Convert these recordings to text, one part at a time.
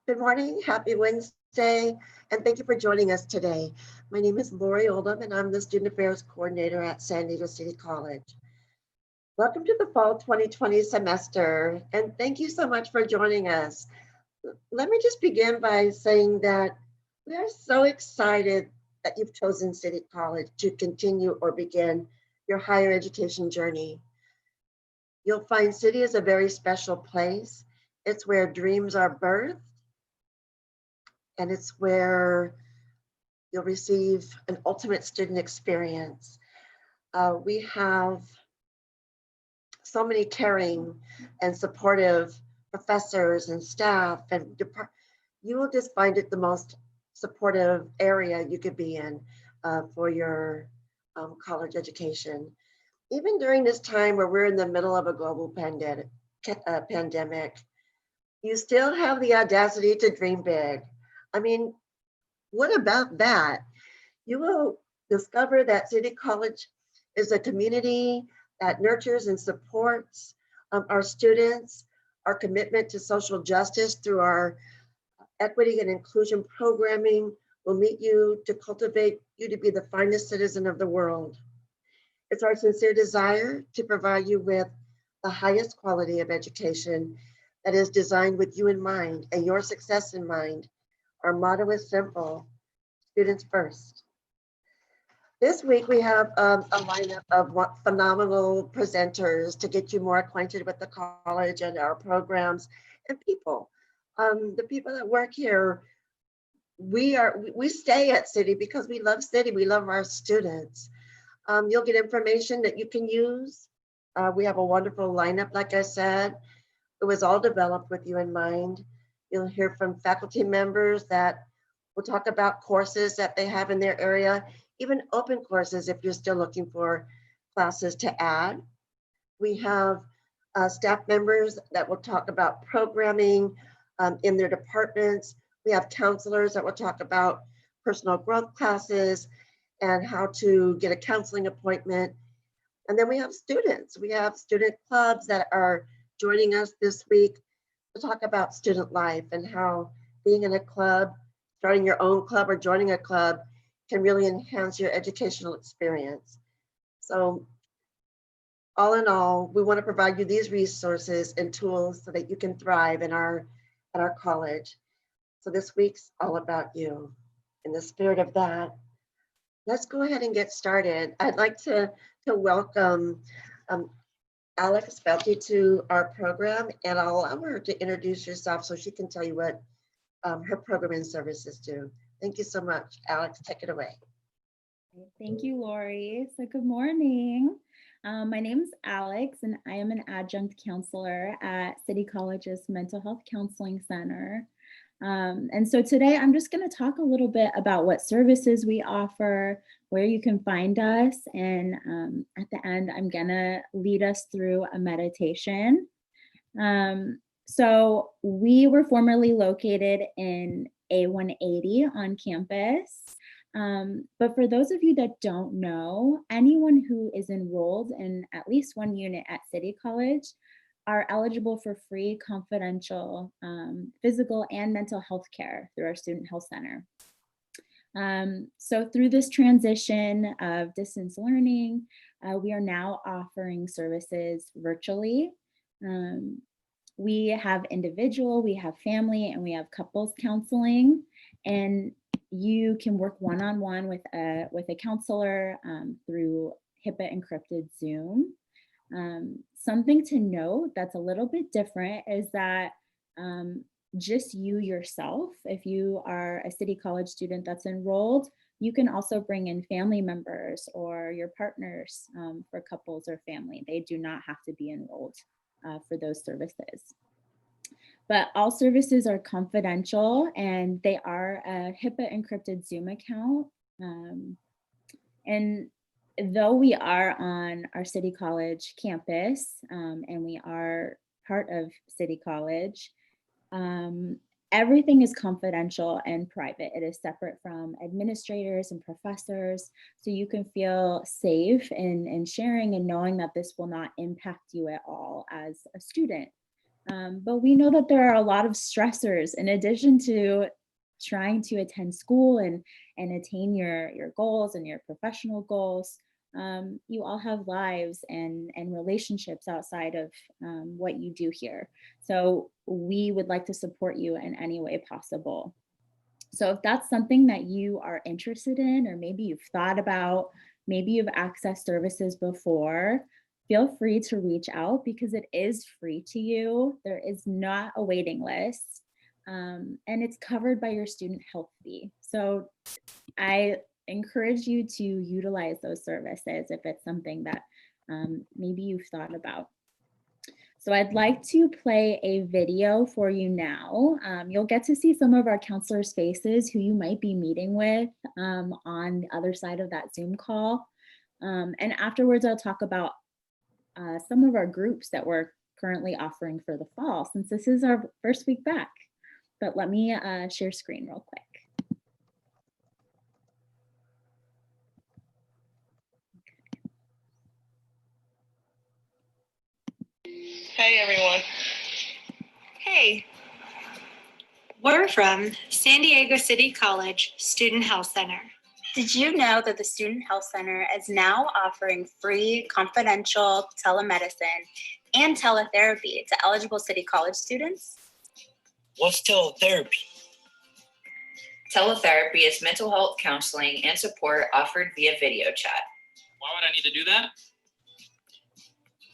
Good morning, happy Wednesday, and thank you for joining us today. My name is Lori Oldham, and I'm the Student Affairs Coordinator at San Diego City College. Welcome to the fall 2020 semester, and thank you so much for joining us. Let me just begin by saying that we are so excited that you've chosen City College to continue or begin your higher education journey. You'll find City is a very special place. It's where dreams are birthed, and it's where you'll receive an ultimate student experience. We have so many caring and supportive professors and staff, and you will just find it the most supportive area you could be in for your college education. Even during this time where we're in the middle of a global pandemic, you still have the audacity to dream big. I mean, what about that? You will discover that City College is a community that nurtures and supports our students. Our commitment to social justice through our equity and inclusion programming will meet you to cultivate you to be the finest citizen of the world. It's our sincere desire to provide you with the highest quality of education that is designed with you in mind and your success in mind. Our motto is simple: students first. This week we have a lineup of phenomenal presenters to get you more acquainted with the college and our programs and people. The people that work here, we stay at City because we love City. We love our students. You'll get information that you can use. We have a wonderful lineup, like I said. It was all developed with you in mind. You'll hear from faculty members that will talk about courses that they have in their area, even open courses if you're still looking for classes to add. We have staff members that will talk about programming in their departments. We have counselors that will talk about personal growth classes and how to get a counseling appointment. And then we have students. We have student clubs that are joining us this week to talk about student life and how being in a club, starting your own club or joining a club can really enhance your educational experience. So all in all, we want to provide you these resources and tools so that you can thrive at our college. So this week's all about you. In the spirit of that, let's go ahead and get started. I'd like to welcome um, Alex Felty to our program, and I'll allow her to introduce herself so she can tell you what her program and services do. Thank you so much. Alex, take it away. Thank you, Lori. So good morning. My name is Alex, and I am an adjunct counselor at City College's Mental Health Counseling Center. And so today I'm just going to talk a little bit about what services we offer, where you can find us, and at the end I'm going to lead us through a meditation. So we were formerly located in A180 on campus. But for those of you that don't know, anyone who is enrolled in at least one unit at City College are eligible for free confidential physical and mental health care through our Student Health Center. So through this transition of distance learning, we are now offering services virtually. We have individual, we have family, and we have couples counseling. And you can work one-on-one with a counselor through HIPAA encrypted Zoom. Something to note that's a little bit different is that just you yourself, if you are a City College student that's enrolled, you can also bring in family members or your partners for couples or family. They do not have to be enrolled for those services. But all services are confidential and they are a HIPAA encrypted Zoom account. And though we are on our City College campus and we are part of City College, everything is confidential and private. It is separate from administrators and professors, so you can feel safe in sharing and knowing that this will not impact you at all as a student. But we know that there are a lot of stressors in addition to trying to attend school and attain your goals and your professional goals. You all have lives and relationships outside of what you do here. So we would like to support you in any way possible. So if that's something that you are interested in, or maybe you've thought about, maybe you've accessed services before, feel free to reach out because it is free to you. There is not a waiting list, and it's covered by your student health fee. So I encourage you to utilize those services if it's something that maybe you've thought about. So I'd like to play a video for you now. You'll get to see some of our counselors' faces who you might be meeting with on the other side of that Zoom call. And afterwards, I'll talk about some of our groups that we're currently offering for the fall, since this is our first week back. But let me share screen real quick. Hey everyone. Hey, we're from San Diego City College Student Health Center. Did you know that the Student Health Center is now offering free confidential telemedicine and teletherapy to eligible City College students? What's teletherapy? Teletherapy is mental health counseling and support offered via video chat. Why would I need to do that?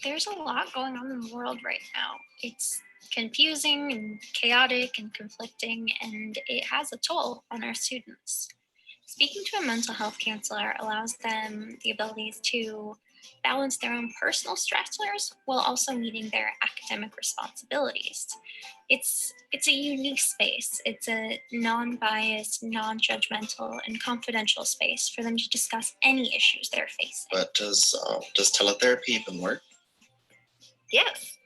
There's a lot going on in the world right now. It's confusing and chaotic and conflicting, and it has a toll on our students. Speaking to a mental health counselor allows them the abilities to balance their own personal stressors while also meeting their academic responsibilities. It's a unique space. It's a non-biased, non-judgmental, and confidential space for them to discuss any issues they're facing. But does teletherapy even work? Yes.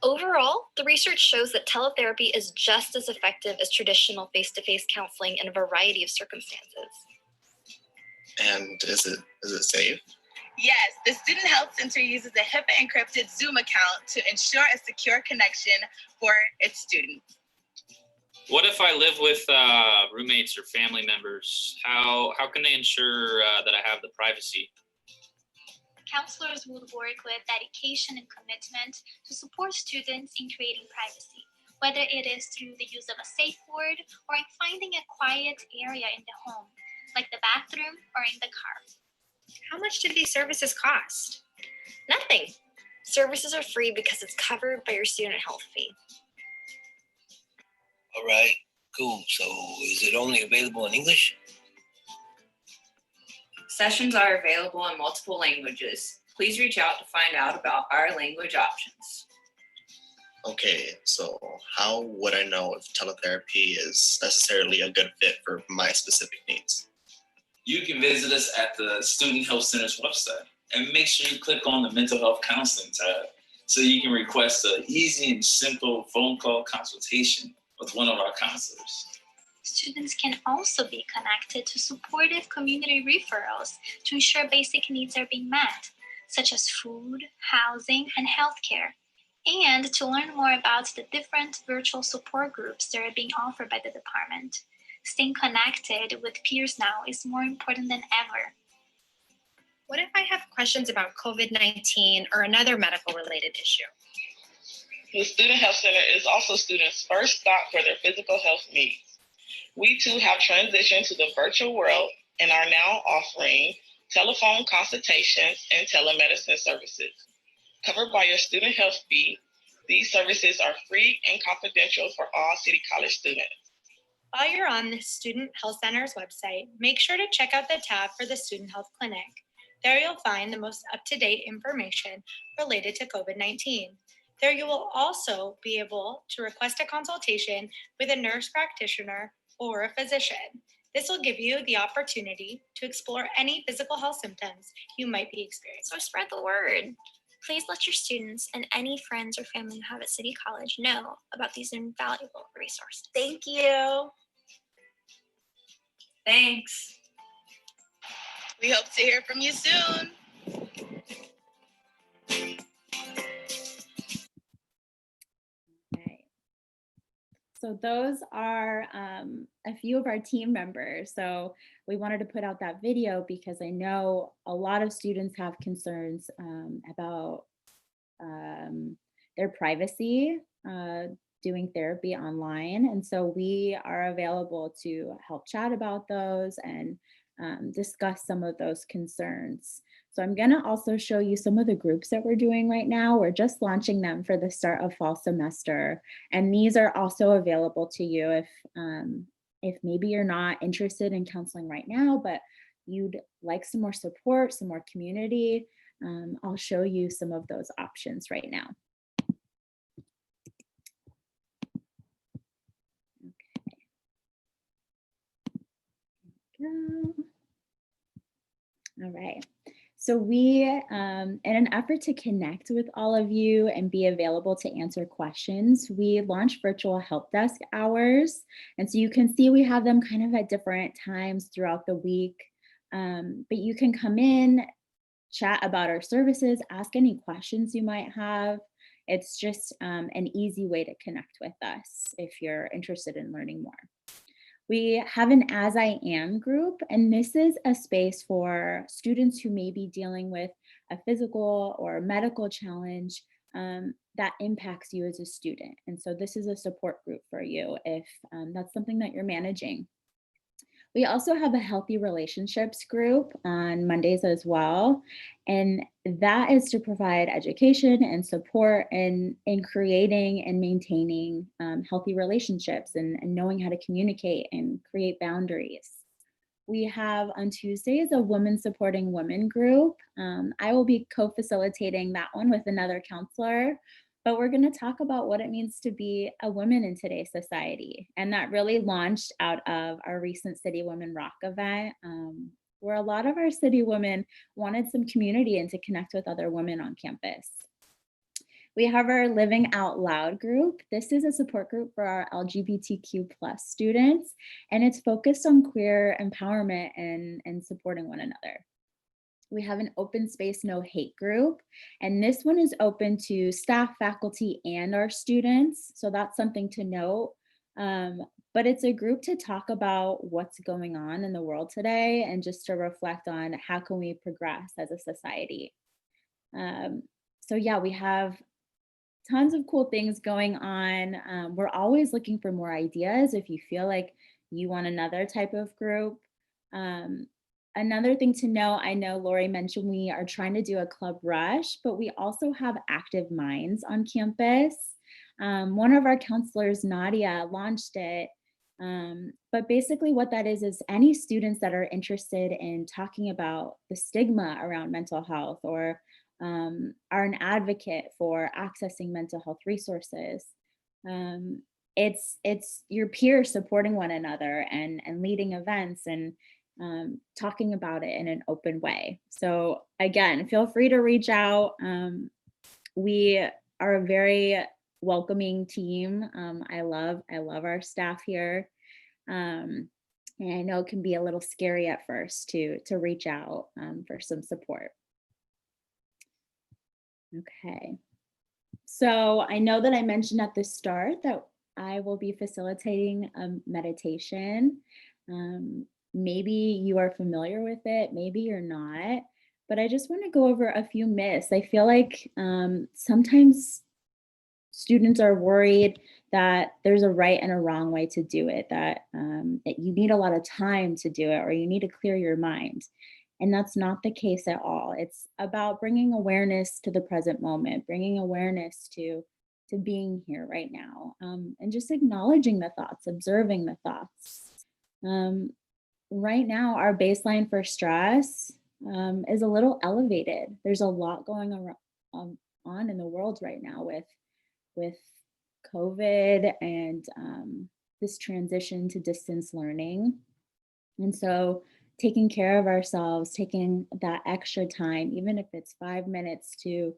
Overall, the research shows that teletherapy is just as effective as traditional face-to-face counseling in a variety of circumstances. And is it safe? Yes, the Student Health Center uses a HIPAA-encrypted Zoom account to ensure a secure connection for its students. What if I live with roommates or family members? How can they ensure that I have the privacy? Counselors will work with dedication and commitment to support students in creating privacy, whether it is through the use of a safe word or in finding a quiet area in the home, like the bathroom or in the car. How much do these services cost? Nothing. Services are free because it's covered by your student health fee. All right, cool. So is it only available in English? Sessions are available in multiple languages. Please reach out to find out about our language options. Okay, so how would I know if teletherapy is necessarily a good fit for my specific needs? You can visit us at the Student Health Center's website and make sure you click on the Mental Health Counseling tab so you can request an easy and simple phone call consultation with one of our counselors. Students can also be connected to supportive community referrals to ensure basic needs are being met, such as food, housing, and healthcare, and to learn more about the different virtual support groups that are being offered by the department. Staying connected with peers now is more important than ever. What if I have questions about COVID-19 or another medical-related issue? The Student Health Center is also students' first stop for their physical health needs. We too have transitioned to the virtual world and are now offering telephone consultations and telemedicine services. Covered by your student health fee, these services are free and confidential for all City College students. While you're on the Student Health Center's website, make sure to check out the tab for the Student Health Clinic. There you'll find the most up-to-date information related to COVID-19. There you will also be able to request a consultation with a nurse practitioner or a physician. This will give you the opportunity to explore any physical health symptoms you might be experiencing. So spread the word. Please let your students and any friends or family you have at City College know about these invaluable resources. Thank you. Thanks. We hope to hear from you soon. So those are a few of our team members. So we wanted to put out that video because I know a lot of students have concerns about their privacy doing therapy online. And so we are available to help chat about those and discuss some of those concerns. So I'm going to also show you some of the groups that we're doing right now. We're just launching them for the start of fall semester. And these are also available to you if maybe you're not interested in counseling right now, but you'd like some more support, some more community. I'll show you some of those options right now. Okay. All right. So we, in an effort to connect with all of you and be available to answer questions, we launched virtual help desk hours. And so you can see we have them kind of at different times throughout the week. But you can come in, chat about our services, ask any questions you might have. It's just an easy way to connect with us if you're interested in learning more. We have an As I Am group, and this is a space for students who may be dealing with a physical or medical challenge that impacts you as a student. And so this is a support group for you if that's something that you're managing. We also have a healthy relationships group on Mondays as well. And that is to provide education and support in creating and maintaining healthy relationships and knowing how to communicate and create boundaries. We have on Tuesdays a Women Supporting Women group. I will be co-facilitating that one with another counselor. But we're going to talk about what it means to be a woman in today's society. And that really launched out of our recent City Women Rock event, where a lot of our city women wanted some community and to connect with other women on campus. We have our Living Out Loud group. This is a support group for our LGBTQ+ students, and it's focused on queer empowerment and supporting one another. We have an Open Space No Hate group, and this one is open to staff, faculty, and our students. So that's something to note. But it's a group to talk about what's going on in the world today and just to reflect on how can we progress as a society. So yeah, we have tons of cool things going on. We're always looking for more ideas if you feel like you want another type of group. Another thing to know, I know Lori mentioned we are trying to do a club rush, but we also have Active Minds on campus. One of our counselors, Nadia, launched it. But basically what that is any students that are interested in talking about the stigma around mental health or are an advocate for accessing mental health resources. It's your peers supporting one another and leading events and talking about it in an open way. So again, feel free to reach out. We are a very welcoming team. I love our staff here. And I know it can be a little scary at first to reach out for some support. Okay. So I know that I mentioned at the start that I will be facilitating a meditation. Maybe you are familiar with it, maybe you're not, but I just want to go over a few myths. I feel like sometimes students are worried that there's a right and a wrong way to do it, that you need a lot of time to do it or you need to clear your mind. And that's not the case at all. It's about bringing awareness to the present moment, bringing awareness to being here right now, and just acknowledging the thoughts, observing the thoughts. Right now, our baseline for stress is a little elevated. There's a lot going on in the world right now with COVID and this transition to distance learning. And so taking care of ourselves, taking that extra time, even if it's 5 minutes to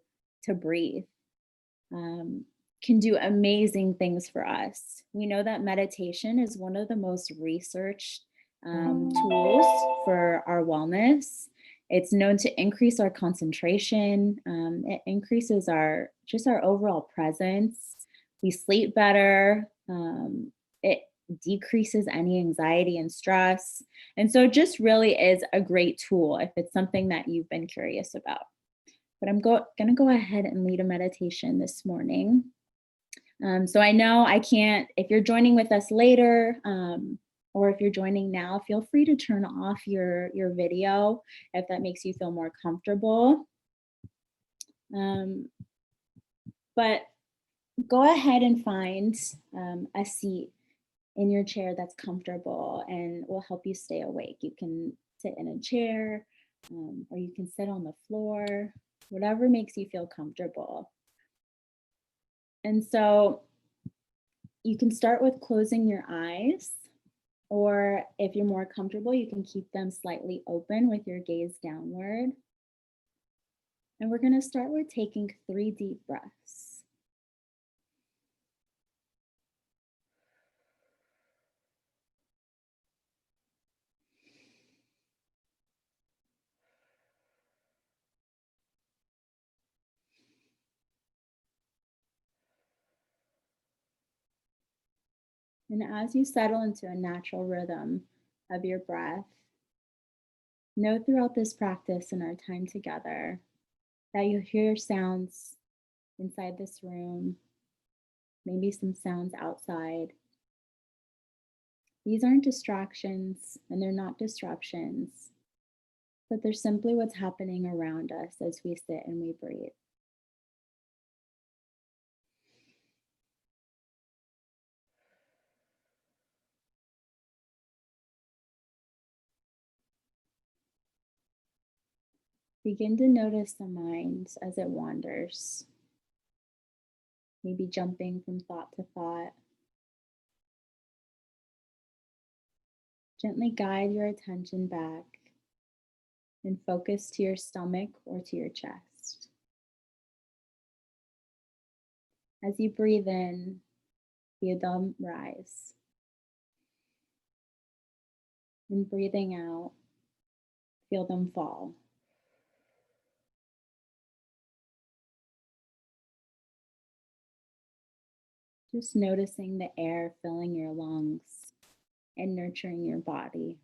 breathe, can do amazing things for us. We know that meditation is one of the most researched tools for our wellness. It's known to increase our concentration. It increases our overall presence. We sleep better. It decreases any anxiety and stress. And so it just really is a great tool if it's something that you've been curious about. But I'm going to go ahead and lead a meditation this morning. So I know I can't, if you're joining with us later, or if you're joining now, feel free to turn off your video if that makes you feel more comfortable. But go ahead and find a seat in your chair that's comfortable and will help you stay awake. You can sit in a chair, or you can sit on the floor, whatever makes you feel comfortable. And so you can start with closing your eyes, or if you're more comfortable, you can keep them slightly open with your gaze downward. And we're going to start with taking 3 deep breaths. And as you settle into a natural rhythm of your breath, know throughout this practice and our time together that you'll hear sounds inside this room, maybe some sounds outside. These aren't distractions and they're not disruptions, but they're simply what's happening around us as we sit and we breathe. Begin to notice the mind as it wanders, maybe jumping from thought to thought. Gently guide your attention back and focus to your stomach or to your chest. As you breathe in, feel them rise. And breathing out, feel them fall. Just noticing the air filling your lungs and nurturing your body.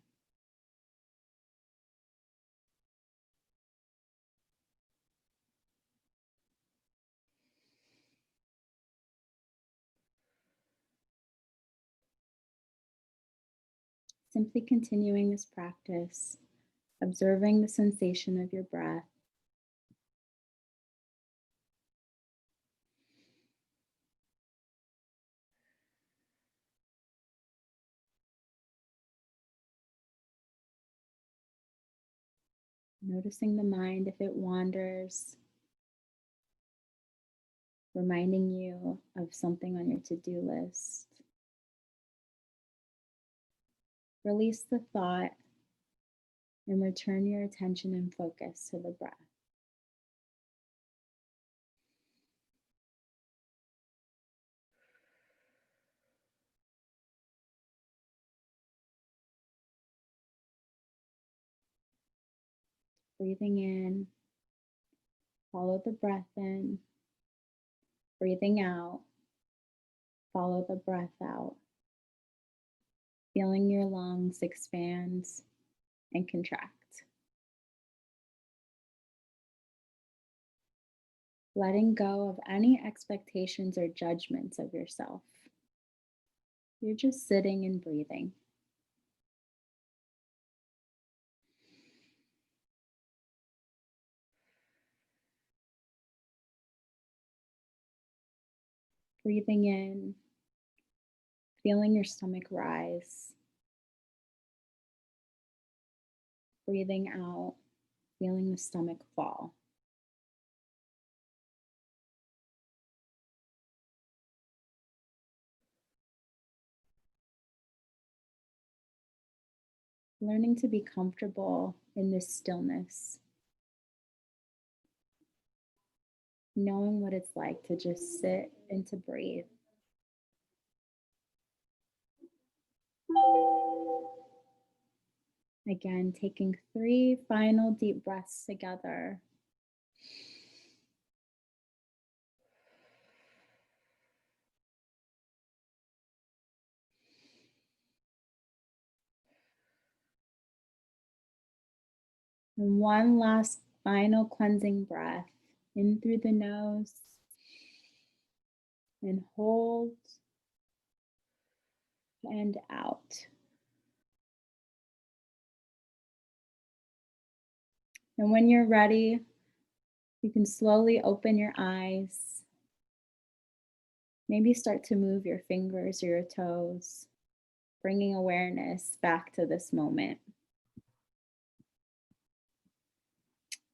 Simply continuing this practice, observing the sensation of your breath. Noticing the mind if it wanders, reminding you of something on your to-do list. Release the thought and return your attention and focus to the breath. Breathing in, follow the breath in. Breathing out, follow the breath out. Feeling your lungs expand and contract. Letting go of any expectations or judgments of yourself. You're just sitting and breathing. Breathing in, feeling your stomach rise. Breathing out, feeling the stomach fall. Learning to be comfortable in this stillness. Knowing what it's like to just sit and to breathe. Again, taking 3 final deep breaths together. And one last final cleansing breath in through the nose and hold and out. And when you're ready, you can slowly open your eyes. Maybe start to move your fingers or your toes, bringing awareness back to this moment.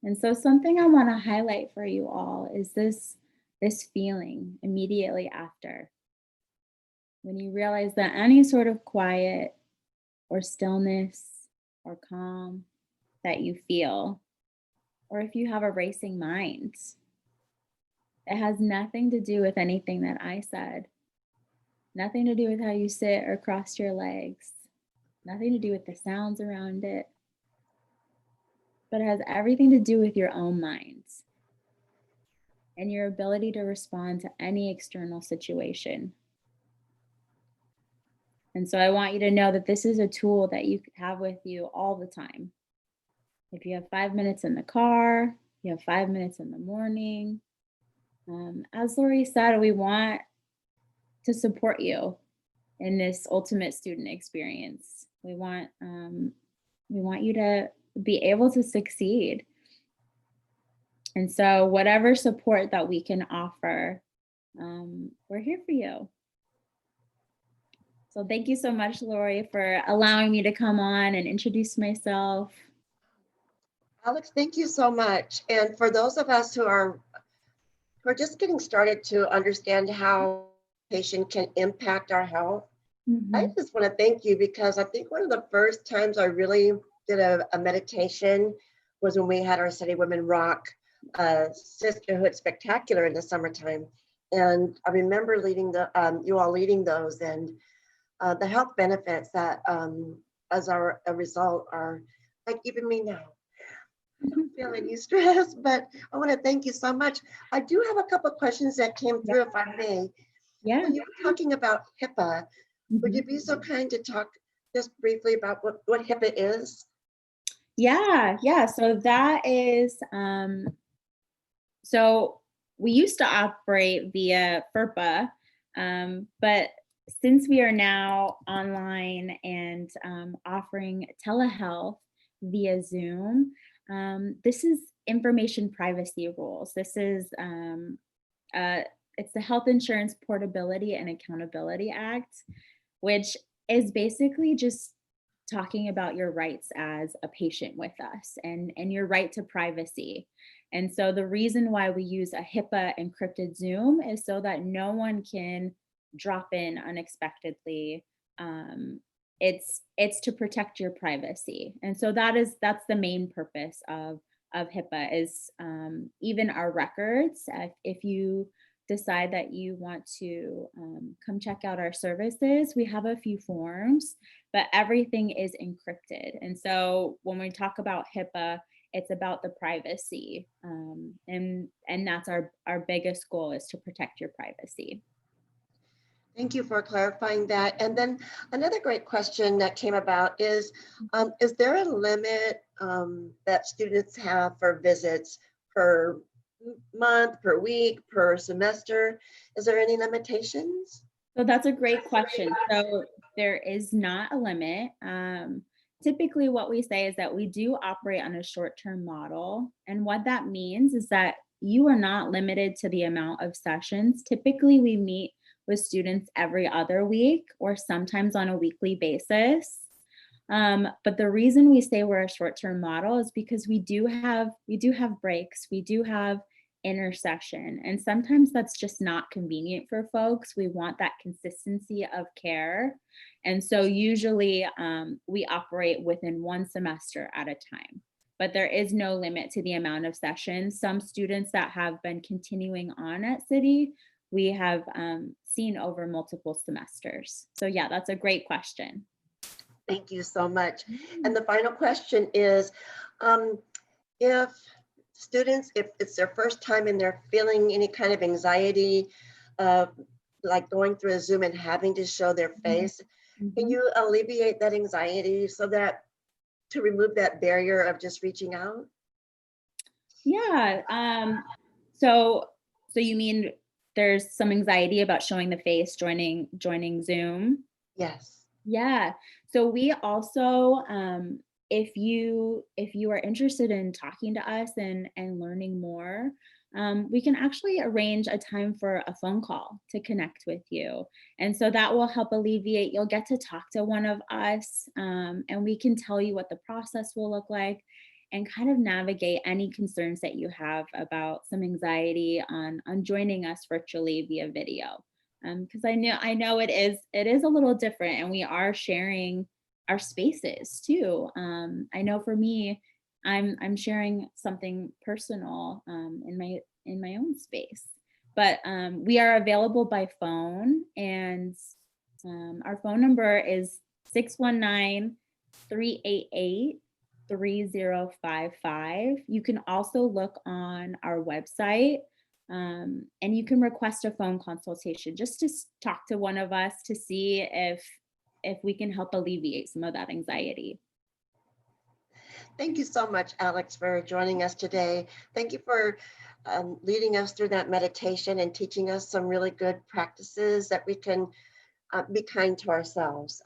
And so something I want to highlight for you all is this feeling immediately after. When you realize that any sort of quiet or stillness or calm that you feel, or if you have a racing mind, it has nothing to do with anything that I said, nothing to do with how you sit or cross your legs, nothing to do with the sounds around it, but it has everything to do with your own minds and your ability to respond to any external situation. And so I want you to know that this is a tool that you have with you all the time. If you have 5 minutes in the car, you have 5 minutes in the morning. As Lori said, we want to support you in this ultimate student experience. We want you to be able to succeed. And so whatever support that we can offer, we're here for you. So thank you so much, Lori, for allowing me to come on and introduce myself. Alex, thank you so much. And for those of us who are just getting started to understand how patient can impact our health, I just want to thank you, because I think one of the first times I really did a meditation was when we had our City Women Rock Sisterhood Spectacular in the summertime. And I remember leading you all leading those, and the health benefits that as a result are like even me now. I don't feel any stress, but I want to thank you so much. I do have a couple of questions that came through, if I may. Yeah. When you were talking about HIPAA, would you be so kind to talk just briefly about what HIPAA is? Yeah. So that is, so we used to operate via FERPA, but since we are now online and offering telehealth via Zoom, this is information privacy rules. This is, it's the Health Insurance Portability and Accountability Act, which is basically just talking about your rights as a patient with us and your right to privacy. And so the reason why we use a HIPAA encrypted Zoom is so that no one can drop in unexpectedly. It's to protect your privacy. And so that's the main purpose of HIPAA is even our records. If you decide that you want to come check out our services, we have a few forms, but everything is encrypted. And so when we talk about HIPAA, it's about the privacy. And that's our biggest goal, is to protect your privacy. Thank you for clarifying that. And then another great question that came about is there a limit that students have for visits per month, per week, per semester? Is there any limitations? So that's a great question. So there is not a limit. Typically what we say is that we do operate on a short-term model. And what that means is that you are not limited to the amount of sessions. Typically we meet with students every other week or sometimes on a weekly basis. But the reason we say we're a short-term model is because we do have breaks, we do have intercession, and sometimes that's just not convenient for folks. We want that consistency of care. And so usually we operate within one semester at a time, but there is no limit to the amount of sessions. Some students that have been continuing on at City, we have seen over multiple semesters. So yeah, that's a great question. Thank you so much. And the final question is, if students, if it's their first time and they're feeling any kind of anxiety, like going through a Zoom and having to show their face, can you alleviate that anxiety so that to remove that barrier of just reaching out? Yeah. So you mean there's some anxiety about showing the face, joining Zoom? Yes. Yeah. So we also, if you are interested in talking to us and learning more, we can actually arrange a time for a phone call to connect with you. And so that will help alleviate, you'll get to talk to one of us, and we can tell you what the process will look like and kind of navigate any concerns that you have about some anxiety on joining us virtually via video. Because I know it is a little different, and we are sharing our spaces too. I know for me, I'm sharing something personal in my own space, but we are available by phone, and our phone number is 619-388-3055. You can also look on our website, and you can request a phone consultation just to talk to one of us to see if we can help alleviate some of that anxiety. Thank you so much, Alex, for joining us today. Thank you for leading us through that meditation and teaching us some really good practices that we can be kind to ourselves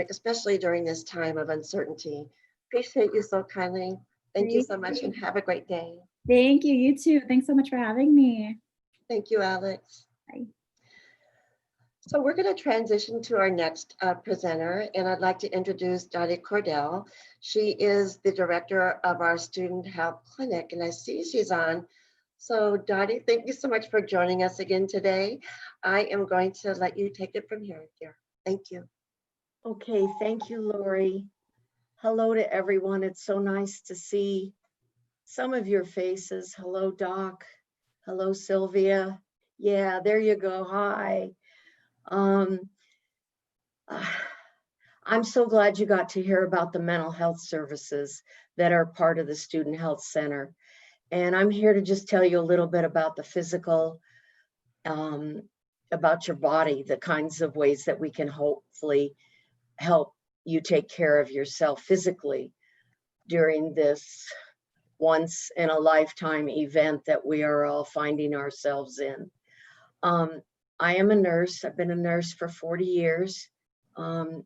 especially during this time of uncertainty. Appreciate you so kindly. Thank you so much and have a great day. Thank you. You too. Thanks so much for having me. Thank you, Alex. Bye. So we're going to transition to our next presenter, and I'd like to introduce Dottie Cordell. She is the director of our Student Health Clinic, and I see she's on. So Dottie, thank you so much for joining us again today. I am going to let you take it from here, dear. Thank you. Okay, thank you, Lori. Hello to everyone. It's so nice to see some of your faces. Hello, Doc. Hello, Sylvia. Yeah, there you go. Hi. I'm so glad you got to hear about the mental health services that are part of the Student Health Center. And I'm here to just tell you a little bit about the physical, about your body, the kinds of ways that we can hopefully help you take care of yourself physically during this once in a lifetime event that we are all finding ourselves in. I am a nurse. I've been a nurse for 40 years.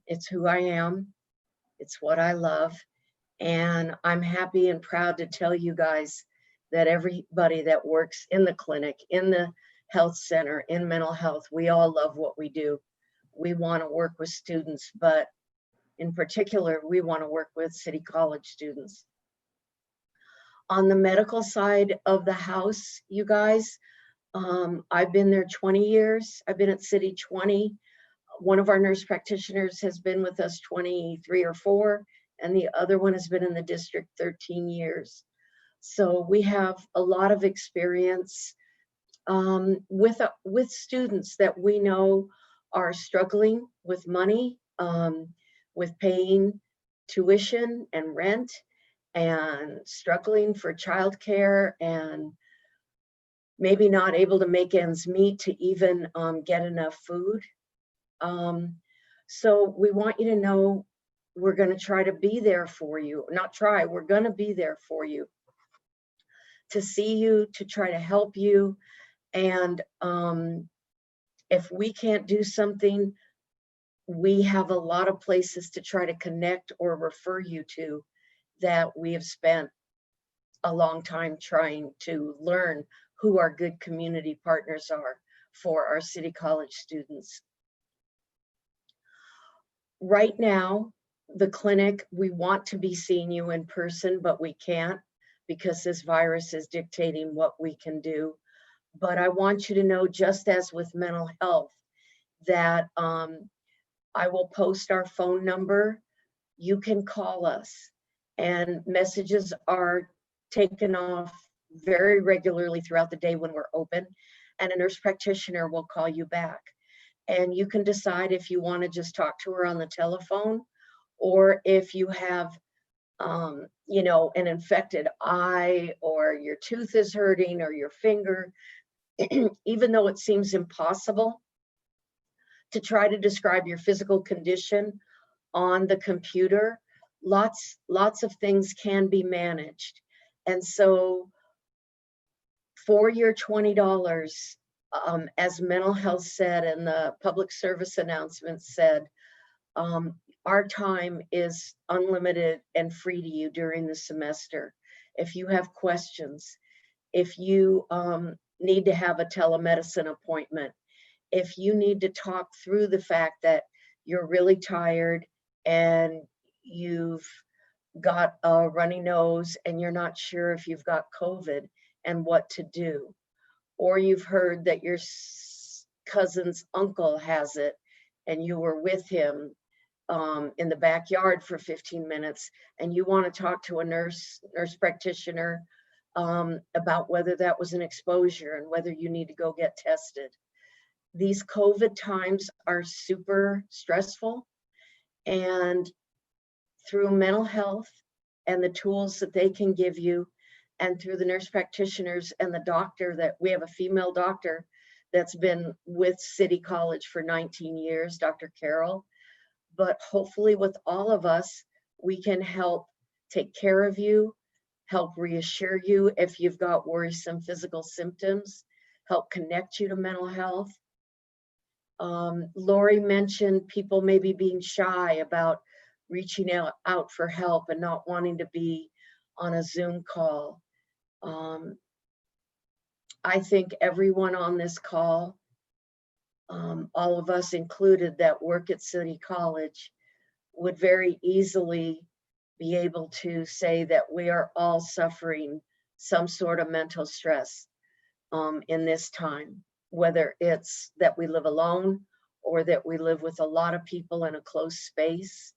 It's who I am. It's what I love. And I'm happy and proud to tell you guys that everybody that works in the clinic, in the health center, in mental health, we all love what we do. We want to work with students, but in particular, we want to work with City College students. On the medical side of the house, you guys, I've been there 20 years. I've been at City 20. One of our nurse practitioners has been with us 23 or 4, and the other one has been in the district 13 years. So we have a lot of experience with students that we know are struggling with money, with paying tuition and rent, and struggling for childcare, and maybe not able to make ends meet to even get enough food. So we want you to know we're going to try to be there for you. Not try, we're going to be there for you, to see you, to try to help you. And if we can't do something, we have a lot of places to try to connect or refer you to that we have spent a long time trying to learn who our good community partners are for our City College students. Right now, the clinic, we want to be seeing you in person, but we can't because this virus is dictating what we can do. But I want you to know, just as with mental health, that I will post our phone number. You can call us, and messages are taken off very regularly throughout the day when we're open, and a nurse practitioner will call you back. And you can decide if you want to just talk to her on the telephone, or if you have you know, an infected eye, or your tooth is hurting, or your finger, even though it seems impossible to try to describe your physical condition on the computer, lots of things can be managed. And so for your $20, as mental health said and the public service announcement said, our time is unlimited and free to you during the semester. If you have questions, if you need to have a telemedicine appointment, if you need to talk through the fact that you're really tired and you've got a runny nose and you're not sure if you've got COVID and what to do, or you've heard that your cousin's uncle has it and you were with him in the backyard for 15 minutes and you want to talk to a nurse practitioner about whether that was an exposure and whether you need to go get tested. These COVID times are super stressful, and through mental health and the tools that they can give you, and through the nurse practitioners and the doctor, that we have a female doctor that's been with City College for 19 years, Dr. Carol. But hopefully with all of us, we can help take care of you, help reassure you if you've got worrisome physical symptoms, help connect you to mental health. Lori mentioned people maybe being shy about reaching out for help and not wanting to be on a Zoom call. I think everyone on this call, all of us included that work at City College, would very easily be able to say that we are all suffering some sort of mental stress in this time, whether it's that we live alone or that we live with a lot of people in a close space,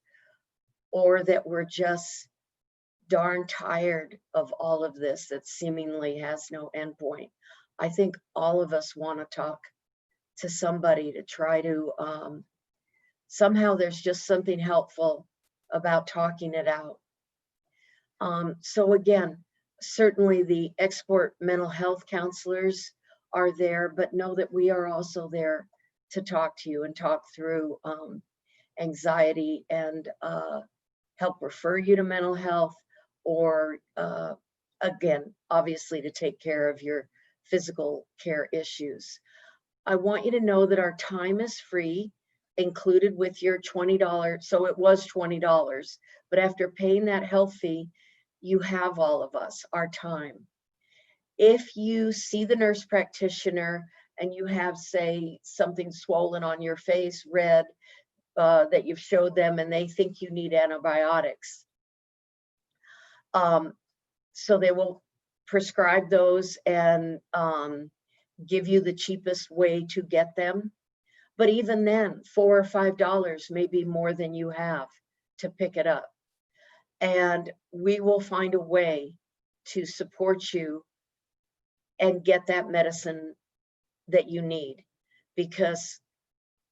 or that we're just darn tired of all of this that seemingly has no endpoint. I think all of us want to talk to somebody to try to, somehow there's just something helpful about talking it out. So again, certainly the export mental health counselors are there, but know that we are also there to talk to you and talk through anxiety and help refer you to mental health, or again, obviously to take care of your physical care issues. I want you to know that our time is free, included with your $20. So it was $20, but after paying that health fee, you have all of us, our time. If you see the nurse practitioner and you have, say, something swollen on your face, red, that you've showed them and they think you need antibiotics, so they will prescribe those and give you the cheapest way to get them. But even then, $4 or $5 may be more than you have to pick it up. And we will find a way to support you and get that medicine that you need, because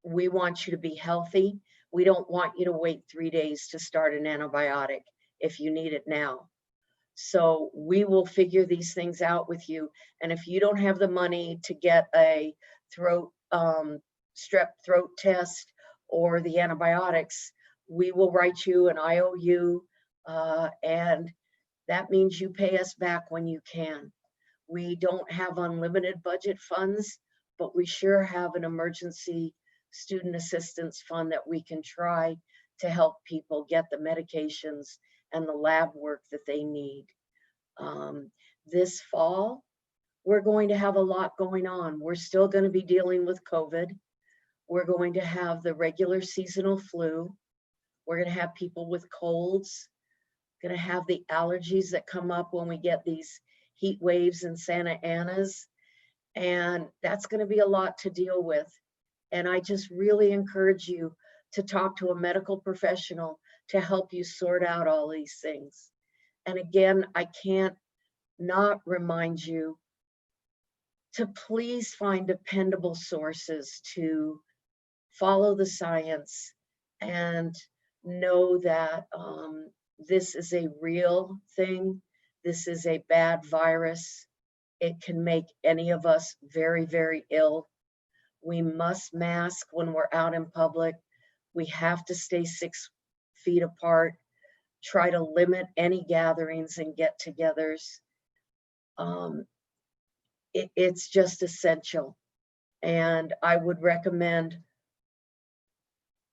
we want you to be healthy. We don't want you to wait 3 days to start an antibiotic if you need it now. So we will figure these things out with you. And if you don't have the money to get a strep throat test or the antibiotics, we will write you an IOU, and that means you pay us back when you can. We don't have unlimited budget funds, but we sure have an emergency student assistance fund that we can try to help people get the medications and the lab work that they need. This fall, we're going to have a lot going on. We're still going to be dealing with COVID. We're going to have the regular seasonal flu. We're going to have people with colds, going to have the allergies that come up when we get these heat waves in Santa Ana's. And that's going to be a lot to deal with. And I just really encourage you to talk to a medical professional to help you sort out all these things. And again, I can't not remind you to please find dependable sources to follow the science and know that this is a real thing. This is a bad virus. It can make any of us very, very ill. We must mask when we're out in public. We have to stay 6 feet apart. try to limit any gatherings and get-togethers. It's just essential. And I would recommend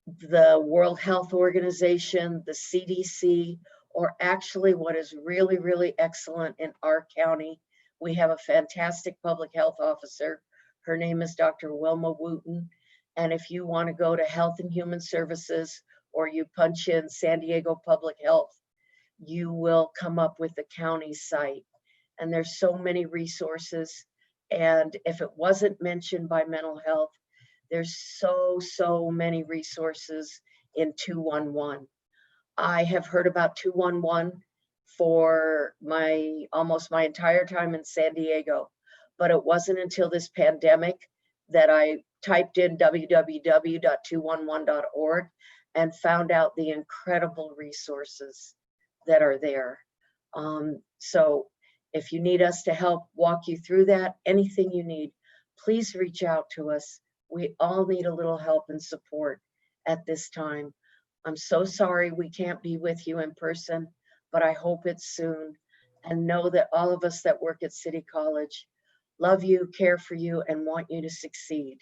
the World Health Organization, the CDC, or actually what is really, really excellent in our county. We have a fantastic public health officer. Her name is Dr. Wilma Wooten. And if you want to go to Health and Human Services, or you punch in San Diego Public Health, you will come up with the county site. And there's so many resources. And if it wasn't mentioned by mental health, there's so many resources in 211. I have heard about 211 for almost my entire time in San Diego, but it wasn't until this pandemic that I typed in www.211.org and found out the incredible resources that are there. So if you need us to help walk you through that, anything you need, please reach out to us. We all need a little help and support at this time. I'm so sorry we can't be with you in person, but I hope it's soon. And know that all of us that work at City College love you, care for you, and want you to succeed.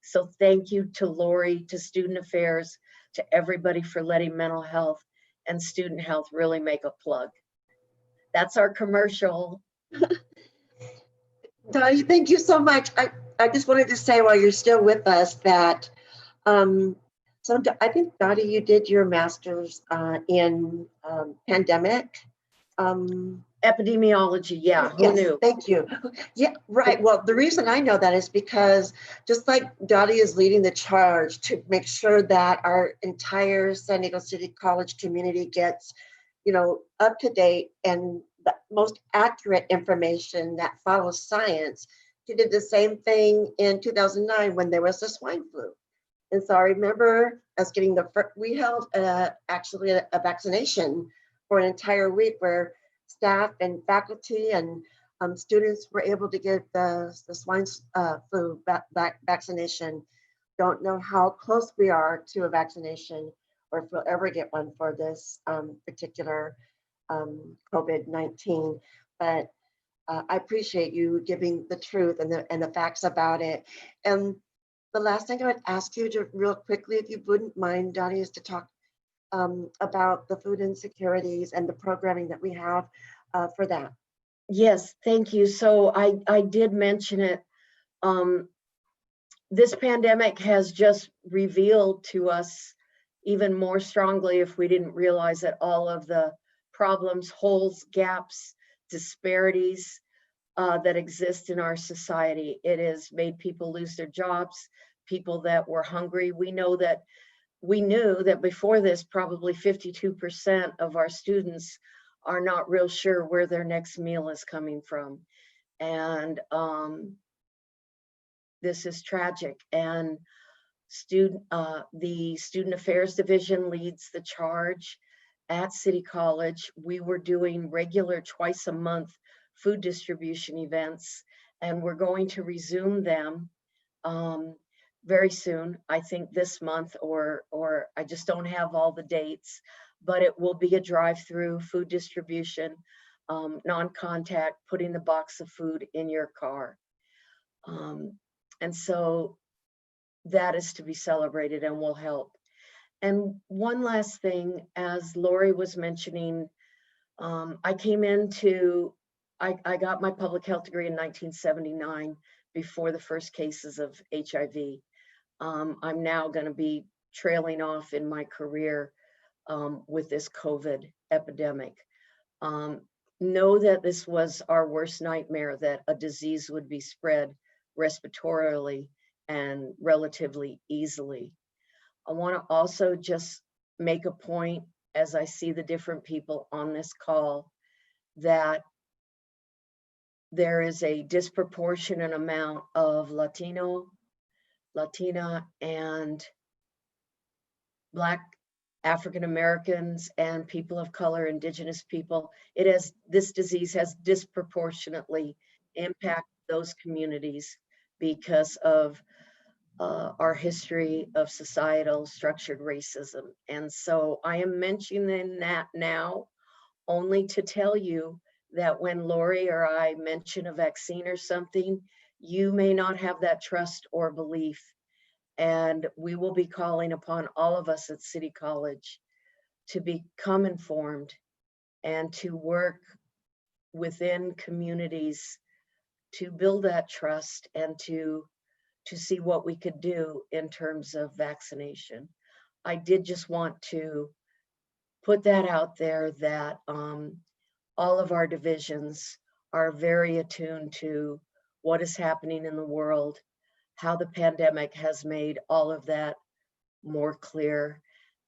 So thank you to Lori, to Student Affairs, to everybody for letting mental health and student health really make a plug. That's our commercial. Dottie, thank you so much. I just wanted to say while you're still with us that I think, Dottie, you did your master's in pandemic. Epidemiology, yeah, who Yes, knew? thank you. Yeah, right. Well, the reason I know that is because just like Dottie is leading the charge to make sure that our entire San Diego City College community gets, up to date and the most accurate information that follows science. She did the same thing in 2009 when there was the swine flu. And so I remember us getting we held actually a vaccination for an entire week where staff and faculty and students were able to get the swine flu vaccination. Don't know how close we are to a vaccination or if we'll ever get one for this particular COVID-19, but I appreciate you giving the truth and the facts about it. And the last thing I would ask you to real quickly, if you wouldn't mind, Dottie, is to talk about the food insecurities and the programming that we have for that. Yes, thank you. So I did mention it. This pandemic has just revealed to us even more strongly, if we didn't realize it, all of the problems, holes, gaps, disparities that exist in our society. It has made people lose their jobs, people that were hungry. We knew that before this, probably 52% of our students are not real sure where their next meal is coming from. And this is tragic. And the Student Affairs Division leads the charge at City College. We were doing regular twice a month food distribution events, and we're going to resume them very soon. I think this month, or I just don't have all the dates, but it will be a drive-through food distribution, non-contact, putting the box of food in your car. And so that is to be celebrated and will help. And one last thing, as Lori was mentioning, I got my public health degree in 1979 before the first cases of HIV. I'm now going to be trailing off in my career with this COVID epidemic. Know that this was our worst nightmare, that a disease would be spread respiratorily and relatively easily. I want to also just make a point, as I see the different people on this call, that there is a disproportionate amount of Latino, Latina, and Black, African Americans, and people of color, Indigenous people. This disease has disproportionately impacted those communities because of our history of societal structured racism. And so I am mentioning that now only to tell you that when Lori or I mention a vaccine or something, you may not have that trust or belief. And we will be calling upon all of us at City College to become informed and to work within communities to build that trust and to see what we could do in terms of vaccination. I did just want to put that out there that all of our divisions are very attuned to what is happening in the world, how the pandemic has made all of that more clear,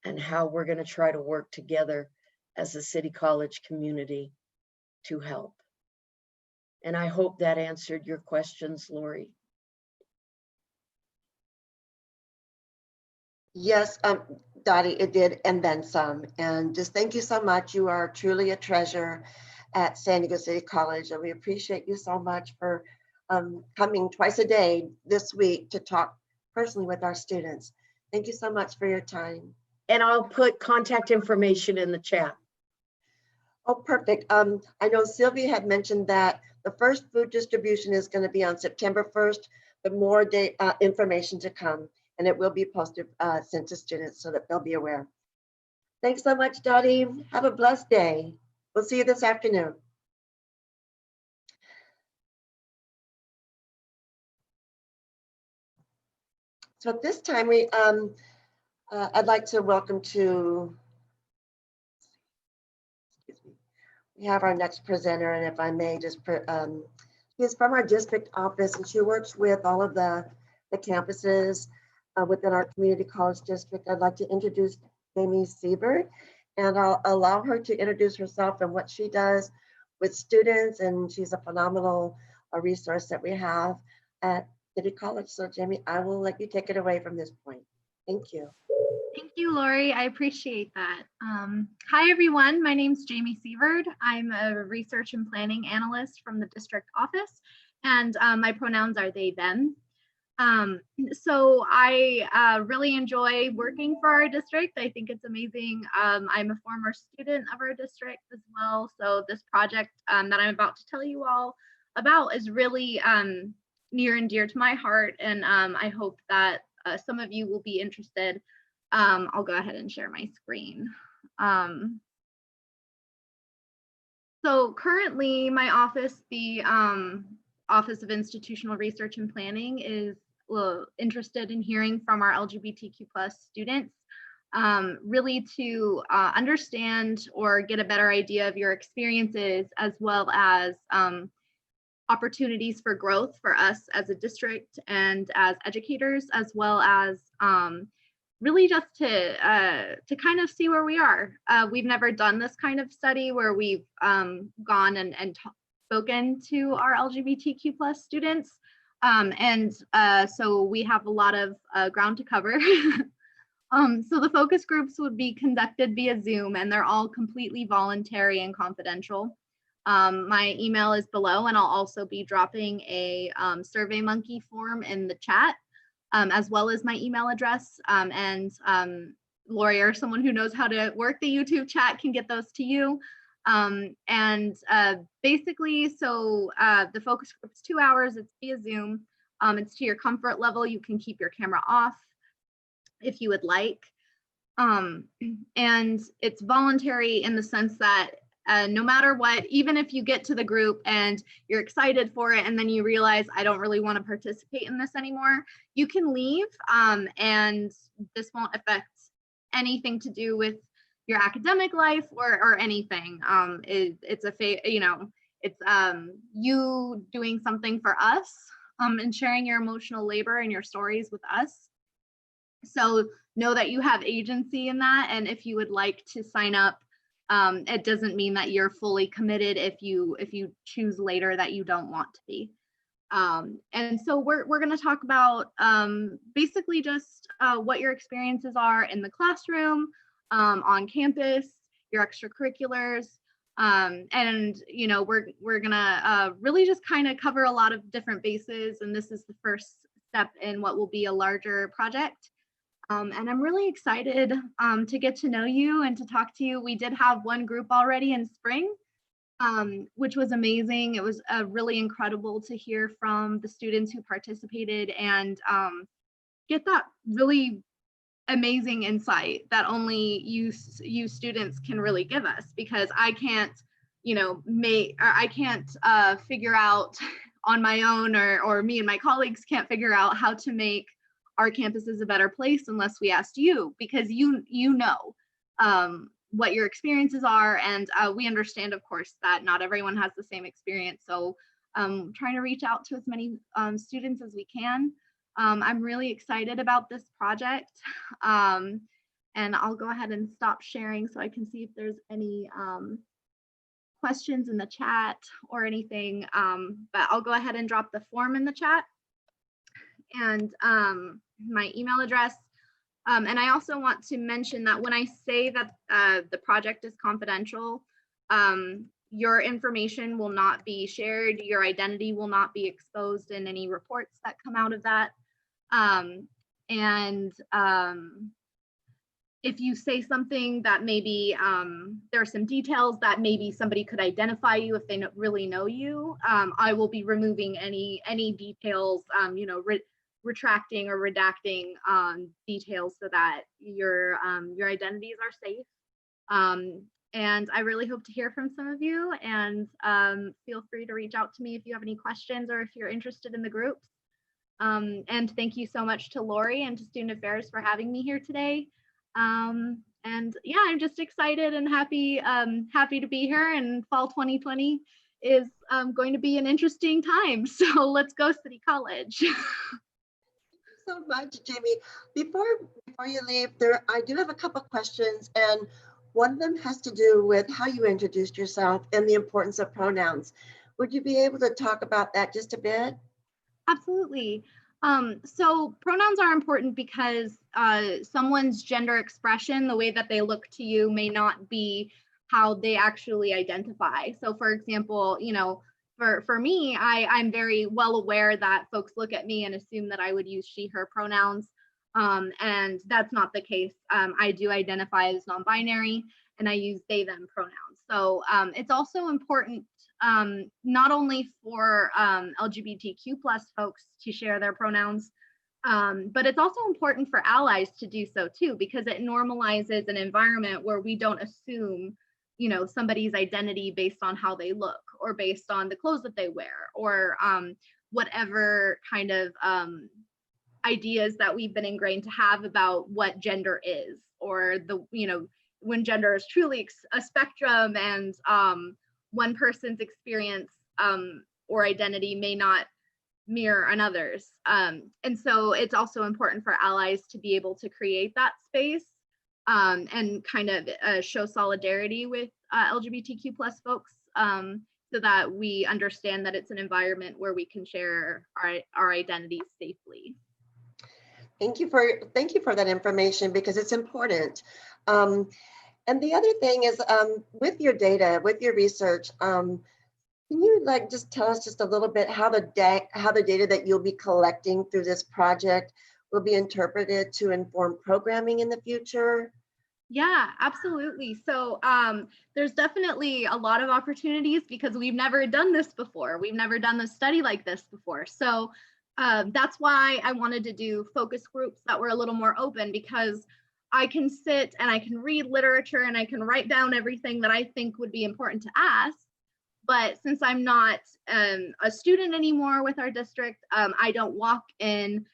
and how we're going to try to work together as a City College community to help. And I hope that answered your questions, Lori. Yes, Dottie, it did, and then some. And just thank you so much. You are truly a treasure at San Diego City College, and we appreciate you so much for coming twice a day this week to talk personally with our students. Thank you so much for your time. And I'll put contact information in the chat. Oh, perfect. I know Sylvia had mentioned that the first food distribution is going to be on September 1st, but more information to come, and it will be posted, sent to students so that they'll be aware. Thanks so much, Dottie. Have a blessed day. We'll see you this afternoon. So at this time, I'd like to welcome to, we have our next presenter, and if I may just, she's from our district office, and she works with all of the campuses within our community college district. I'd like to introduce Jamie Siebert, and I'll allow her to introduce herself and what she does with students, and she's a phenomenal resource that we have at City College. So Jamie, I will let you take it away from this point. Thank you. Thank you, Lori. I appreciate that. Hi, everyone. My name's Jamie Sieverd. I'm a research and planning analyst from the district office, and my pronouns are they, them. So I really enjoy working for our district. I think it's amazing. I'm a former student of our district as well. So this project that I'm about to tell you all about is really near and dear to my heart, and I hope that some of you will be interested. I'll go ahead and share my screen. So currently my office, the Office of Institutional Research and Planning, is interested in hearing from our LGBTQ+ students, really to understand or get a better idea of your experiences, as well as opportunities for growth for us as a district and as educators, as well as really just to kind of see where we are. We've never done this kind of study where we've gone and spoken to our LGBTQ+ students. So we have a lot of ground to cover. So the focus groups would be conducted via Zoom, and they're all completely voluntary and confidential. My email is below, and I'll also be dropping a SurveyMonkey form in the chat, as well as my email address. Lori, or someone who knows how to work the YouTube chat, can get those to you. Basically, so the focus group is 2 hours. It's via Zoom. It's to your comfort level. You can keep your camera off if you would like. And it's voluntary in the sense that no matter what, even if you get to the group and you're excited for it and then you realize I don't really want to participate in this anymore, you can leave, and this won't affect anything to do with your academic life or anything. It's you doing something for us, and sharing your emotional labor and your stories with us. So know that you have agency in that, and if you would like to sign up, it doesn't mean that you're fully committed if you choose later that you don't want to be. And so we're going to talk about basically just what your experiences are in the classroom, on campus, your extracurriculars, and we're going to really just kind of cover a lot of different bases. And this is the first step in what will be a larger project. And I'm really excited to get to know you and to talk to you. We did have one group already in spring, which was amazing. It was really incredible to hear from the students who participated and get that really amazing insight that only you students can really give us, because I can't, I can't figure out on my own, or me and my colleagues can't figure out how to make our campuses a better place unless we asked you, because you know what your experiences are, and we understand, of course, that not everyone has the same experience. So trying to reach out to as many students as we can. I'm really excited about this project, and I'll go ahead and stop sharing so I can see if there's any questions in the chat or anything, but I'll go ahead and drop the form in the chat and my email address. And I also want to mention that when I say that the project is confidential, your information will not be shared, your identity will not be exposed in any reports that come out of that. If you say something that maybe there are some details that maybe somebody could identify you if they really know you, I will be removing any details, retracting or redacting details so that your identities are safe. And I really hope to hear from some of you, and feel free to reach out to me if you have any questions or if you're interested in the groups. And thank you so much to Lori and to Student Affairs for having me here today. And yeah, I'm just excited and happy to be here, and fall 2020 is going to be an interesting time. So let's go City College. So much, Jamie. Before you leave, I do have a couple questions, and one of them has to do with how you introduced yourself and the importance of pronouns. Would you be able to talk about that just a bit? Absolutely. So pronouns are important because someone's gender expression, the way that they look to you, may not be how they actually identify. So for example, for me, I'm very well aware that folks look at me and assume that I would use she, her pronouns. And that's not the case. I do identify as non-binary, and I use they, them pronouns. So it's also important not only for LGBTQ+ folks to share their pronouns, but it's also important for allies to do so too, because it normalizes an environment where we don't assume somebody's identity based on how they look, or based on the clothes that they wear, or whatever kind of ideas that we've been ingrained to have about what gender is, or when gender is truly a spectrum, and one person's experience or identity may not mirror another's. And so it's also important for allies to be able to create that space and kind of show solidarity with LGBTQ+ folks, so that we understand that it's an environment where we can share our identities safely. Thank you for that information, because it's important. And the other thing is, with your data, with your research, can you just tell us just a little bit how the data that you'll be collecting through this project will be interpreted to inform programming in the future? Yeah, absolutely. So there's definitely a lot of opportunities, because we've never done this before. We've never done a study like this before. So that's why I wanted to do focus groups that were a little more open, because I can sit and I can read literature and I can write down everything that I think would be important to ask. But since I'm not a student anymore with our district, I don't walk in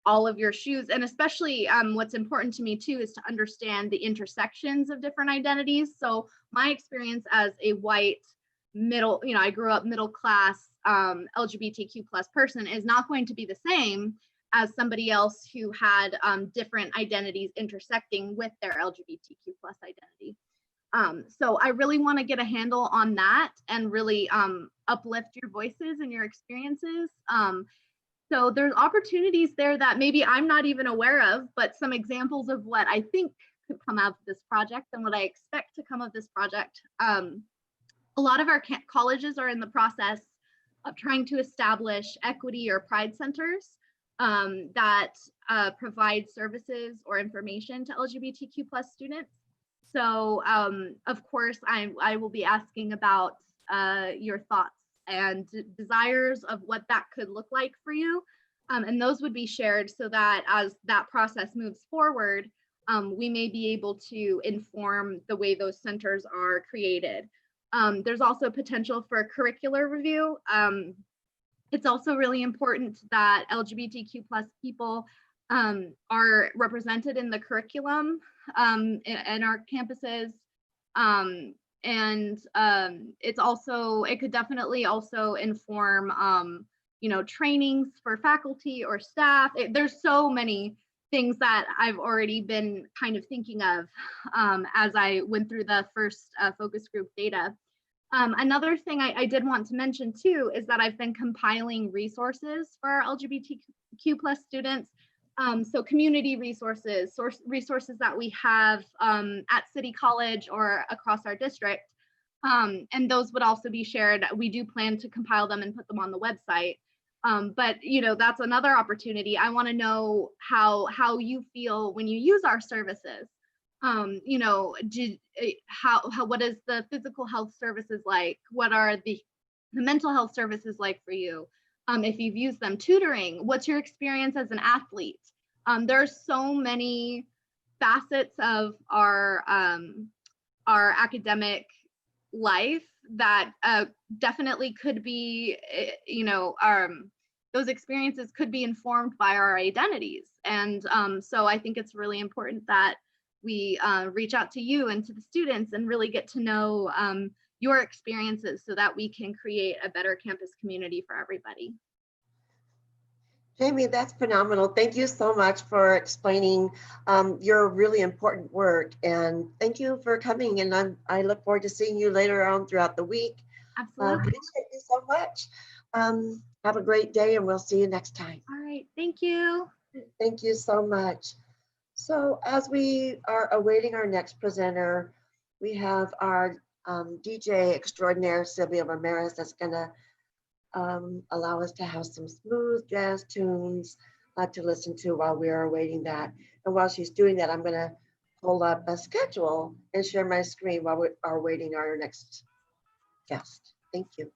all of your shoes. And especially what's important to me too is to understand the intersections of different identities. So my experience as a white I grew up middle class LGBTQ+ person is not going to be the same as somebody else who had different identities intersecting with their LGBTQ+ identity. So I really want to get a handle on that and really uplift your voices and your experiences. So there's opportunities there that maybe I'm not even aware of, but some examples of what I think could come out of this project and what I expect to come of this project. A lot of our colleges are in the process of trying to establish equity or pride centers that provide services or information to LGBTQ plus students. So of course, I will be asking about your thoughts and desires of what that could look like for you. And those would be shared so that as that process moves forward, we may be able to inform the way those centers are created. There's also potential for curricular review. It's also really important that LGBTQ plus people are represented in the curriculum in our campuses. It could definitely also inform, trainings for faculty or staff. There's so many things that I've already been kind of thinking of as I went through the first focus group data. Another thing I did want to mention too is that I've been compiling resources for our LGBTQ plus students. So community resources, resources that we have at City College or across our district. And those would also be shared. We do plan to compile them and put them on the website. But that's another opportunity. I want to know how you feel when you use our services. What is the physical health services like? What are the mental health services like for you? If you've used them, tutoring, what's your experience as an athlete? There's so many facets of our academic life that definitely could be, those experiences could be informed by our identities. And so I think it's really important that we reach out to you and to the students and really get to know your experiences so that we can create a better campus community for everybody. Jamie, that's phenomenal. Thank you so much for explaining your really important work, and thank you for coming. And I look forward to seeing you later on throughout the week. Absolutely. Appreciate you so much. Have a great day, and we'll see you next time. All right, thank you. Thank you so much. So as we are awaiting our next presenter, we have our DJ extraordinaire, Sylvia Ramirez, that's gonna allow us to have some smooth jazz tunes to listen to while we are awaiting that. And while she's doing that, I'm gonna pull up a schedule and share my screen while we are waiting our next guest. Thank you.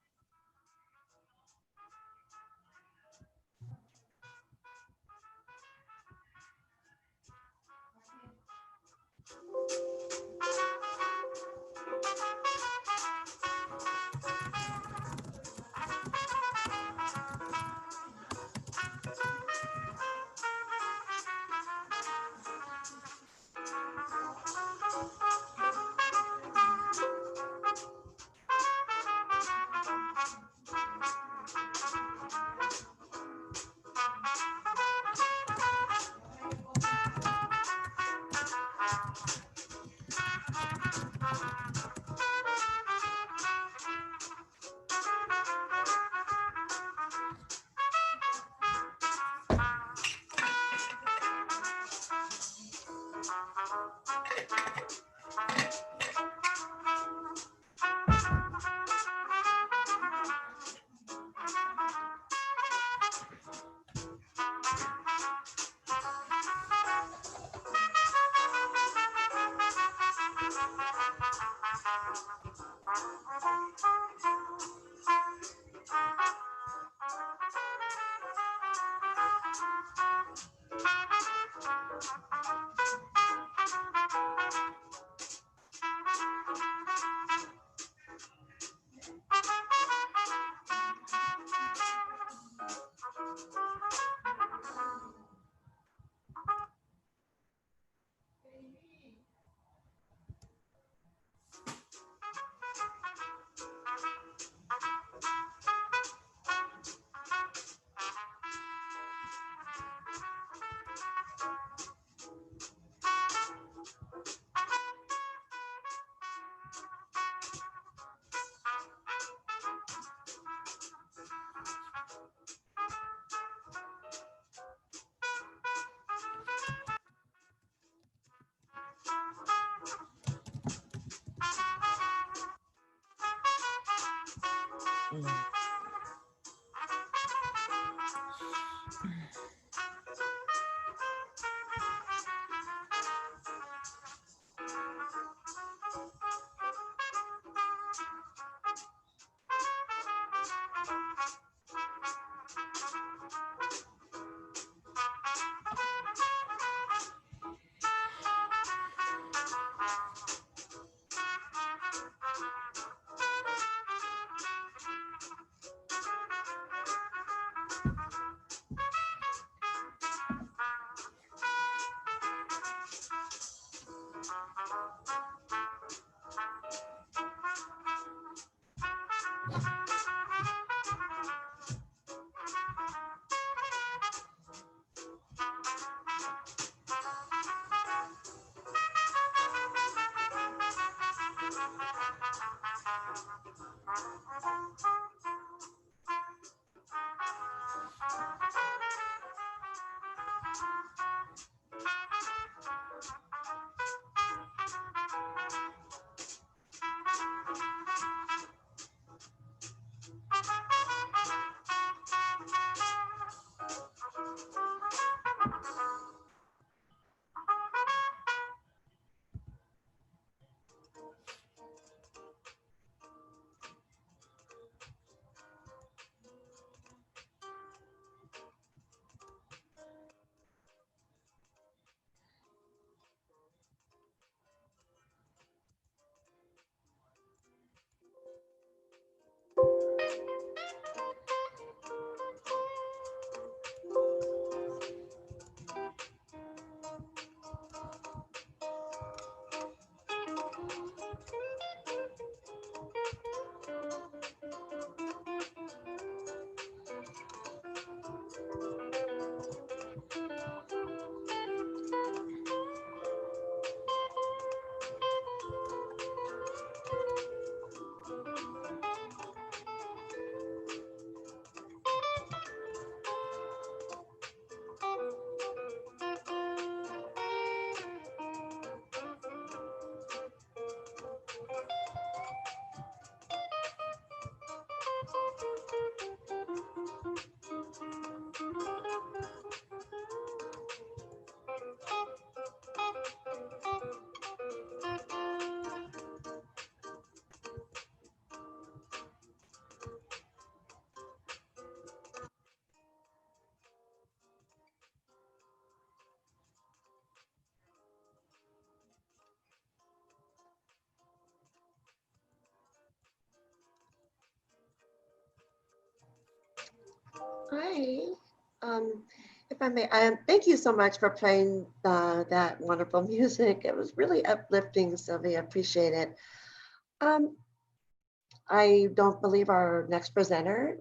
Hi. If I may, thank you so much for playing that wonderful music. It was really uplifting, Sylvia. Appreciate it. I don't believe our next presenter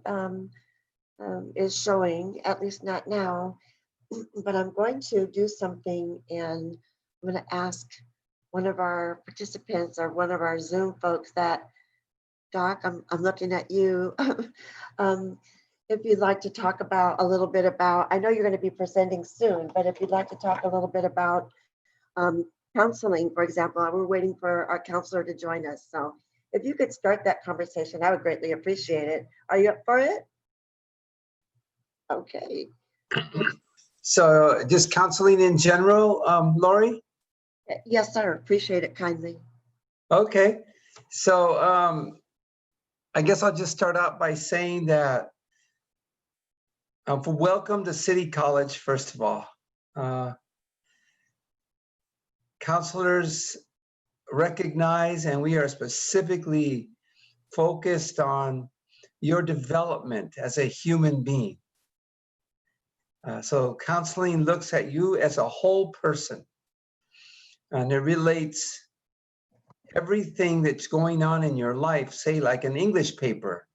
is showing, at least not now, but I'm going to do something and I'm going to ask one of our participants or one of our Zoom folks that, Doc, I'm looking at you. If you'd like to talk about a little bit about, I know you're going to be presenting soon, but if you'd like to talk a little bit about counseling, for example, we're waiting for our counselor to join us. So if you could start that conversation, I would greatly appreciate it. Are you up for it? Okay. So just counseling in general, Lori? Yes, sir. Appreciate it kindly. Okay. So I guess I'll just start out by saying that welcome to City College, first of all. Counselors recognize, and we are specifically focused on your development as a human being. So counseling looks at you as a whole person, and it relates everything that's going on in your life, say like an English paper.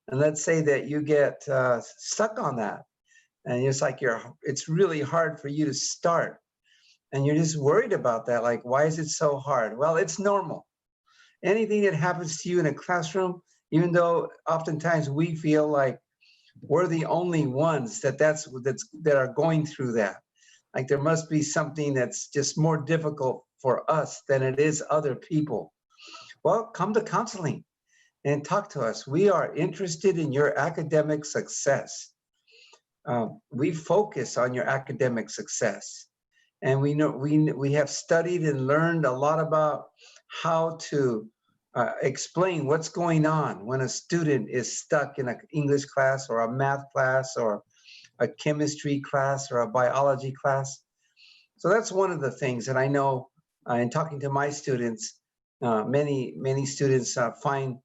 And let's say that you get stuck on that, and it's like it's really hard for you to start, and you're just worried about that. Like, why is it so hard? Well, it's normal. Anything that happens to you in a classroom, even though oftentimes we feel like we're the only ones that are going through that. Like there must be something that's just more difficult for us than it is other people. Well, come to counseling and talk to us. We are interested in your academic success. We focus on your academic success. And we know we have studied and learned a lot about how to explain what's going on when a student is stuck in an English class or a math class or a chemistry class or a biology class. So that's one of the things that I know in talking to my students, many students find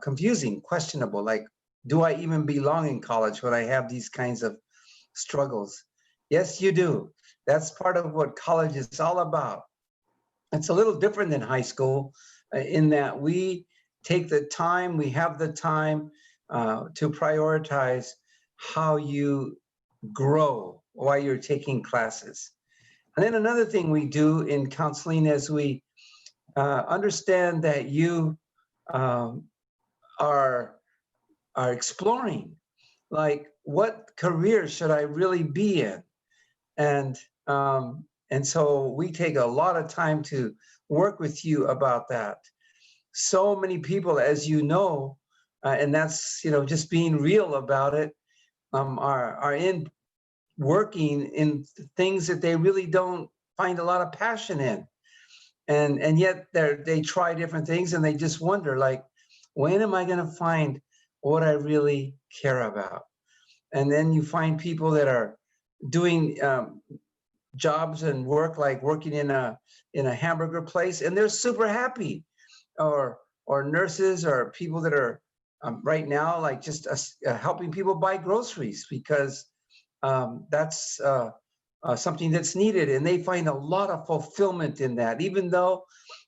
confusing, questionable, like, do I even belong in college when I have these kinds of struggles? Yes, you do. That's part of what college is all about. It's a little different than high school in that we take the time, we have the time to prioritize how you grow while you're taking classes. And then another thing we do in counseling is we understand that you are exploring, like, what career should I really be in? And so we take a lot of time to work with you about that. So many people, as you know, and that's, just being real about it, are in working in things that they really don't find a lot of passion in. And yet they try different things and they just wonder, like, when am I going to find what I really care about? And then you find people that are doing jobs and work, like working in a hamburger place, and they're super happy, or nurses, or people that are right now, like, just helping people buy groceries, because that's something that's needed, and they find a lot of fulfillment in that, even though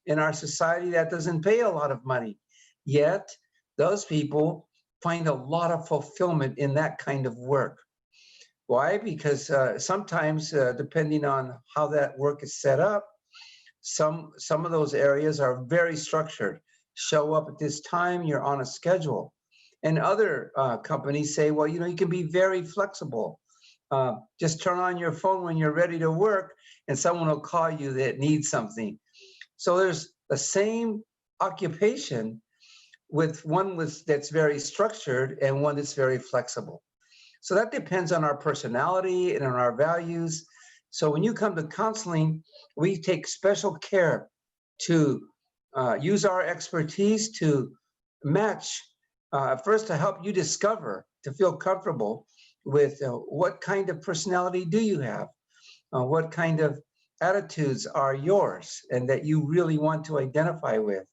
in our society that doesn't pay a lot of money. Yet those people find a lot of fulfillment in that kind of work. Why? Because sometimes, depending on how that work is set up, some of those areas are very structured. Show up at this time, you're on a schedule. And other companies say, well, you can be very flexible. Just turn on your phone when you're ready to work, and someone will call you that needs something. So there's the same occupation with one that's very structured and one that's very flexible. So that depends on our personality and on our values. So when you come to counseling, we take special care to use our expertise to match, first to help you discover, to feel comfortable with what kind of personality do you have? What kind of attitudes are yours and that you really want to identify with?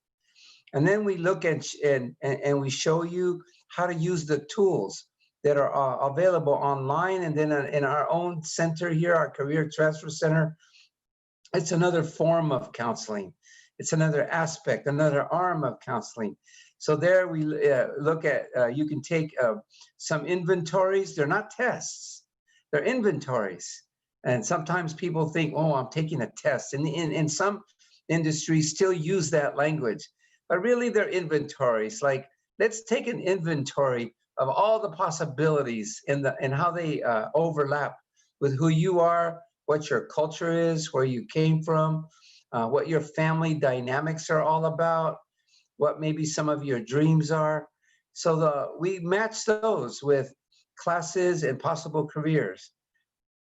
And then we look at and we show you how to use the tools that are available online. And then in our own center here, our Career Transfer Center, it's another form of counseling. It's another aspect, another arm of counseling. So there we look at, you can take some inventories. They're not tests, they're inventories. And sometimes people think, oh, I'm taking a test. And in some industries still use that language. But really they're inventories. Like, let's take an inventory of all the possibilities and how they overlap with who you are, what your culture is, where you came from, what your family dynamics are all about, what maybe some of your dreams are. So we match those with classes and possible careers.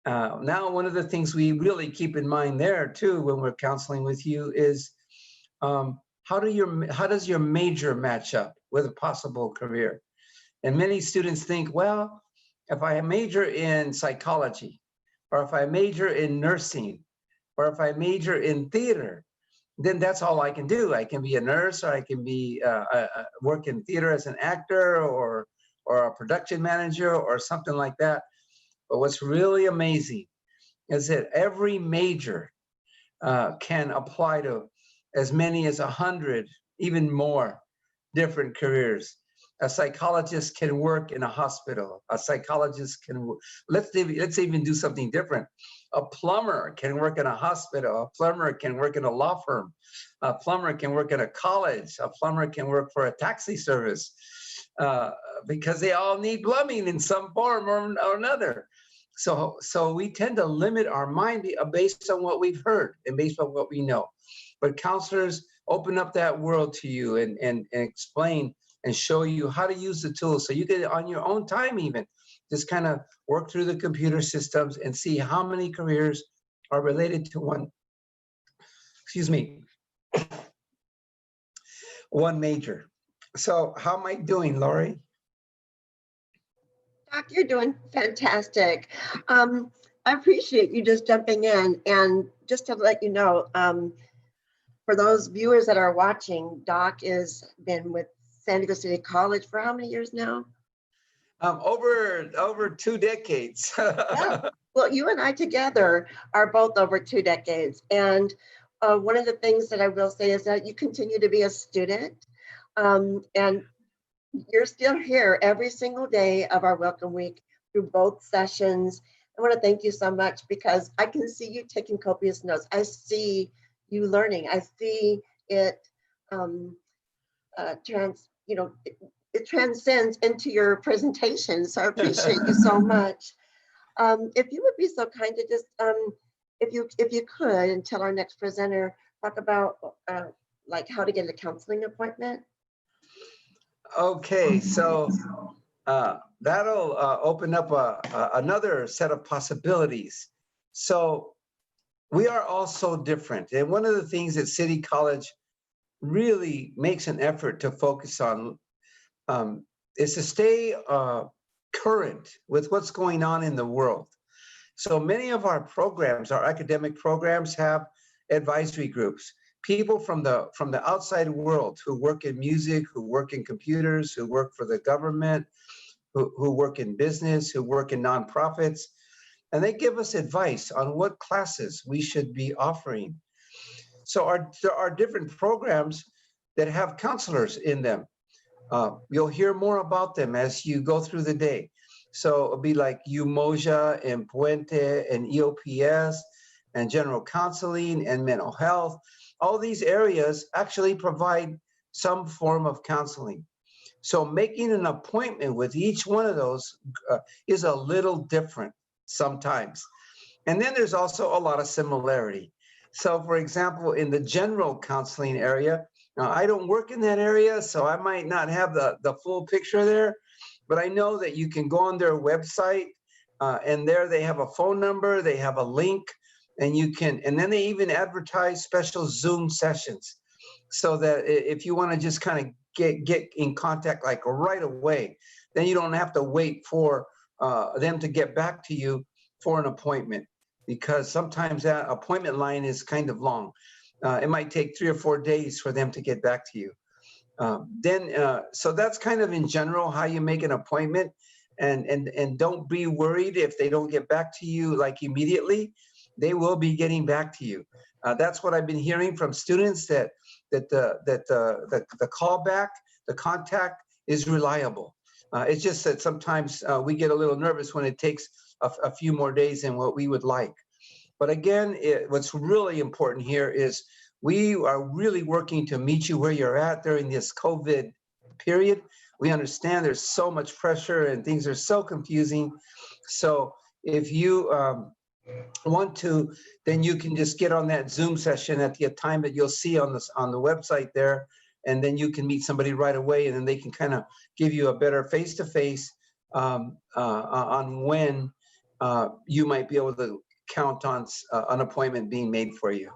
Now, one of the things we really keep in mind there too, when we're counseling with you, is how does your major match up with a possible career? And many students think, well, if I major in psychology, or if I major in nursing, or if I major in theater, then that's all I can do. I can be a nurse, or I can be work in theater as an actor, or a production manager, or something like that. But what's really amazing is that every major can apply to as many as 100, even more, different careers. A psychologist can work in a hospital. A psychologist can, let's even do something different. A plumber can work in a hospital. A plumber can work in a law firm. A plumber can work in a college. A plumber can work for a taxi service, because they all need plumbing in some form or another. So we tend to limit our mind based on what we've heard and based on what we know. But counselors open up that world to you and explain and show you how to use the tools, so you can, on your own time even, just kind of work through the computer systems and see how many careers are related to one major. So how am I doing, Lori? Doc, you're doing fantastic. I appreciate you just jumping in. And just to let you know, for those viewers that are watching, Doc has been with San Diego City College for how many years now? Over 2 decades. Yeah. Well, you and I together are both over 2 decades. And one of the things that I will say is that you continue to be a student. And you're still here every single day of our Welcome Week through both sessions. I want to thank you so much because I can see you taking copious notes. I see you learning. I see it it transcends into your presentation. So I appreciate you so much. If you would be so kind to just, if you could, and tell our next presenter, talk about like how to get a counseling appointment. Okay, so that'll open up another set of possibilities. So we are all so different. And one of the things that City College really makes an effort to focus on is to stay current with what's going on in the world. So many of our programs, our academic programs, have advisory groups, people from the outside world who work in music, who work in computers, who work for the government, who work in business, who work in nonprofits, and they give us advice on what classes we should be offering. So there are different programs that have counselors in them. You'll hear more about them as you go through the day. So it'll be like Umoja and Puente and EOPS and general counseling and mental health. All these areas actually provide some form of counseling. So making an appointment with each one of those is a little different sometimes. And then there's also a lot of similarity. So for example, in the general counseling area, now I don't work in that area, so I might not have the full picture there, but I know that you can go on their website and there they have a phone number, they have a link, and you can, and then they even advertise special Zoom sessions so that if you want to just kind of get in contact like right away, then you don't have to wait for them to get back to you for an appointment, because sometimes that appointment line is kind of long. It might take 3 or 4 days for them to get back to you. So that's kind of in general how you make an appointment, and don't be worried if they don't get back to you like immediately. They will be getting back to you. That's what I've been hearing from students, that the callback, the contact is reliable. It's just that sometimes we get a little nervous when it takes a few more days than what we would like. But again, what's really important here is we are really working to meet you where you're at during this COVID period. We understand there's so much pressure and things are so confusing. So if you want to, then you can just get on that Zoom session at the time that you'll see on the website there, and then you can meet somebody right away, and then they can kind of give you a better face-to-face on when you might be able to count on an appointment being made for you.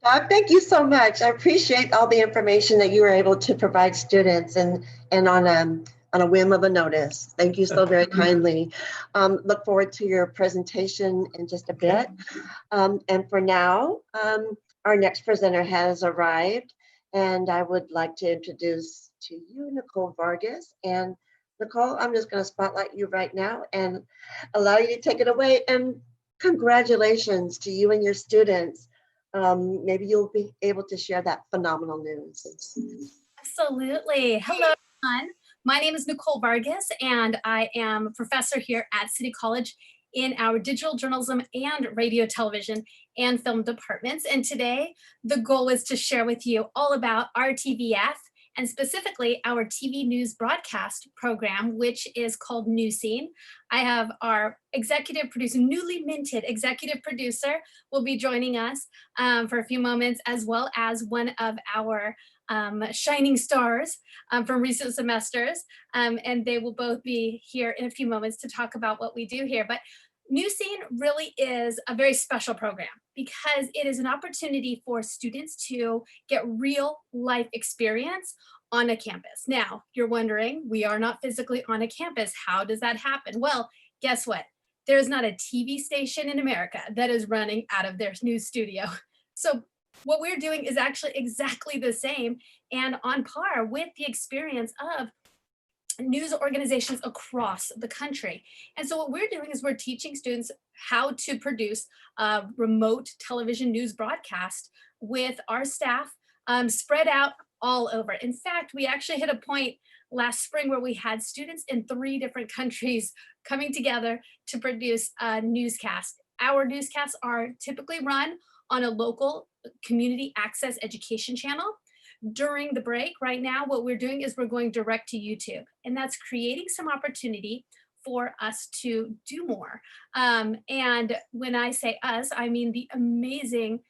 Bob, thank you so much. I appreciate all the information that you were able to provide students and on a whim of a notice. Thank you so very kindly. Look forward to your presentation in just a bit. And for now, our next presenter has arrived, and I would like to introduce to you Nicole Vargas. And Nicole, I'm just going to spotlight you right now and allow you to take it away. And congratulations to you and your students. Maybe you'll be able to share that phenomenal news. Absolutely. Hello, everyone. My name is Nicole Vargas, and I am a professor here at City College in our digital journalism and radio, television, and film departments. And today, the goal is to share with you all about RTVF, and specifically our TV news broadcast program, which is called News Scene. I have our executive producer, newly minted executive producer, will be joining us for a few moments, as well as one of our shining stars from recent semesters. And they will both be here in a few moments to talk about what we do here. But News Scene really is a very special program because it is an opportunity for students to get real life experience on a campus. Now, you're wondering, we are not physically on a campus. How does that happen? Well, guess what? There's not a TV station in America that is running out of their news studio. So what we're doing is actually exactly the same and on par with the experience of news organizations across the country. And so what we're doing is we're teaching students how to produce a remote television news broadcast with our staff spread out all over. In fact, we actually hit a point last spring where we had students in 3 different countries coming together to produce a newscast. Our newscasts are typically run on a local community access education channel. During the break right now, what we're doing is we're going direct to YouTube, and that's creating some opportunity for us to do more. And when I say us, I mean the amazing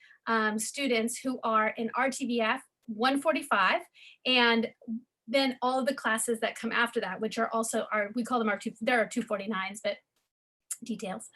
students who are in RTVF 145, and then all of the classes that come after that, which are also we call them there are 249s, but details.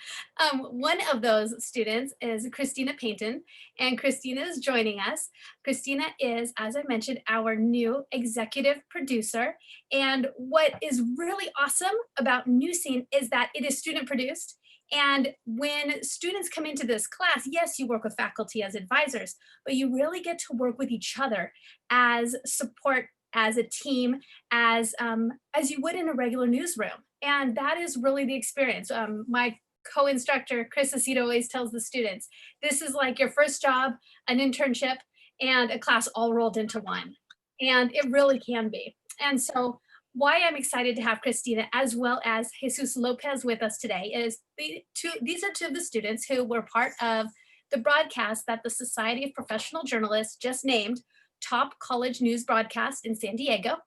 One of those students is Christina Painton, and Christina is joining us. Christina is, as I mentioned, our new executive producer. And what is really awesome about New Scene is that it is student produced. And when students come into this class, yes, you work with faculty as advisors, but you really get to work with each other as support, as a team, as you would in a regular newsroom. And that is really the experience. My co-instructor, Chris Aceto, always tells the students, this is like your first job, an internship, and a class all rolled into one. And it really can be. And so why I'm excited to have Christina as well as Jesus Lopez with us today is these are 2 of the students who were part of the broadcast that the Society of Professional Journalists just named Top College News Broadcast in San Diego.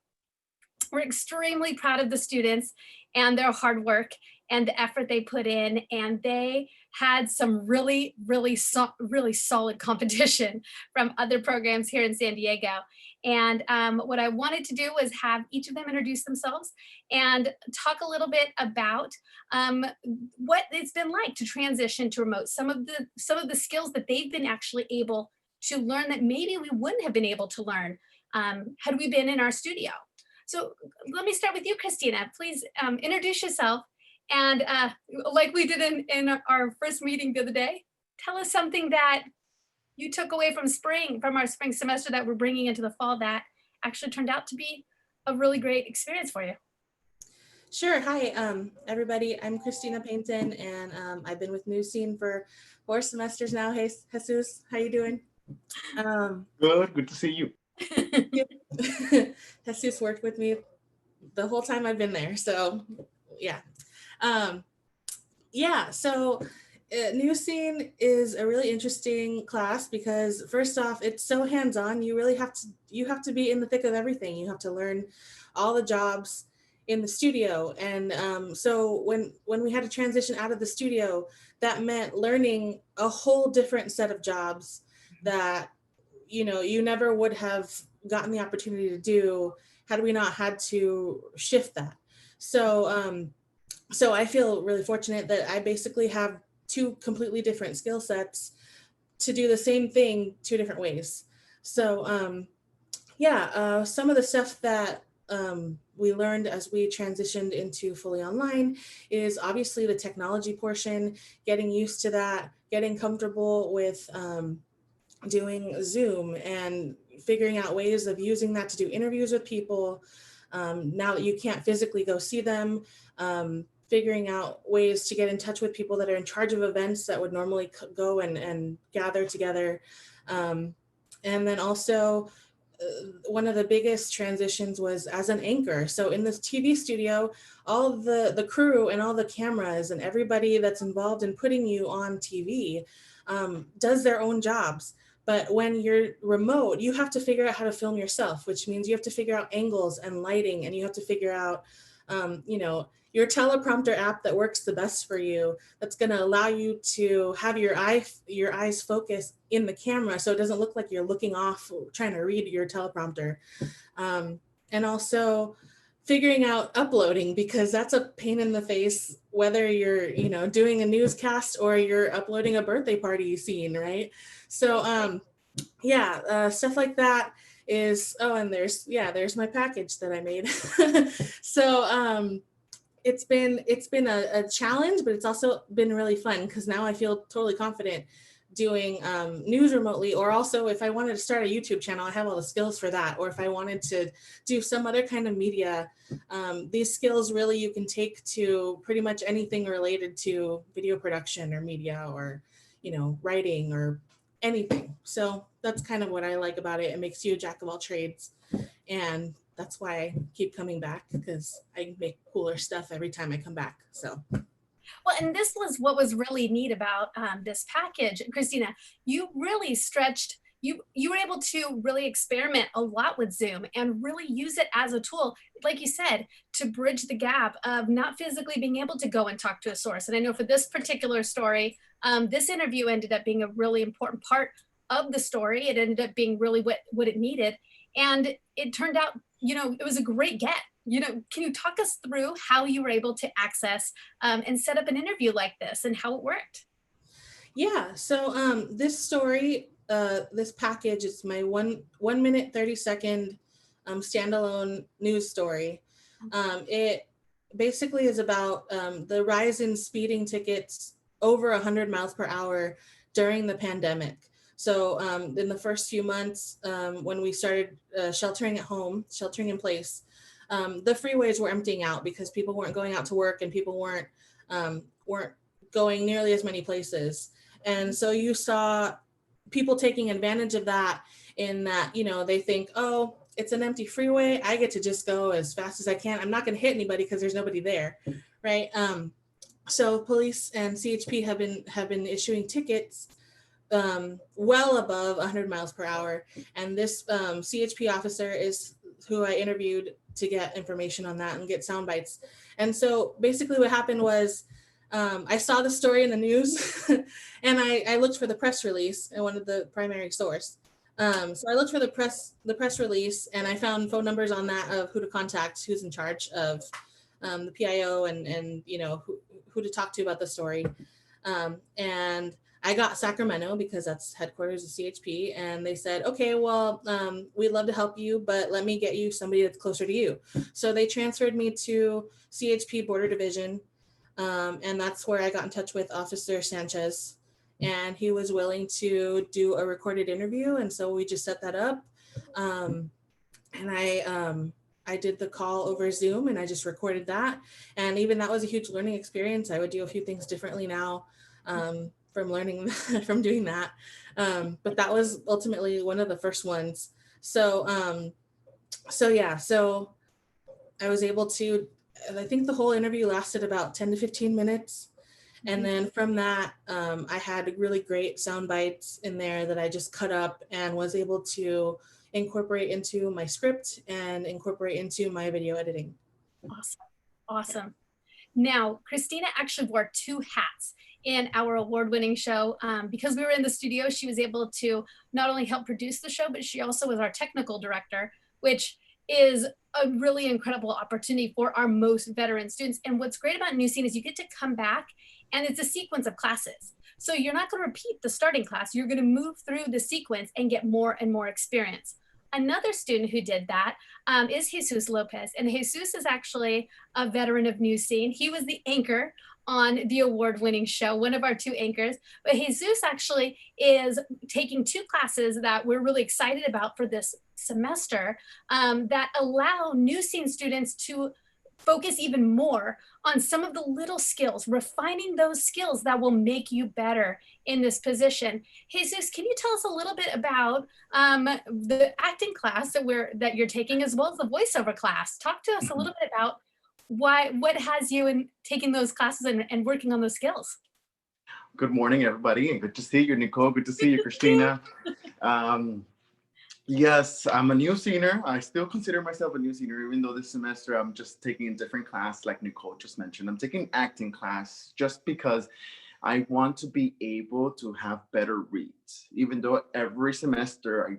We're extremely proud of the students and their hard work and the effort they put in, and they had some really solid competition from other programs here in San Diego. And what I wanted to do was have each of them introduce themselves and talk a little bit about what it's been like to transition to remote, some of the skills that they've been actually able to learn that maybe we wouldn't have been able to learn had we been in our studio. So let me start with you, Christina. Please introduce yourself. And like we did in our first meeting the other day, tell us something that you took away from our spring semester that we're bringing into the fall that actually turned out to be a really great experience for you. Sure. Hi, everybody. I'm Christina Painton, and I've been with New Scene for 4 semesters now. Hey, Jesus, how you doing? Good to see you. Jesus worked with me the whole time I've been there. So yeah. So New Scene is a really interesting class because first off, it's so hands-on. You really have to be in the thick of everything. You have to learn all the jobs in the studio. And so when we had to transition out of the studio, that meant learning a whole different set of jobs that, you never would have gotten the opportunity to do had we not had to shift that. So, so I feel really fortunate that I basically have 2 completely different skill sets to do the same thing 2 different ways. So some of the stuff that we learned as we transitioned into fully online is obviously the technology portion, getting used to that, getting comfortable with doing Zoom and figuring out ways of using that to do interviews with people. Now that you can't physically go see them, figuring out ways to get in touch with people that are in charge of events that would normally go and gather together. And then also one of the biggest transitions was as an anchor. So in this TV studio, all of the crew and all the cameras and everybody that's involved in putting you on TV does their own jobs. But when you're remote, you have to figure out how to film yourself, which means you have to figure out angles and lighting, and you have to figure out, your teleprompter app that works the best for you, that's going to allow you to have your eyes focus in the camera so it doesn't look like you're looking off trying to read your teleprompter. And also figuring out uploading, because that's a pain in the face, whether you're, doing a newscast or you're uploading a birthday party scene, right? So stuff like that is, and there's my package that I made. So it's been a challenge, but it's also been really fun because now I feel totally confident doing news remotely, or also if I wanted to start a YouTube channel, I have all the skills for that. Or if I wanted to do some other kind of media, these skills really you can take to pretty much anything related to video production or media or, writing or anything. So that's kind of what I like about it. It makes you a jack of all trades. And that's why I keep coming back, because I make cooler stuff every time I come back. So Well, and this was what was really neat about this package. Christina, you really stretched, you were able to really experiment a lot with Zoom and really use it as a tool, like you said, to bridge the gap of not physically being able to go and talk to a source. And I know for this particular story, this interview ended up being a really important part of the story. It ended up being really what it needed. And it turned out, you know, it was a great get. You know, can you talk us through how you were able to access and set up an interview like this and how it worked? yeah, so this story, this package is my 1 minute 30-second standalone news story. It basically is about the rise in speeding tickets over 100 miles per hour during the pandemic. So in the first few months, when we started sheltering at home, sheltering in place, the freeways were emptying out because people weren't going out to work and people weren't going nearly as many places. And so you saw people taking advantage of that, in that, you know, they think, oh, it's an empty freeway, I get to just go as fast as I can. I'm not going to hit anybody because there's nobody there, right? So police and CHP have been issuing tickets well above 100 miles per hour. And this CHP officer is who I interviewed to get information on that and get sound bites. And so basically what happened was I saw the story in the news and I looked for the press release and wanted the primary source. So I looked for the press release, and I found phone numbers on that of who to contact, who's in charge of the PIO, and you know who to talk to about the story. And I got Sacramento because that's headquarters of CHP, and they said, okay, well, we'd love to help you, but let me get you somebody that's closer to you. So they transferred me to CHP Border Division, and that's where I got in touch with Officer Sanchez, and he was willing to do a recorded interview. And so we just set that up. And I did the call over Zoom, and I just recorded that. And even that was a huge learning experience. I would do a few things differently now from learning from doing that. But that was ultimately one of the first ones. So I was able to, I think the whole interview lasted about 10 to 15 minutes. And then from that, I had really great sound bites in there that I just cut up and was able to incorporate into my script and incorporate into my video editing. Awesome. Awesome. Now, Christina actually wore 2 hats in our award-winning show. Because we were in the studio, she was able to not only help produce the show, but she also was our technical director, which is a really incredible opportunity for our most veteran students. And what's great about New Scene is you get to come back, and it's a sequence of classes. So you're not going to repeat the starting class. You're going to move through the sequence and get more and more experience. Another student who did that is Jesus Lopez. And Jesus is actually a veteran of New Scene. He was the anchor on the award-winning show, one of our 2 anchors. But Jesus actually is taking 2 classes that we're really excited about for this semester that allow New Scene students to focus even more on some of the little skills, refining those skills that will make you better in this position. Jesus, can you tell us a little bit about the acting class that you're taking, as well as the voiceover class? Talk to us a little bit about what has you in taking those classes and working on those skills. Good morning, everybody, and good to see you, Nicole. Good to see you, Christina. Yes, I'm a new senior. I still consider myself a new senior, even though this semester I'm just taking a different class, like Nicole just mentioned. I'm taking acting class just because I want to be able to have better reads. Even though every semester I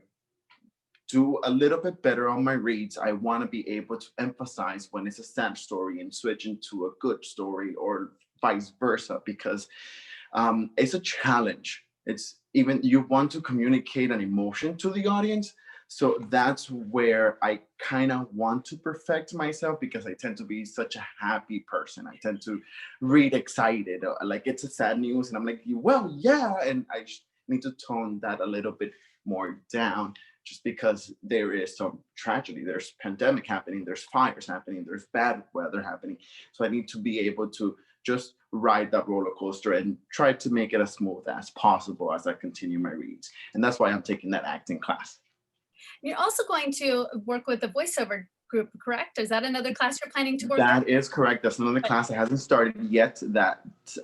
do a little bit better on my reads, I want to be able to emphasize when it's a sad story and switch into a good story, or vice versa, because it's a challenge. It's even, you want to communicate an emotion to the audience. So that's where I kind of want to perfect myself, because I tend to be such a happy person. I tend to read excited, like it's a sad news and I'm like, well, yeah. And I need to tone that a little bit more down, just because there is some tragedy. There's pandemic happening, there's fires happening, there's bad weather happening. So I need to be able to just ride that roller coaster and try to make it as smooth as possible as I continue my reads. And that's why I'm taking that acting class. You're also going to work with the voiceover group, correct? Is that another class you're planning to work with? That is correct. That's another class that hasn't started yet. That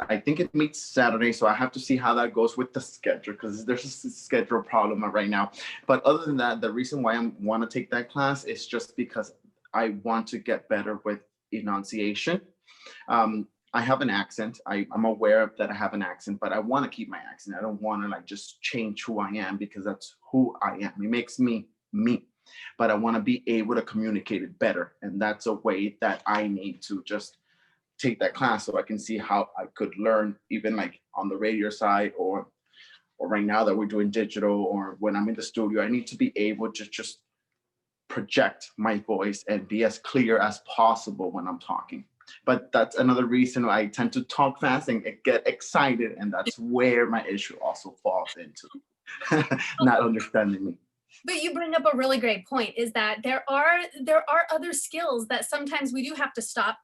I think it meets Saturday, so I have to see how that goes with the schedule because there's just a schedule problem right now. But other than that, the reason why I want to take that class is just because I want to get better with enunciation. I have an accent. I'm aware that I have an accent, but I want to keep my accent. I don't want to like just change who I am because that's who I am. It makes me me. But I want to be able to communicate it better. And that's a way that I need to just take that class so I can see how I could learn even like on the radio side or right now that we're doing digital or when I'm in the studio, I need to be able to just project my voice and be as clear as possible when I'm talking. But that's another reason why I tend to talk fast and get excited. And that's where my issue also falls into, not understanding me. But you bring up a really great point, is that there are other skills that sometimes we do have to stop,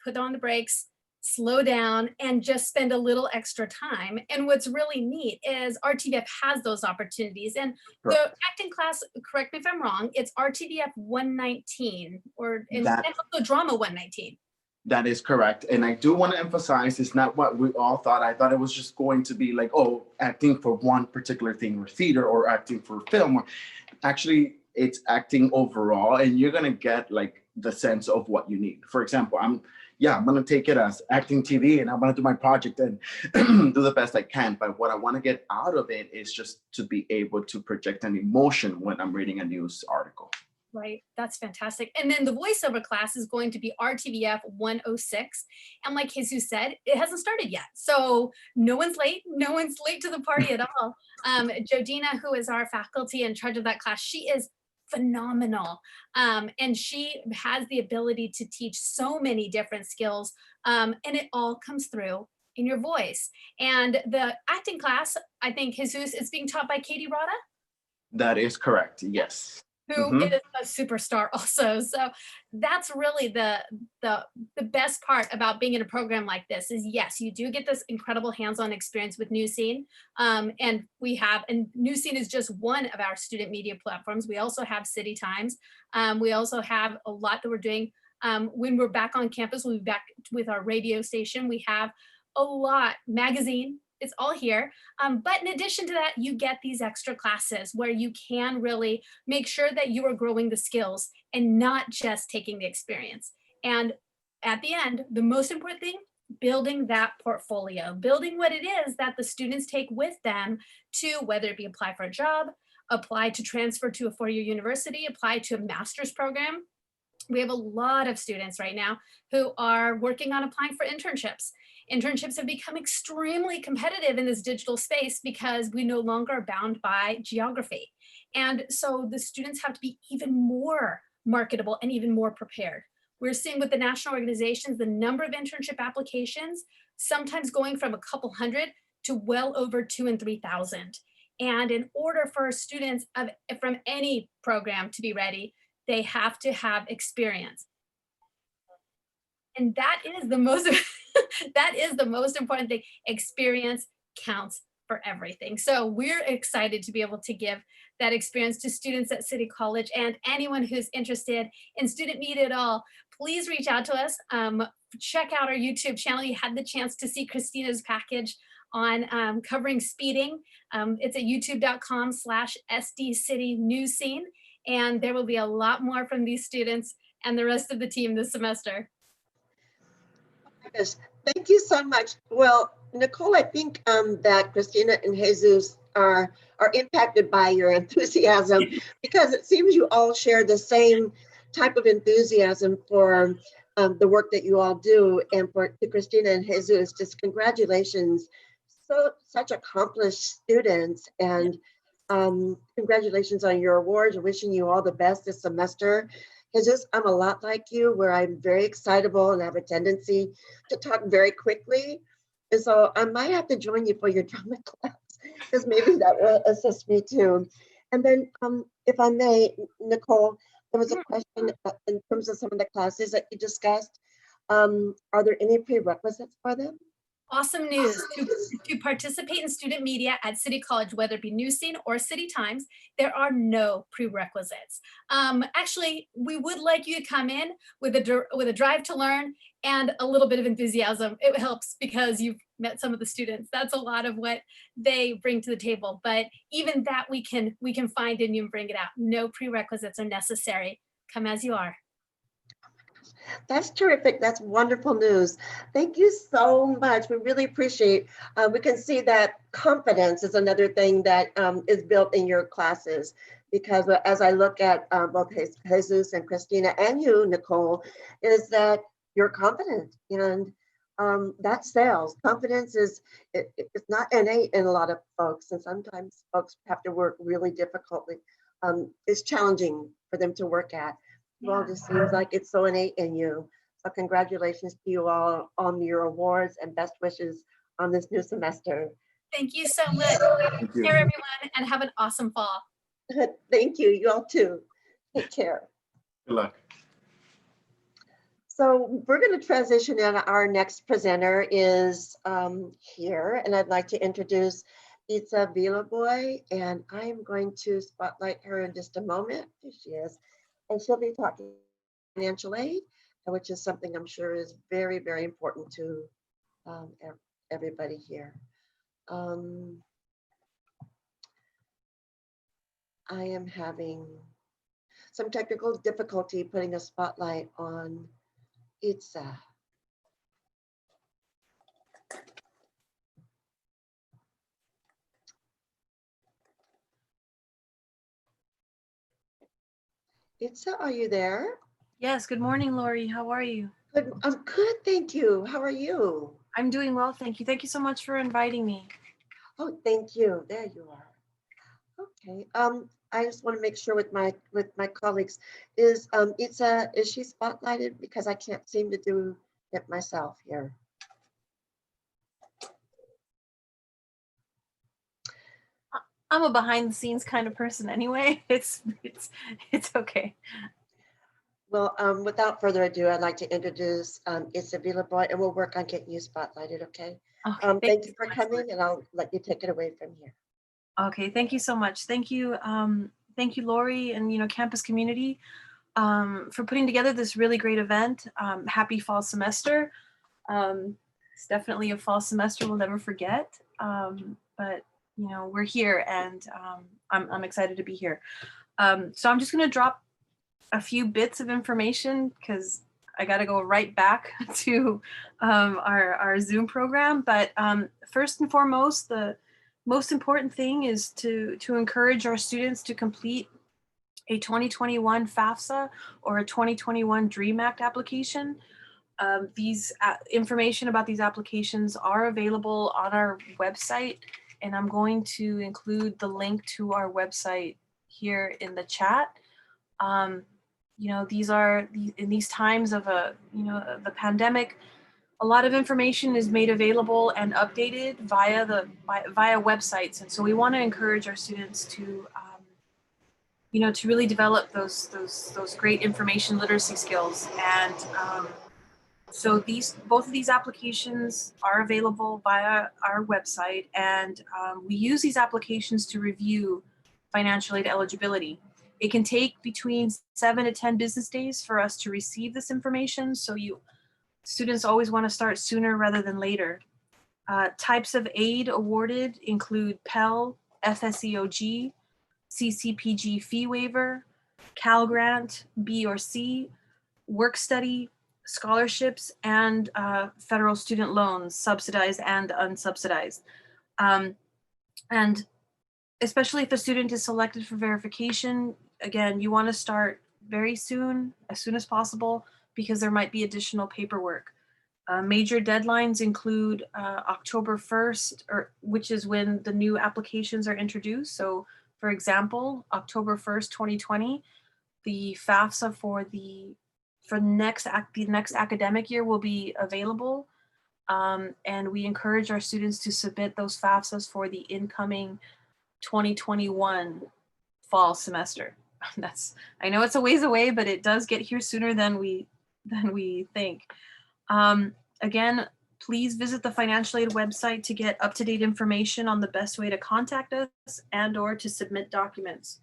put on the brakes, slow down, and just spend a little extra time. And what's really neat is RTVF has those opportunities. And the acting class, correct me if I'm wrong, it's RTVF 119 and also drama 119. That is correct. And I do want to emphasize it's not what we all thought. I thought it was just going to be like, oh, acting for one particular thing or theater or acting for film. Actually, it's acting overall and you're going to get like the sense of what you need. For example, I'm going to take it as acting TV and I'm going to do my project and do the best I can. But what I want to get out of it is just to be able to project an emotion when I'm reading a news article. Right, that's fantastic. And then the voiceover class is going to be RTVF 106. And like Jesus said, it hasn't started yet. So no one's late. No one's late to the party at all. Jodina, who is our faculty in charge of that class, she is phenomenal. And she has the ability to teach so many different skills. And it all comes through in your voice. And the acting class, I think Jesus is being taught by Katie Rada. That is correct, yes. Who is a superstar also. So that's really the best part about being in a program like this is, yes, you do get this incredible hands-on experience with NewScene. And NewScene is just one of our student media platforms. We also have City Times. We also have a lot that we're doing. When we're back on campus, we'll be back with our radio station. We have a lot, magazine. It's all here. But in addition to that, you get these extra classes where you can really make sure that you are growing the skills and not just taking the experience. And at the end, the most important thing, building that portfolio, building what it is that the students take with them to whether it be apply for a job, apply to transfer to a four-year university, apply to a master's program. We have a lot of students right now who are working on applying for internships. Internships have become extremely competitive in this digital space because we no longer are bound by geography. And so the students have to be even more marketable and even more prepared. We're seeing with the national organizations, the number of internship applications, sometimes going from a couple hundred to well over 2,000 and 3,000. And in order for students from any program to be ready, they have to have experience. And that is the most important thing. Experience counts for everything. So we're excited to be able to give that experience to students at City College, and anyone who's interested in student media at all, please reach out to us. Check out our YouTube channel. You had the chance to see Christina's package on covering speeding. It's at youtube.com/SD City NewScene. And there will be a lot more from these students and the rest of the team this semester. Yes, thank you so much. Well, Nicole, I think that Christina and Jesus are impacted by your enthusiasm because it seems you all share the same type of enthusiasm for the work that you all do. And to Christina and Jesus, just congratulations. Such accomplished students, and congratulations on your awards. Wishing you all the best this semester. Jesus, I'm a lot like you, where I'm very excitable and have a tendency to talk very quickly. And so I might have to join you for your drama class, because maybe that will assist me too. And then if I may, Nicole, there was a question in terms of some of the classes that you discussed. Are there any prerequisites for them? Awesome news. To participate in student media at City College, whether it be News Scene or City Times, there are no prerequisites. Actually, we would like you to come in with a drive to learn and a little bit of enthusiasm. It helps because you've met some of the students. That's a lot of what they bring to the table. But even that we can find in you and bring it out. No prerequisites are necessary. Come as you are. That's terrific. That's wonderful news. Thank you so much. We really appreciate. We can see that confidence is another thing that is built in your classes, because as I look at both Jesus and Christina and you, Nicole, is that you're confident, and that sells. Confidence is it's not innate in a lot of folks, and sometimes folks have to work really difficultly. It's challenging for them to work at. Well, it just seems like it's so innate in you. So congratulations to you all on your awards and best wishes on this new semester. Thank you so much. Take care, everyone, and have an awesome fall. Thank you. You all too. Take care. Good luck. So we're going to transition, and our next presenter is here, and I'd like to introduce Itza Villaboy, and I'm going to spotlight her in just a moment. Here she is. And she'll be talking financial aid, which is something I'm sure is very, very important to everybody here. I am having some technical difficulty putting a spotlight on Itza. Itza, are you there? Yes, good morning, Lori. How are you? Good. I'm good, thank you. How are you? I'm doing well, thank you. Thank you so much for inviting me. Oh, thank you. There you are. Okay. I just want to make sure with my colleagues, is Itza, is she spotlighted? Because I can't seem to do it myself here. I'm a behind the scenes kind of person anyway. It's okay. Well, without further ado, I'd like to introduce Itza Villaboy, and we'll work on getting you spotlighted, okay? Thank you for coming, and I'll let you take it away from here. Okay, thank you so much. Thank you, Lori, and campus community for putting together this really great event. Happy fall semester. It's definitely a fall semester we'll never forget. But we're here, and I'm excited to be here. So I'm just going to drop a few bits of information because I got to go right back to our Zoom program. But first and foremost, the most important thing is to encourage our students to complete a 2021 FAFSA or a 2021 DREAM Act application. These information about these applications are available on our website, and I'm going to include the link to our website here in the chat. These are in these times of the pandemic, a lot of information is made available and updated via websites, and so we want to encourage our students to to really develop those great information literacy skills. And so both of these applications are available via our website, and we use these applications to review financial aid eligibility. It can take between 7 to 10 business days for us to receive this information, so students always want to start sooner rather than later. Types of aid awarded include Pell, FSEOG, CCPG fee waiver, Cal Grant, B or C, work study, scholarships, and federal student loans, subsidized and unsubsidized. And especially if a student is selected for verification, again, you want to start very soon, as soon as possible, because there might be additional paperwork. Major deadlines include October 1st, which is when the new applications are introduced. So for example, October 1st, 2020, the FAFSA for the next academic year will be available. And we encourage our students to submit those FAFSAs for the incoming 2021 fall semester. I know it's a ways away, but it does get here sooner than we think. Again, please visit the financial aid website to get up-to-date information on the best way to contact us and/or to submit documents.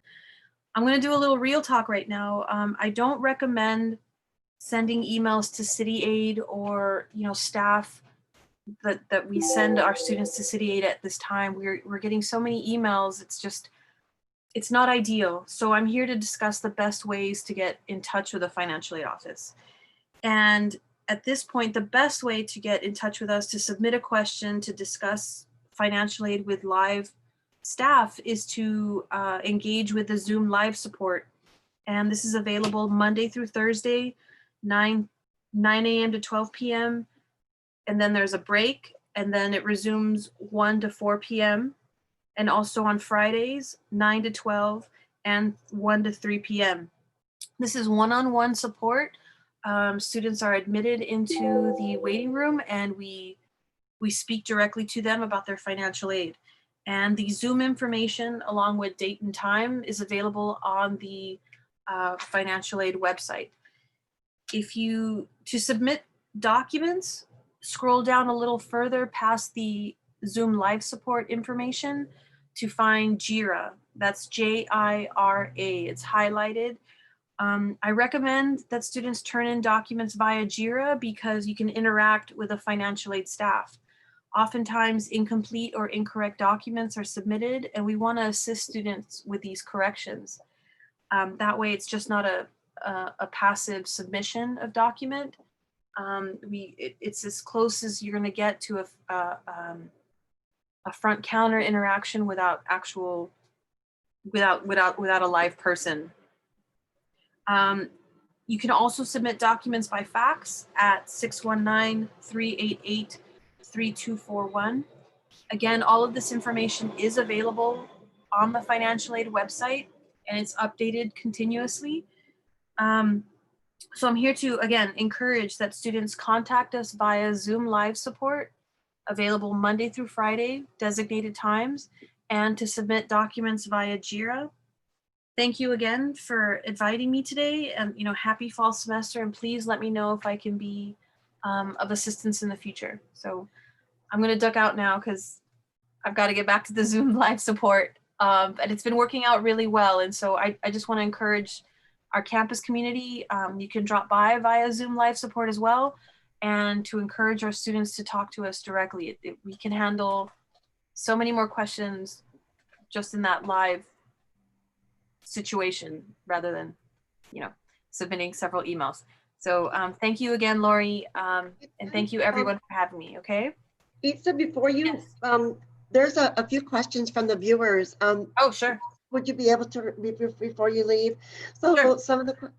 I'm going to do a little real talk right now. I don't recommend sending emails to City Aid or staff that we send our students to City Aid at this time. We're getting so many emails. It's not ideal. So I'm here to discuss the best ways to get in touch with the financial aid office. And at this point, the best way to get in touch with us to submit a question to discuss financial aid with live staff is to engage with the Zoom live support. And this is available Monday through Thursday, 9 a.m. to 12 p.m. And then there's a break, and then it resumes 1 to 4 p.m. And also on Fridays, 9 to 12 and 1 to 3 p.m. This is one-on-one support. Students are admitted into the waiting room, and we speak directly to them about their financial aid. And the Zoom information, along with date and time, is available on the financial aid website. To submit documents, scroll down a little further past the Zoom live support information to find JIRA. That's J-I-R-A. It's highlighted. I recommend that students turn in documents via JIRA because you can interact with the financial aid staff. Oftentimes incomplete or incorrect documents are submitted, and we want to assist students with these corrections. That way it's just not a passive submission of document. It's as close as you're going to get to a front counter interaction without a live person. You can also submit documents by fax at 619-388-3241. Again, all of this information is available on the financial aid website, and it's updated continuously. So I'm here to, again, encourage that students contact us via Zoom live support, available Monday through Friday, designated times, and to submit documents via JIRA. Thank you again for inviting me today, and happy fall semester, and please let me know if I can be of assistance in the future. So I'm going to duck out now because I've got to get back to the Zoom live support, and it's been working out really well. And so I just want to encourage our campus community. You can drop by via Zoom live support as well, and to encourage our students to talk to us directly. We can handle so many more questions just in that live situation rather than submitting several emails. So thank you again, Lori, and thank you everyone for having me. Okay, Itza, before you there's a few questions from the viewers. Oh, sure. Would you be able to before you leave? So sure. Some of the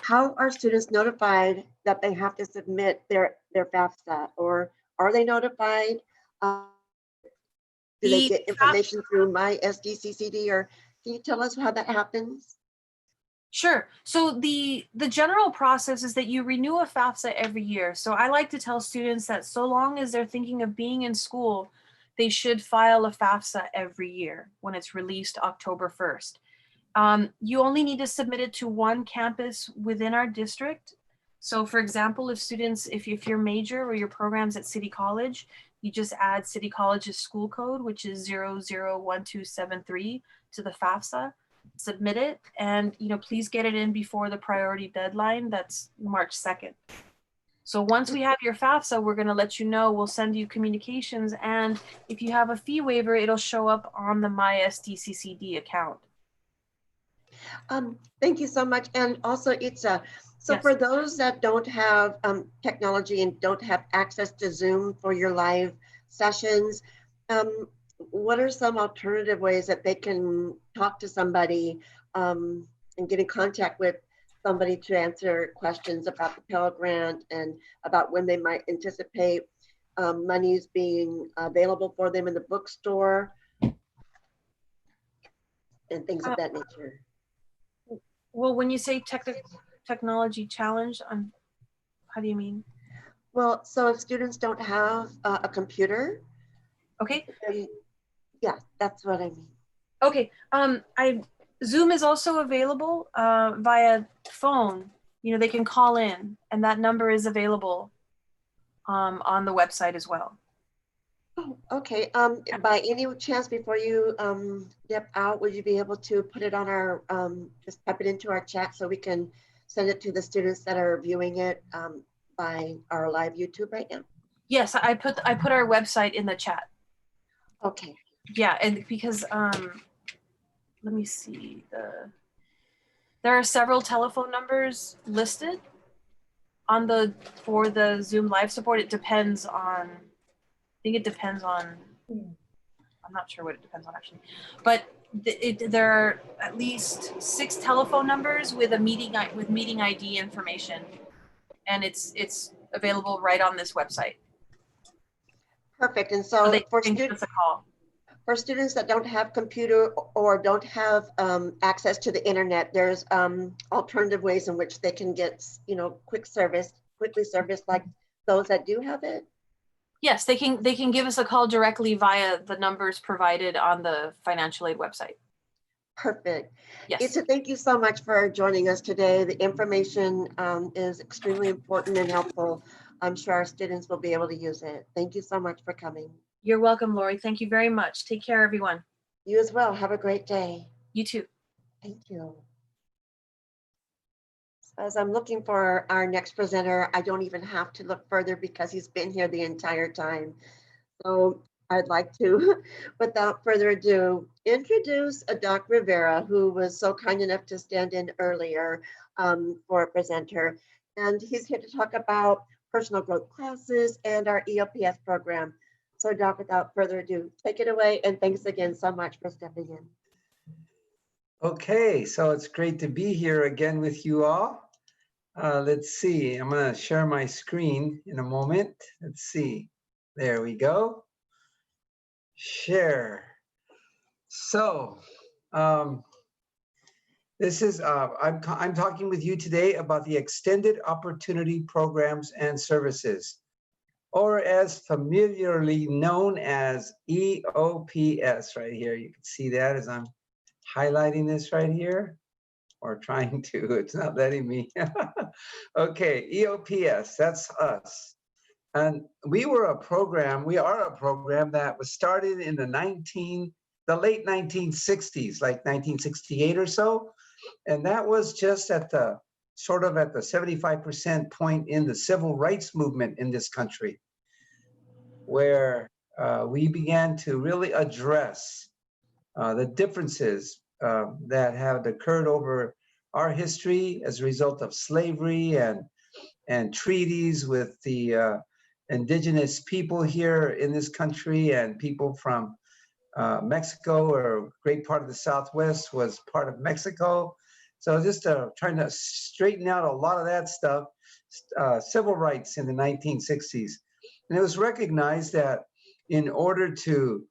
how are students notified that they have to submit their FAFSA, or are they notified? Do they get information through my SDCCD, or can you tell us how that happens? Sure. So the general process is that you renew a FAFSA every year. So I like to tell students that so long as they're thinking of being in school, they should file a FAFSA every year when it's released October 1st. You only need to submit it to one campus within our district. So for example, if your major or your program's at City College, you just add City College's school code, which is 001273 to the FAFSA, submit it, and please get it in before the priority deadline. That's March 2nd. So once we have your FAFSA, we're going to let you know. We'll send you communications, and if you have a fee waiver, it'll show up on the MySDCCD account. Thank you so much. And also, Itza, so yes, for those that don't have technology and don't have access to Zoom for your live sessions, what are some alternative ways that they can talk to somebody and get in contact with somebody to answer questions about the Pell Grant and about when they might anticipate monies being available for them in the bookstore and things of that nature? Well, when you say technology challenge, how do you mean? Well, so if students don't have a computer. Okay. Yeah, that's what I mean. Okay. Zoom is also available via phone. they can call in, and that number is available on the website as well. Oh, okay. By any chance, before you dip out, would you be able to put it on our, just type it into our chat so we can send it to the students that are viewing it by our live YouTube right now? Yes, I put our website in the chat. Okay. Yeah, and because let me see, there are several telephone numbers listed on for the Zoom live support. It depends on, I think it depends on, I'm not sure what it depends on actually, but there are at least 6 telephone numbers with meeting ID information, and it's available right on this website. Perfect. And so they for can give us a call. For students that don't have computer or don't have access to the internet, there's alternative ways in which they can get, quickly serviced like those that do have it. Yes, they can give us a call directly via the numbers provided on the financial aid website. Perfect. Yes. Itza, thank you so much for joining us today. The information is extremely important and helpful. I'm sure our students will be able to use it. Thank you so much for coming. You're welcome, Lori. Thank you very much. Take care, everyone. You as well. Have a great day. You too. Thank you. As I'm looking for our next presenter, I don't even have to look further because he's been here the entire time. So I'd like to, without further ado, introduce Doc Rivera, who was so kind enough to stand in earlier for a presenter. And he's here to talk about personal growth classes and our EOPS program. So Doc, without further ado, take it away. And thanks again so much for stepping in. Okay, so it's great to be here again with you all. Let's see, I'm gonna share my screen in a moment. Let's see, there we go. Share. So, this is, I'm talking with you today about the Extended Opportunity Programs and Services, or as familiarly known as EOPS right here. You can see that as I'm highlighting this right here, or trying to, it's not letting me. Okay, EOPS, that's us. And we are a program that was started in the late 1960s, like 1968 or so. And that was just at the, sort of at the 75% point in the civil rights movement in this country, where we began to really address the differences that have occurred over our history as a result of slavery and treaties with the indigenous people here in this country, and people from Mexico, or a great part of the Southwest was part of Mexico. So just trying to straighten out a lot of that stuff, civil rights in the 1960s. And it was recognized that in order to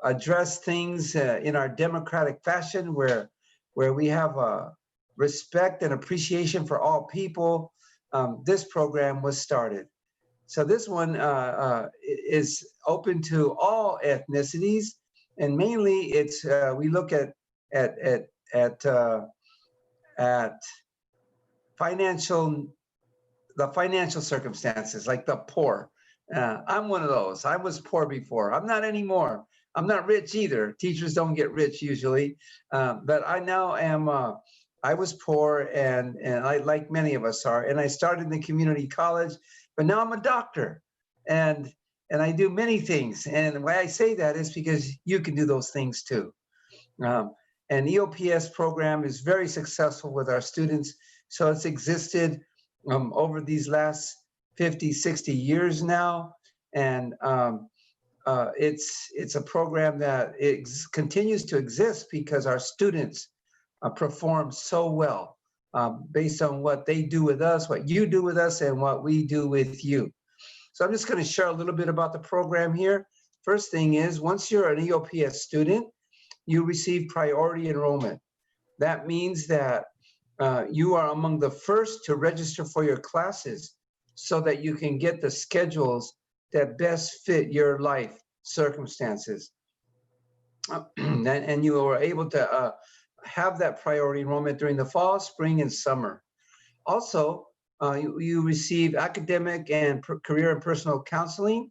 address things in our democratic fashion, where we have respect and appreciation for all people, this program was started. So this one is open to all ethnicities, and mainly it's we look at the financial circumstances, like the poor. I'm one of those. I was poor before. I'm not anymore. I'm not rich either. Teachers don't get rich usually, but I now am. I was poor, and I, like many of us are, and I started in the community college, but now I'm a doctor, and I do many things. And why I say that is because you can do those things too. And EOPS program is very successful with our students. So it's existed over these last 50, 60 years now. And it's a program that continues to exist because our students perform so well based on what they do with us, what you do with us, and what we do with you. So I'm just going to share a little bit about the program here. First thing is, once you're an EOPS student, you receive priority enrollment. That means that you are among the first to register for your classes so that you can get the schedules that best fit your life circumstances. And you are able to have that priority enrollment during the fall, spring, and summer. Also, you receive academic and career and personal counseling.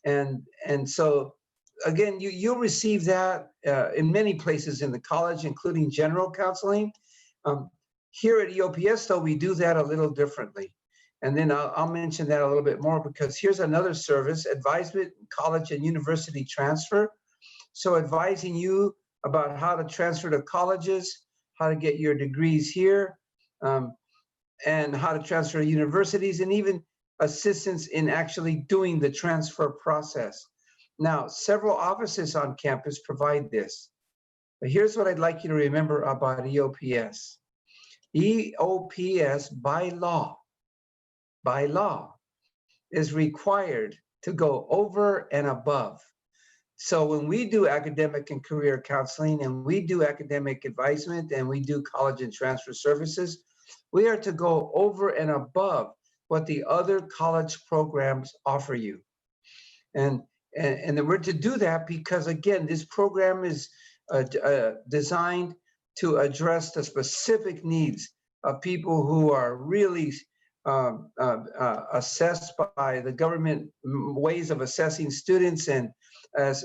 And so, again, you'll receive that in many places in the college, including general counseling. Here at EOPS, though, we do that a little differently. And then I'll mention that a little bit more, because here's another service: advisement, college and university transfer. So advising you about how to transfer to colleges, how to get your degrees here, and how to transfer to universities, and even assistance in actually doing the transfer process. Now, several offices on campus provide this. But here's what I'd like you to remember about EOPS. EOPS, by law, is required to go over and above. So when we do academic and career counseling, and we do academic advisement, and we do college and transfer services, we are to go over and above what the other college programs offer you. And we're to do that because, again, this program is designed to address the specific needs of people who are really assessed by the government ways of assessing students, and as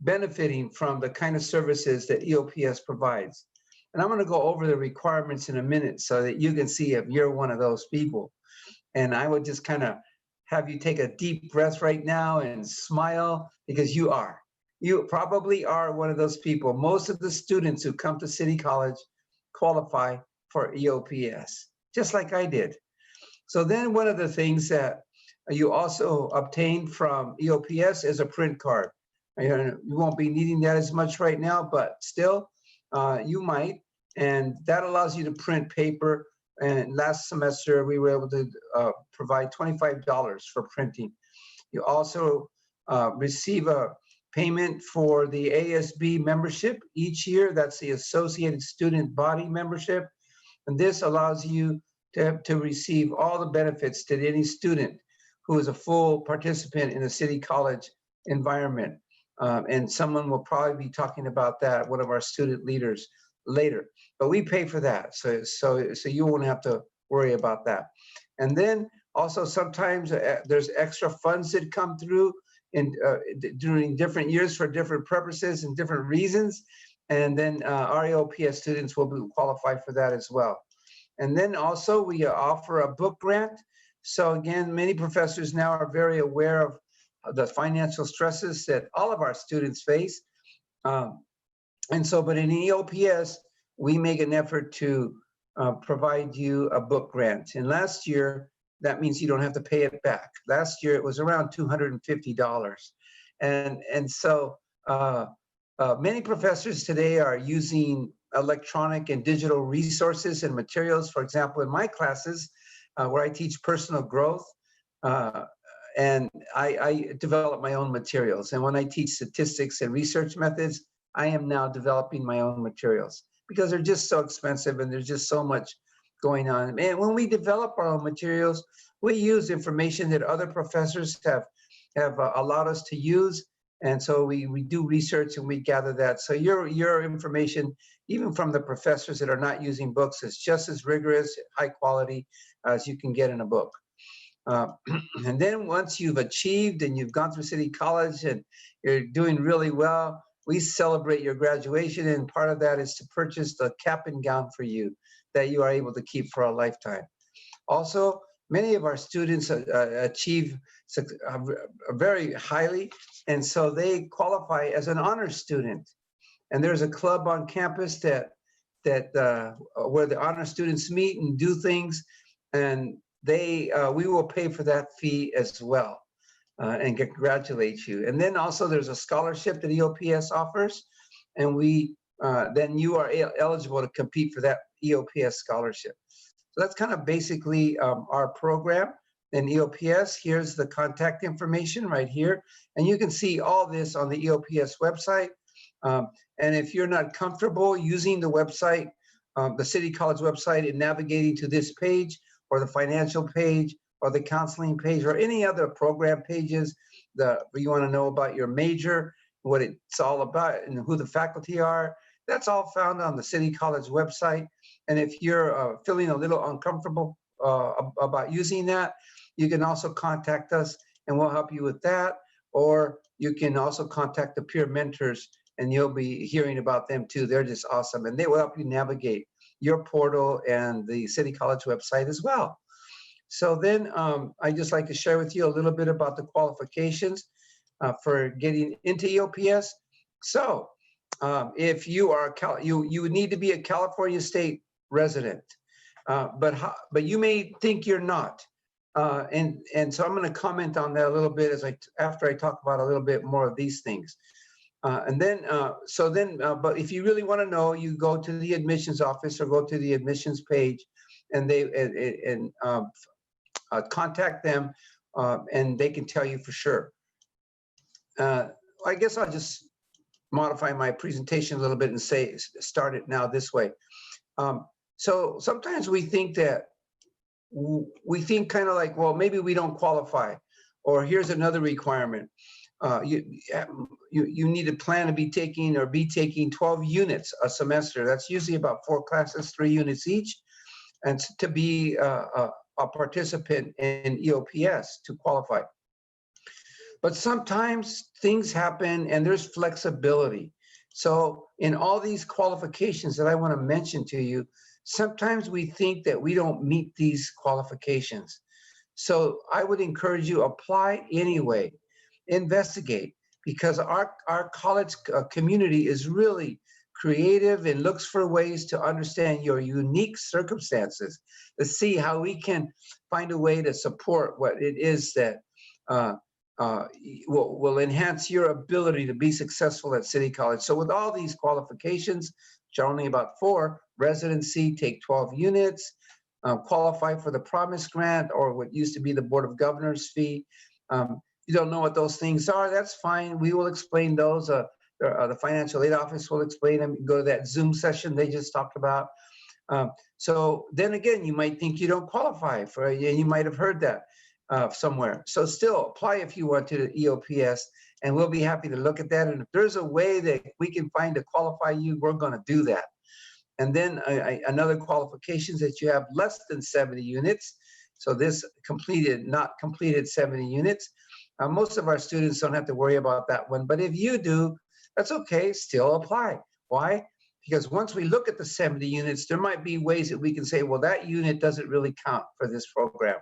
benefiting from the kind of services that EOPS provides. And I'm going to go over the requirements in a minute so that you can see if you're one of those people. And I would just kind of have you take a deep breath right now and smile, because you are. You probably are one of those people. Most of the students who come to City College qualify for EOPS, just like I did. So then one of the things that you also obtain from EOPS is a print card. You won't be needing that as much right now, but still, you might, and that allows you to print paper. And last semester, we were able to provide $25 for printing. You also receive a payment for the ASB membership each year. That's the Associated Student Body membership. And this allows you to receive all the benefits that any student who is a full participant in a City College environment. And someone will probably be talking about that, one of our student leaders, later. But we pay for that, so you won't have to worry about that. And then also sometimes there's extra funds that come through during different years for different purposes and different reasons. And then our EOPS students will qualify for that as well. And then also we offer a book grant. So again, many professors now are very aware of the financial stresses that all of our students face. And so, but in EOPS, we make an effort to provide you a book grant. And last year, that means you don't have to pay it back. Last year, it was around $250. And so many professors today are using electronic and digital resources and materials. For example, in my classes, where I teach personal growth, and I develop my own materials. And when I teach statistics and research methods, I am now developing my own materials because they're just so expensive and there's just so much going on. And when we develop our own materials, we use information that other professors have allowed us to use. And so we do research and we gather that. So your information, even from the professors that are not using books, is just as rigorous, high quality as you can get in a book. And then once you've achieved and you've gone through City College and you're doing really well, we celebrate your graduation, and part of that is to purchase the cap and gown for you that you are able to keep for a lifetime. Also, many of our students achieve very highly, and so they qualify as an honor student. And there's a club on campus that where the honor students meet and do things, and we will pay for that fee as well. And congratulate you. And then also there's a scholarship that EOPS offers, and then you are eligible to compete for that EOPS scholarship. So that's kind of basically our program in EOPS. Here's the contact information right here, and you can see all this on the EOPS website. And if you're not comfortable using the website, the City College website, and navigating to this page or the financial page, or the counseling page, or any other program pages that you want to know about your major, what it's all about, and who the faculty are, that's all found on the City College website. And if you're feeling a little uncomfortable about using that, you can also contact us and we'll help you with that. Or you can also contact the peer mentors and you'll be hearing about them too. They're just awesome. And they will help you navigate your portal and the City College website as well. So then I just like to share with you a little bit about the qualifications for getting into EOPS. So if you are, you need to be a California State resident, but you may think you're not. And so I'm going to comment on that a little bit after I talk about a little bit more of these things. But if you really want to know, you go to the admissions office or go to the admissions page, and contact them, and they can tell you for sure. I guess I'll just modify my presentation a little bit and start it now this way. So sometimes we think kind of like, well, maybe we don't qualify, or here's another requirement. You need to plan to be taking 12 units a semester. That's usually about 4 classes, 3 units each, and to be a participant in EOPS to qualify. But sometimes things happen and there's flexibility. So in all these qualifications that I want to mention to you, sometimes we think that we don't meet these qualifications. So I would encourage you, apply anyway, investigate, because our college community is really creative and looks for ways to understand your unique circumstances, to see how we can find a way to support what it is that will enhance your ability to be successful at City College. So with all these qualifications, which are only about 4, residency, take 12 units, qualify for the Promise Grant, or what used to be the Board of Governors fee. You don't know what those things are, that's fine. We will explain those. The financial aid office will explain them. Go to that Zoom session they just talked about. So then again, you might think you don't qualify for, and you might have heard that somewhere. So still apply if you want to the EOPS, and we'll be happy to look at that. And if there's a way that we can find to qualify you, we're going to do that. And then another qualifications that you have less than 70 units. So this not completed 70 units. Most of our students don't have to worry about that one, but if you do, that's okay, still apply. Why? Because once we look at the 70 units, there might be ways that we can say, well, that unit doesn't really count for this program.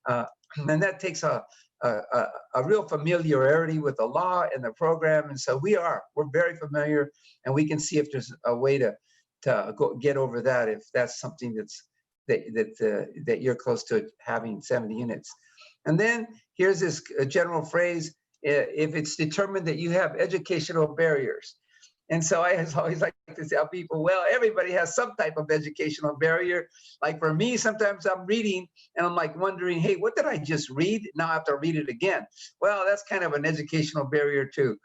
And that takes a real familiarity with the law and the program. And so we're very familiar, and we can see if there's a way to get over that, if that's something that you're close to having 70 units. And then here's this general phrase, if it's determined that you have educational barriers. And so I always like to tell people, well, everybody has some type of educational barrier. Like for me, sometimes I'm reading and I'm like wondering, hey, what did I just read? Now I have to read it again. Well, that's kind of an educational barrier too.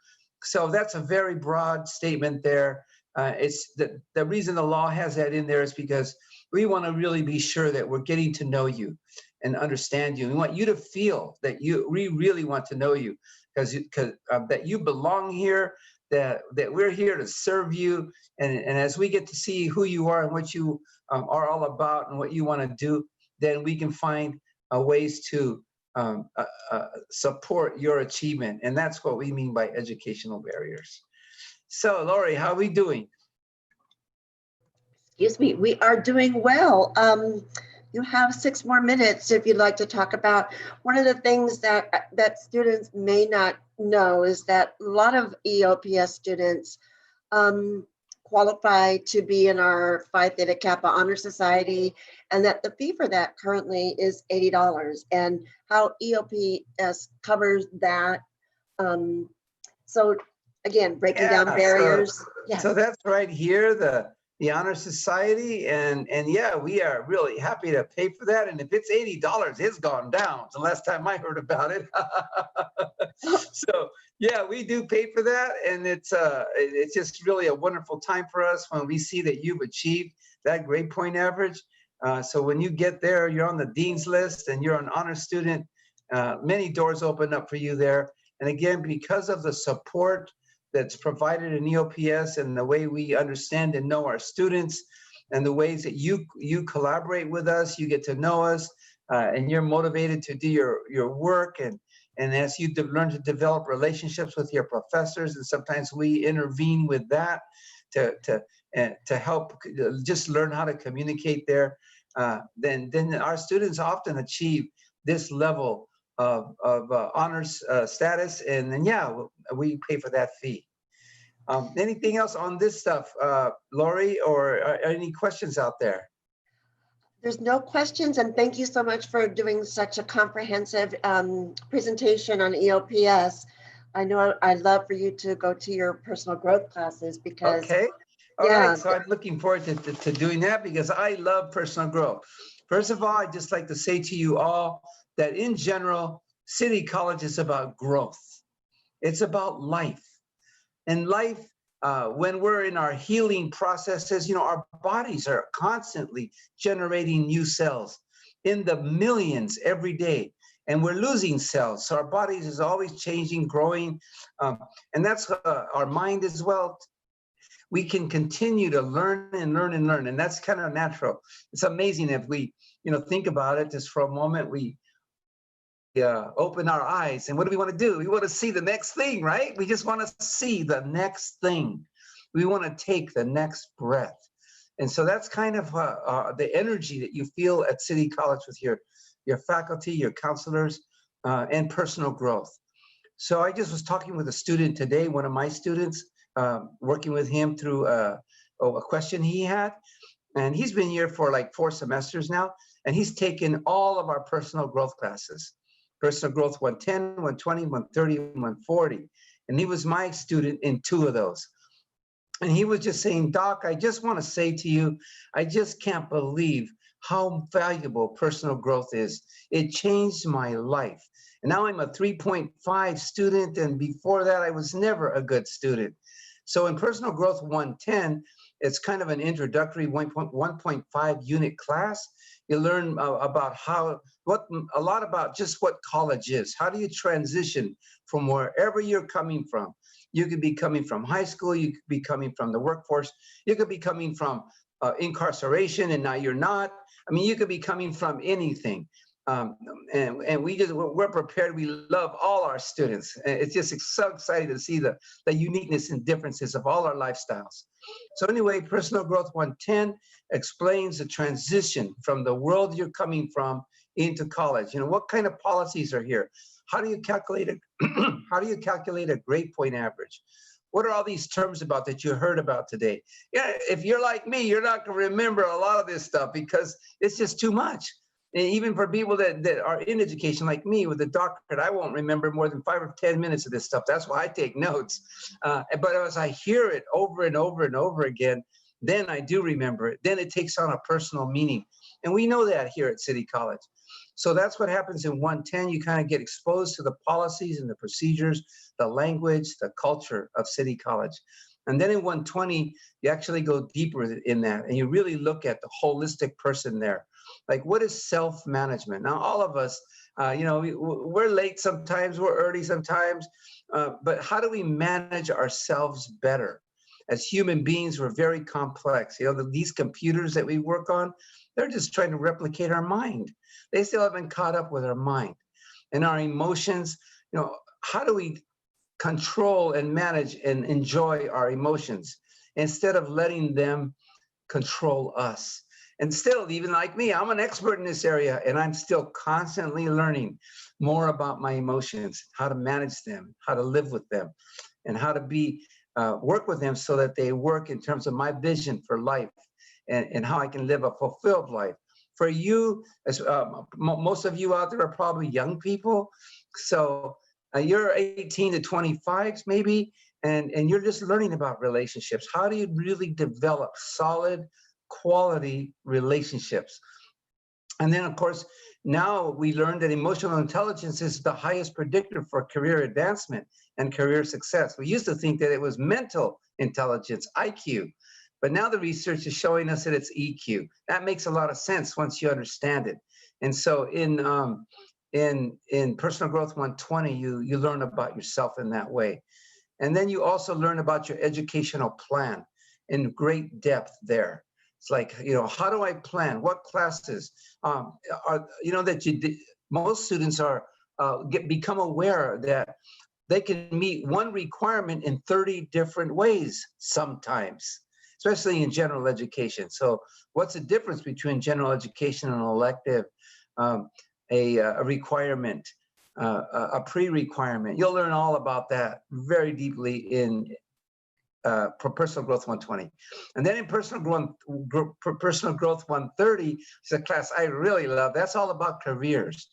So that's a very broad statement there. It's the reason the law has that in there is because we want to really be sure that we're getting to know you and understand you. We want you to feel that we really want to know you, because that you belong here, that we're here to serve you. And as we get to see who you are and what you are all about and what you want to do, then we can find ways to support your achievement. And that's what we mean by educational barriers. So Lori, how are we doing? Excuse me, we are doing well. You have 6 more minutes if you'd like to talk about one of the things that students may not know is that a lot of EOPS students qualify to be in our Phi Theta Kappa Honor Society, and that the fee for that currently is $80, and how EOPS covers that. So again, breaking down barriers. So that's right here, the Honor Society, and yeah, we are really happy to pay for that. And if it's $80, it's gone down. The last time I heard about it. So yeah, we do pay for that, and it's just really a wonderful time for us when we see that you've achieved that grade point average. So when you get there, you're on the dean's list and you're an honor student. Many doors open up for you there. And again, because of the support that's provided in EOPS and the way we understand and know our students and the ways that you collaborate with us, you get to know us, and you're motivated to do your work. And as you learn to develop relationships with your professors, and sometimes we intervene with that to help just learn how to communicate there, then our students often achieve this level of honors status, and then we pay for that fee. Anything else on this stuff, Lori, or any questions out there? There's no questions, and thank you so much for doing such a comprehensive presentation on EOPS. I know I'd love for you to go to your personal growth classes because okay. All right, so I'm looking forward to doing that because I love personal growth. First of all, I'd just like to say to you all that in general, City College is about growth. It's about life. And life, when we're in our healing processes, our bodies are constantly generating new cells in the millions every day. And we're losing cells. So our bodies is always changing, growing. And that's our mind as well. We can continue to learn and learn and learn. And that's kind of natural. It's amazing if we, think about it just for a moment, we open our eyes. And what do we want to do? We want to see the next thing, right? We just want to see the next thing. We want to take the next breath. And so that's kind of the energy that you feel at City College with your faculty, your counselors, and personal growth. So I just was talking with a student today, one of my students, working with him through a question he had. And he's been here for like 4 semesters now, and he's taken all of our personal growth classes. Personal Growth 110, 120, 130, 140. And he was my student in 2 of those. And he was just saying, Doc, I just want to say to you, I just can't believe how valuable personal growth is. It changed my life. And now I'm a 3.5 student. And before that, I was never a good student. So in Personal Growth 110, it's kind of an introductory 1.5 unit class. You learn about a lot about just what college is. How do you transition from wherever you're coming from? You could be coming from high school, you could be coming from the workforce, you could be coming from incarceration and now you're not. I mean, you could be coming from anything. And we're prepared. We love all our students. It's just so exciting to see the uniqueness and differences of all our lifestyles. So anyway, Personal Growth 110 explains the transition from the world you're coming from into college. What kind of policies are here? How do you calculate a grade point average? What are all these terms about that you heard about today? Yeah, if you're like me, you're not going to remember a lot of this stuff because it's just too much. And even for people that are in education like me with a doctorate, I won't remember more than 5 or 10 minutes of this stuff. That's why I take notes. But as I hear it over and over and over again, then I do remember it. Then it takes on a personal meaning. And we know that here at City College. So that's what happens in 110. You kind of get exposed to the policies and the procedures, the language, the culture of City College. And then in 120, you actually go deeper in that and you really look at the holistic person there. Like, what is self-management? Now, all of us, we're late sometimes, we're early sometimes, but how do we manage ourselves better? As human beings, we're very complex. These computers that we work on, they're just trying to replicate our mind. They still haven't caught up with our mind. And our emotions, how do we control and manage and enjoy our emotions instead of letting them control us? And still, even like me, I'm an expert in this area, and I'm still constantly learning more about my emotions, how to manage them, how to live with them, and how to work with them so that they work in terms of my vision for life and how I can live a fulfilled life. For you, as most of you out there are probably young people, so you're 18 to 25 maybe, and you're just learning about relationships. How do you really develop solid, quality relationships? And then, of course, now we learned that emotional intelligence is the highest predictor for career advancement and career success. We used to think that it was mental intelligence, IQ, but now the research is showing us that it's EQ. That makes a lot of sense once you understand it. And so in Personal Growth 120, you learn about yourself in that way. And then you also learn about your educational plan in great depth there. It's like, how do I plan? What classes most students are become aware that they can meet one requirement in 30 different ways sometimes, especially in general education. So what's the difference between general education and an elective, a requirement, a pre-requirement? You'll learn all about that very deeply in Personal Growth 120. And then in Personal Growth 130, it's a class I really love. That's all about careers.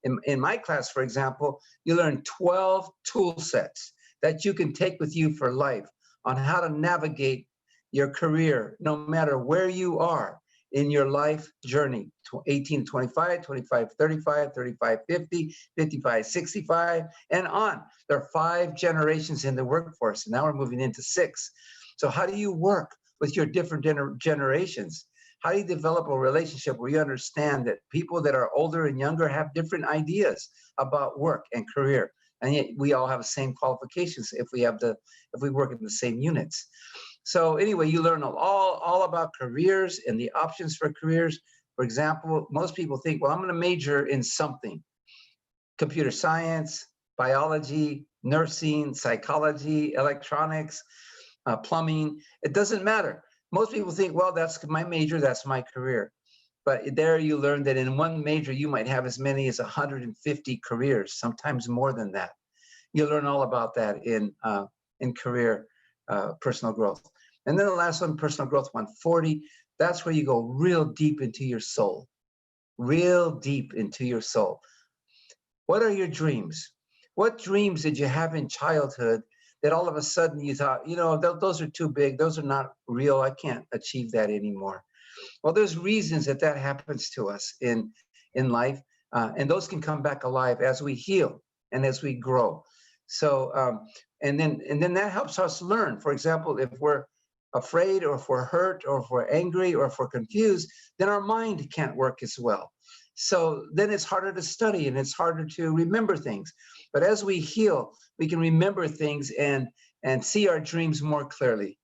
In my class, for example, you learn 12 tool sets that you can take with you for life on how to navigate your career, no matter where you are in your life journey, 18 to 25, 25 to 35, 35 50, 55 65, and on. There are 5 generations in the workforce, and now we're moving into 6. So how do you work with your different generations? How do you develop a relationship where you understand that people that are older and younger have different ideas about work and career, and yet we all have the same qualifications if we work in the same units? So anyway, you learn all about careers and the options for careers. For example, most people think, well, I'm going to major in something: computer science, biology, nursing, psychology, electronics, plumbing. It doesn't matter. Most people think, well, that's my major, that's my career. But there you learn that in one major, you might have as many as 150 careers, sometimes more than that. You learn all about that in career personal growth. And then the last one, Personal Growth 140, that's where you go real deep into your soul, real deep into your soul. What are your dreams? What dreams did you have in childhood that all of a sudden you thought, those are too big, those are not real, I can't achieve that anymore? Well, there's reasons that happens to us in life, and those can come back alive as we heal and as we grow. So, and then that helps us learn. For example, if we're afraid, or if we're hurt, or if we're angry, or if we're confused, then our mind can't work as well. So then it's harder to study and it's harder to remember things. But as we heal, we can remember things and see our dreams more clearly.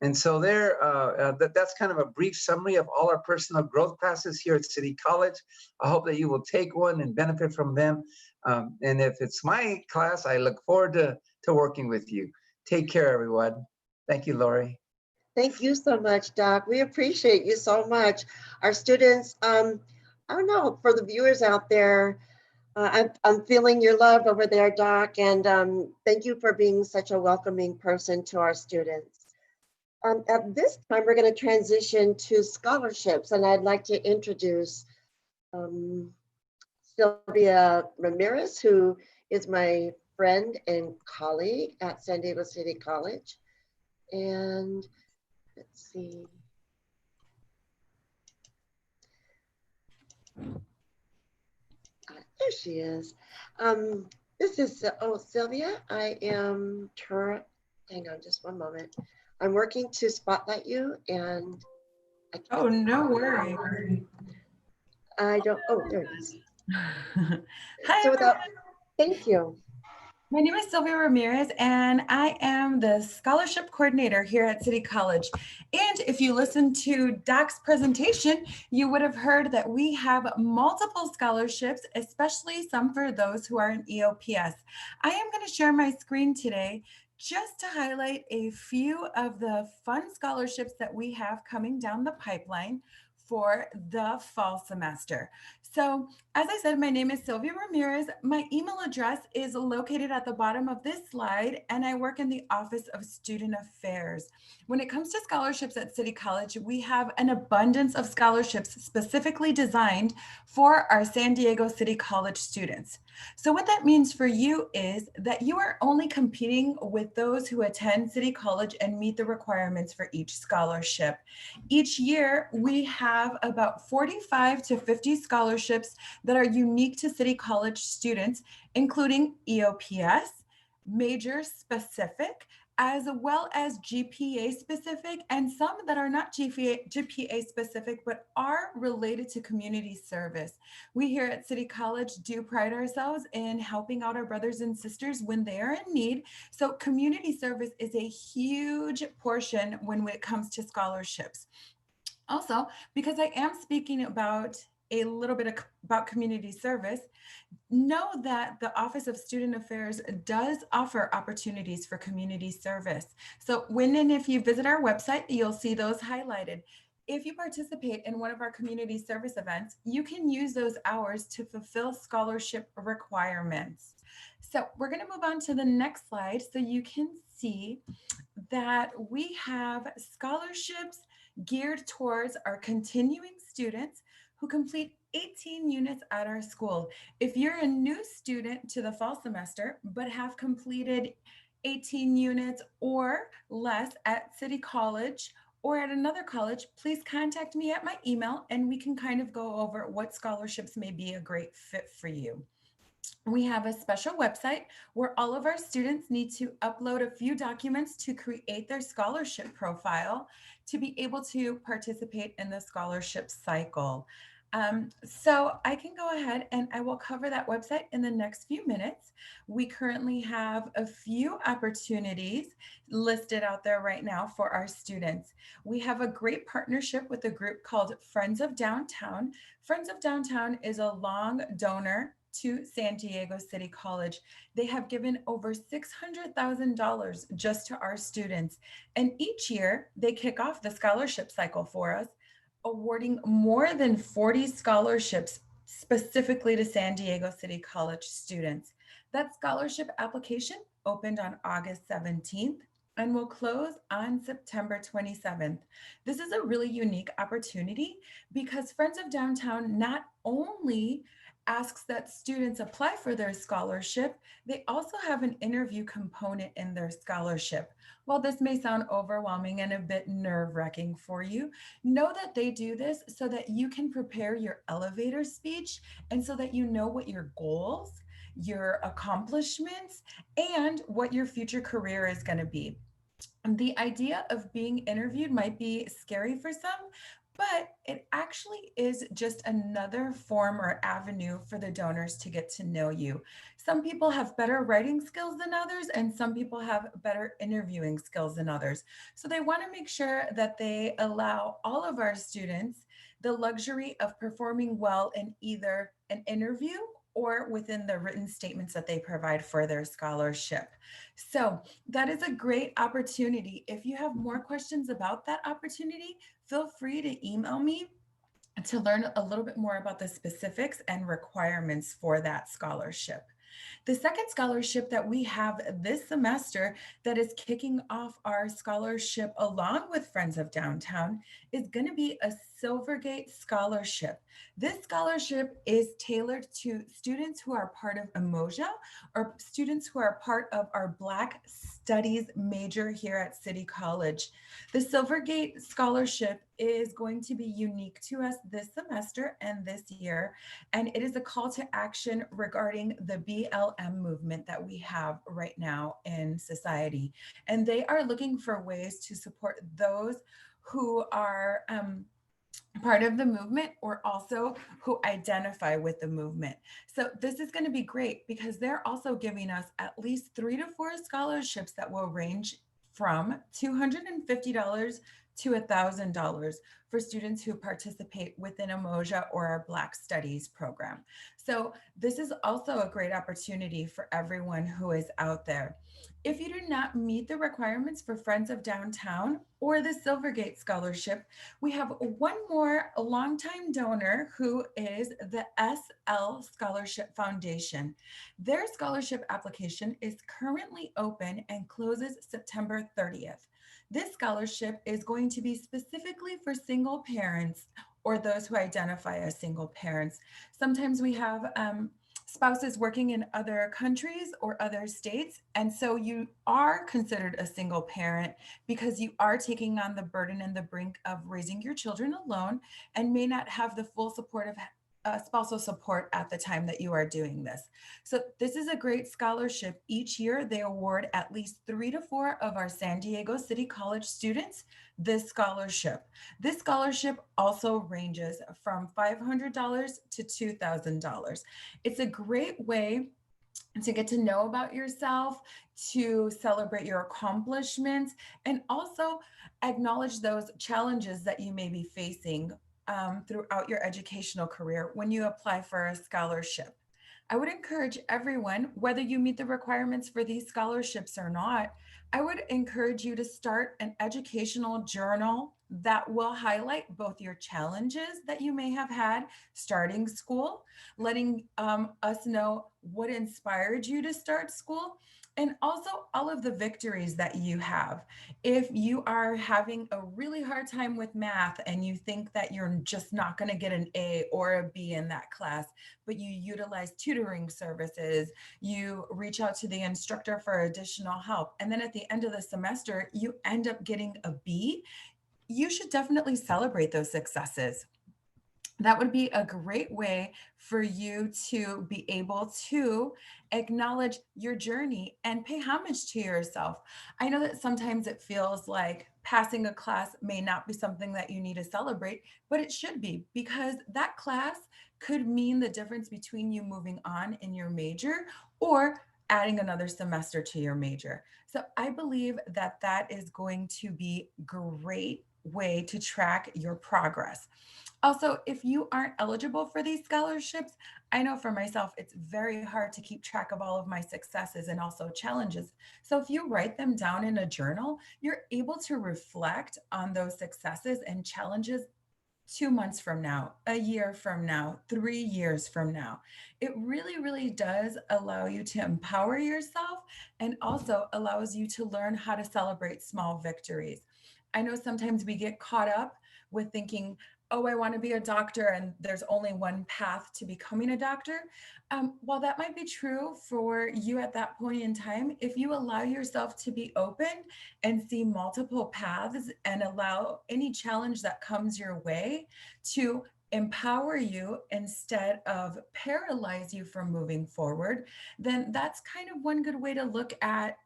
And so that's kind of a brief summary of all our personal growth classes here at City College. I hope that you will take one and benefit from them. And if it's my class, I look forward to working with you. Take care, everyone. Thank you, Lori. Thank you so much, Doc. We appreciate you so much. Our students, I don't know, for the viewers out there, I'm feeling your love over there, Doc, and thank you for being such a welcoming person to our students. At this time, we're going to transition to scholarships, and I'd like to introduce Sylvia Ramirez, who is my friend and colleague at San Diego City College. And let's see. There she is. This is, Sylvia, I am, hang on just one moment. I'm working to spotlight you and Oh, no worry. I don't, there it is. Hi, So thank you. my name is Sylvia Ramirez, and I am the scholarship coordinator here at City College. And if you listened to Doc's presentation, you would have heard that we have multiple scholarships, especially some for those who are in EOPS. I am going to share my screen today just to highlight a few of the fun scholarships that we have coming down the pipeline for the fall semester. So as I said, my name is Sylvia Ramirez. My email address is located at the bottom of this slide, and I work in the Office of Student Affairs. When it comes to scholarships at City College, we have an abundance of scholarships specifically designed for our San Diego City College students. So what that means for you is that you are only competing with those who attend City College and meet the requirements for each scholarship. Each year, we have about 45 to 50 scholarships that are unique to City College students, including EOPS, major specific, as well as GPA specific and some that are not GPA specific, but are related to community service. We here at City College do pride ourselves in helping out our brothers and sisters when they are in need. So community service is a huge portion when it comes to scholarships. Also, because I am speaking about a little bit about community service, know that the Office of Student Affairs does offer opportunities for community service. So when and if you visit our website, you'll see those highlighted. If you participate in one of our community service events, you can use those hours to fulfill scholarship requirements. So we're going to move on to the next slide so you can see that we have scholarships geared towards our continuing students who complete 18 units at our school. If you're a new student to the fall semester, but have completed 18 units or less at City College or at another college, please contact me at my email and we can kind of go over what scholarships may be a great fit for you. We have a special website where all of our students need to upload a few documents to create their scholarship profile to be able to participate in the scholarship cycle. So I can go ahead and I will cover that website in the next few minutes. We currently have a few opportunities listed out there right now for our students. We have a great partnership with a group called Friends of Downtown. Friends of Downtown is a long donor to San Diego City College. They have given over $600,000 just to our students. And each year they kick off the scholarship cycle for us, awarding more than 40 scholarships specifically to San Diego City College students. That scholarship application opened on August 17th and will close on September 27th. This is a really unique opportunity because Friends of Downtown not only asks that students apply for their scholarship, they also have an interview component in their scholarship. While this may sound overwhelming and a bit nerve-wracking for you, know that they do this so that you can prepare your elevator speech and so that you know what your goals, your accomplishments, and what your future career is going to be. The idea of being interviewed might be scary for some, but it actually is just another form or avenue for the donors to get to know you. Some people have better writing skills than others, and some people have better interviewing skills than others. So they want to make sure that they allow all of our students the luxury of performing well in either an interview or within the written statements that they provide for their scholarship. So that is a great opportunity. If you have more questions about that opportunity, feel free to email me to learn a little bit more about the specifics and requirements for that scholarship. The second scholarship that we have this semester that is kicking off our scholarship along with Friends of Downtown is going to be a Silvergate Scholarship. This scholarship is tailored to students who are part of Umoja or students who are part of our Black Studies major here at City College. The Silvergate Scholarship is going to be unique to us this semester and this year, and it is a call to action regarding the BLM movement that we have right now in society. And they are looking for ways to support those who are part of the movement or also who identify with the movement. So this is going to be great because they're also giving us at least 3 to 4 scholarships that will range from $250 to $1,000 for students who participate within Umoja or our Black Studies program. So this is also a great opportunity for everyone who is out there. If you do not meet the requirements for Friends of Downtown or the Silvergate Scholarship, we have one more longtime donor who is the SL Scholarship Foundation. Their scholarship application is currently open and closes September 30th. This scholarship is going to be specifically for single parents or those who identify as single parents. Sometimes we have spouses working in other countries or other states. And so you are considered a single parent because you are taking on the burden and the brink of raising your children alone and may not have the full support of spousal support at the time that you are doing this. So this is a great scholarship. Each year they award at least 3 to 4 of our San Diego City College students this scholarship. This scholarship also ranges from $500 to $2,000. It's a great way to get to know about yourself, to celebrate your accomplishments, and also acknowledge those challenges that you may be facing throughout your educational career when you apply for a scholarship. I would encourage everyone, whether you meet the requirements for these scholarships or not, I would encourage you to start an educational journal that will highlight both your challenges that you may have had starting school, letting us know what inspired you to start school, and also all of the victories that you have. If you are having a really hard time with math and you think that you're just not going to get an A or a B in that class, but you utilize tutoring services, you reach out to the instructor for additional help, and then at the end of the semester, you end up getting a B, you should definitely celebrate those successes. That would be a great way for you to be able to acknowledge your journey and pay homage to yourself. I know that sometimes it feels like passing a class may not be something that you need to celebrate, but it should be, because that class could mean the difference between you moving on in your major or adding another semester to your major. So I believe that that is going to be great way to track your progress. Also, if you aren't eligible for these scholarships, I know for myself, it's very hard to keep track of all of my successes and also challenges. So if you write them down in a journal, you're able to reflect on those successes and challenges 2 months from now, a year from now, 3 years from now. It really, really does allow you to empower yourself and also allows you to learn how to celebrate small victories. I know sometimes we get caught up with thinking, oh, I want to be a doctor and there's only one path to becoming a doctor. While that might be true for you at that point in time, if you allow yourself to be open and see multiple paths and allow any challenge that comes your way to empower you instead of paralyze you from moving forward, then that's kind of one good way to look at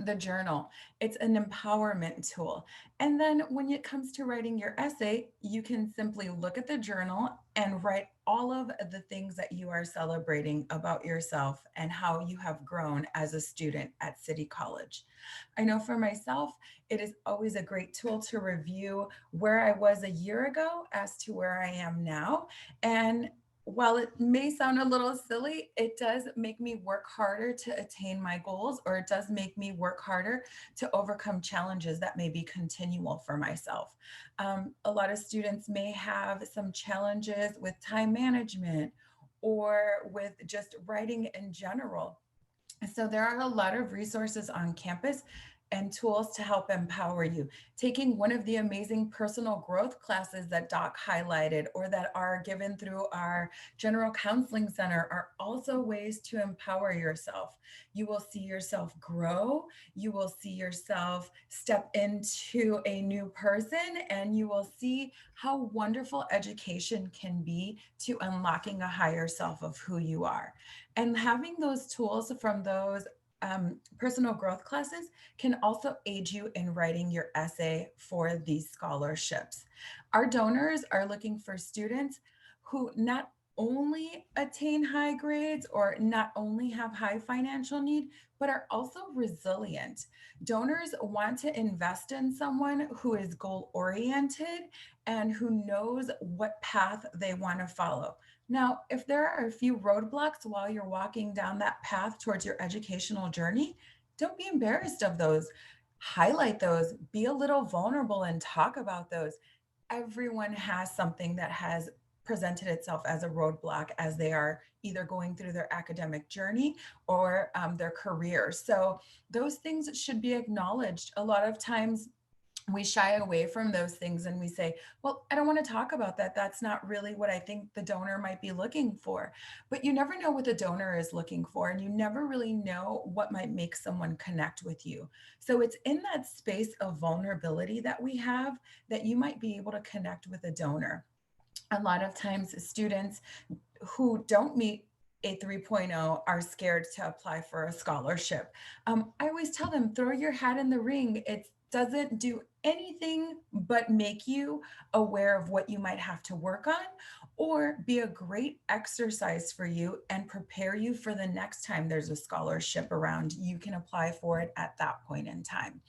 the journal. It's an empowerment tool. And then when it comes to writing your essay, you can simply look at the journal and write all of the things that you are celebrating about yourself and how you have grown as a student at City College. I know for myself, it is always a great tool to review where I was a year ago as to where I am now. And while it may sound a little silly, it does make me work harder to attain my goals, or it does make me work harder to overcome challenges that may be continual for myself. A lot of students may have some challenges with time management or with just writing in general. So there are a lot of resources on campus and tools to help empower you. Taking one of the amazing personal growth classes that Doc highlighted or that are given through our General Counseling Center are also ways to empower yourself. You will see yourself grow, you will see yourself step into a new person, and you will see how wonderful education can be to unlocking a higher self of who you are. And having those tools from those personal growth classes can also aid you in writing your essay for these scholarships. Our donors are looking for students who not only attain high grades or not only have high financial need, but are also resilient. Donors want to invest in someone who is goal oriented and who knows what path they want to follow. Now, if there are a few roadblocks while you're walking down that path towards your educational journey, don't be embarrassed of those. Highlight those, be a little vulnerable and talk about those. Everyone has something that has presented itself as a roadblock as they are either going through their academic journey or their career. So those things should be acknowledged. A lot of times we shy away from those things and we say, well, I don't want to talk about that. That's not really what I think the donor might be looking for. But you never know what the donor is looking for, and you never really know what might make someone connect with you. So it's in that space of vulnerability that we have that you might be able to connect with a donor. a lot of times students who don't meet a 3.0 are scared to apply for a scholarship. I always tell them, throw your hat in the ring. It doesn't do anything but make you aware of what you might have to work on, or be a great exercise for you and prepare you for the next time there's a scholarship around. You can apply for it at that point in time.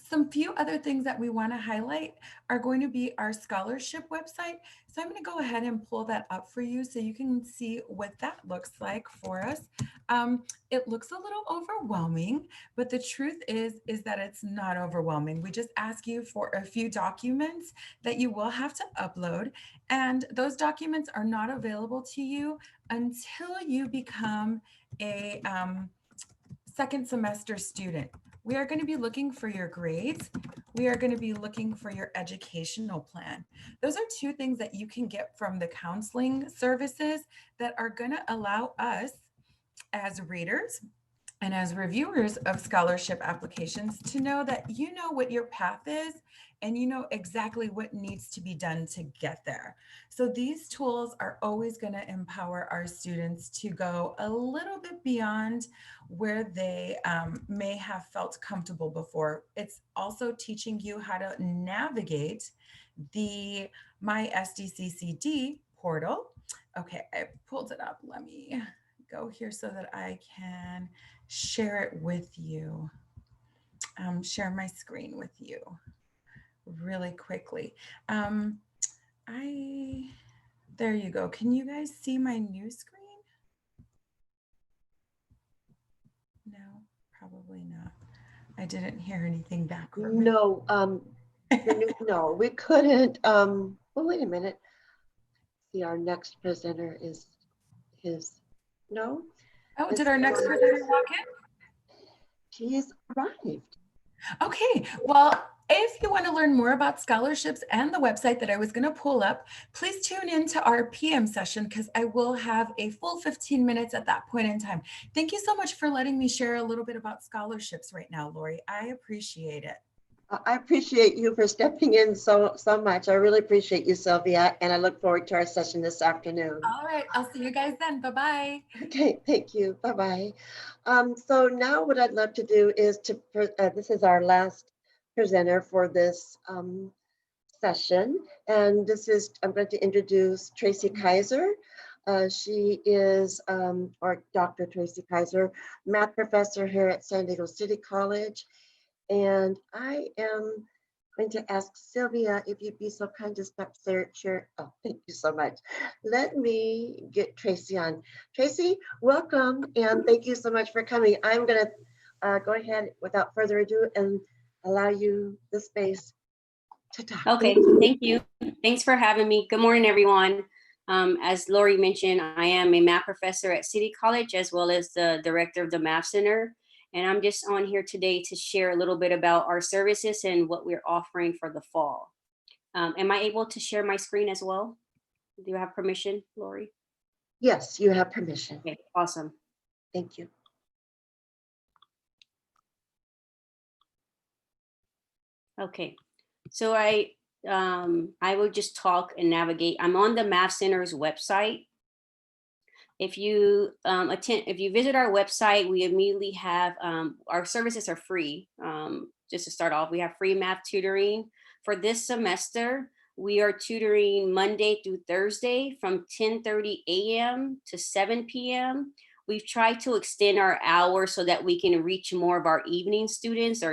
Some few other things that we want to highlight are going to be our scholarship website. So I'm going to go ahead and pull that up for you so you can see what that looks like for us. It looks a little overwhelming, but the truth is that it's not overwhelming. We just ask you for a few documents that you will have to upload, and those documents are not available to you until you become a second semester student. We are going to be looking for your grades. We are going to be looking for your educational plan. Those are two things that you can get from the counseling services that are going to allow us as readers and as reviewers of scholarship applications to know that you know what your path is and you know exactly what needs to be done to get there. So these tools are always going to empower our students to go a little bit beyond where they may have felt comfortable before. It's also teaching you how to navigate the My SDCCD portal. Okay, I pulled it up. Let me go here so that I can share it with you, share my screen with you really quickly. There you go. Can you guys see my new screen? No, probably not. I didn't hear anything back from No, no, we couldn't. Well, wait a minute. See, our next presenter is his. No. Oh, did our next presenter walk in? She's arrived. Okay, well, if you want to learn more about scholarships and the website that I was going to pull up, please tune in to our PM session because I will have a full 15 minutes at that point in time. Thank you so much for letting me share a little bit about scholarships right now, Lori. I appreciate it. I appreciate you for stepping in so much. I really appreciate you, Sylvia, and I look forward to our session this afternoon. All right, I'll see you guys then. Bye-bye. Okay, thank you. Bye-bye. So now what I'd love to do is this is our last presenter for this session, and I'm going to introduce Tracy Kaiser. She is, or Dr. Tracy Kaiser, math professor here at San Diego City College. And I am going to ask Sylvia if you'd be so kind to stop share. Oh, thank you so much. Let me get Tracy on. Tracy, welcome, and thank you so much for coming. I'm going to go ahead without further ado and allow you the space to talk. Okay, thank you. Thanks for having me. Good morning, everyone. As Lori mentioned, I am a math professor at City College as well as the director of the Math Center. And I'm just on here today to share a little bit about our services and what we're offering for the fall. Am I able to share my screen as well? Do you have permission, Lori? Yes, you have permission. Okay, awesome. Thank you. Okay, so I will just talk and navigate. I'm on the Math Center's website. If you visit our website, we immediately have our services are free. Just to start off, we have free math tutoring. For this semester, we are tutoring Monday through Thursday from 10:30 a.m. to 7 p.m. We've tried to extend our hours so that we can reach more of our evening students,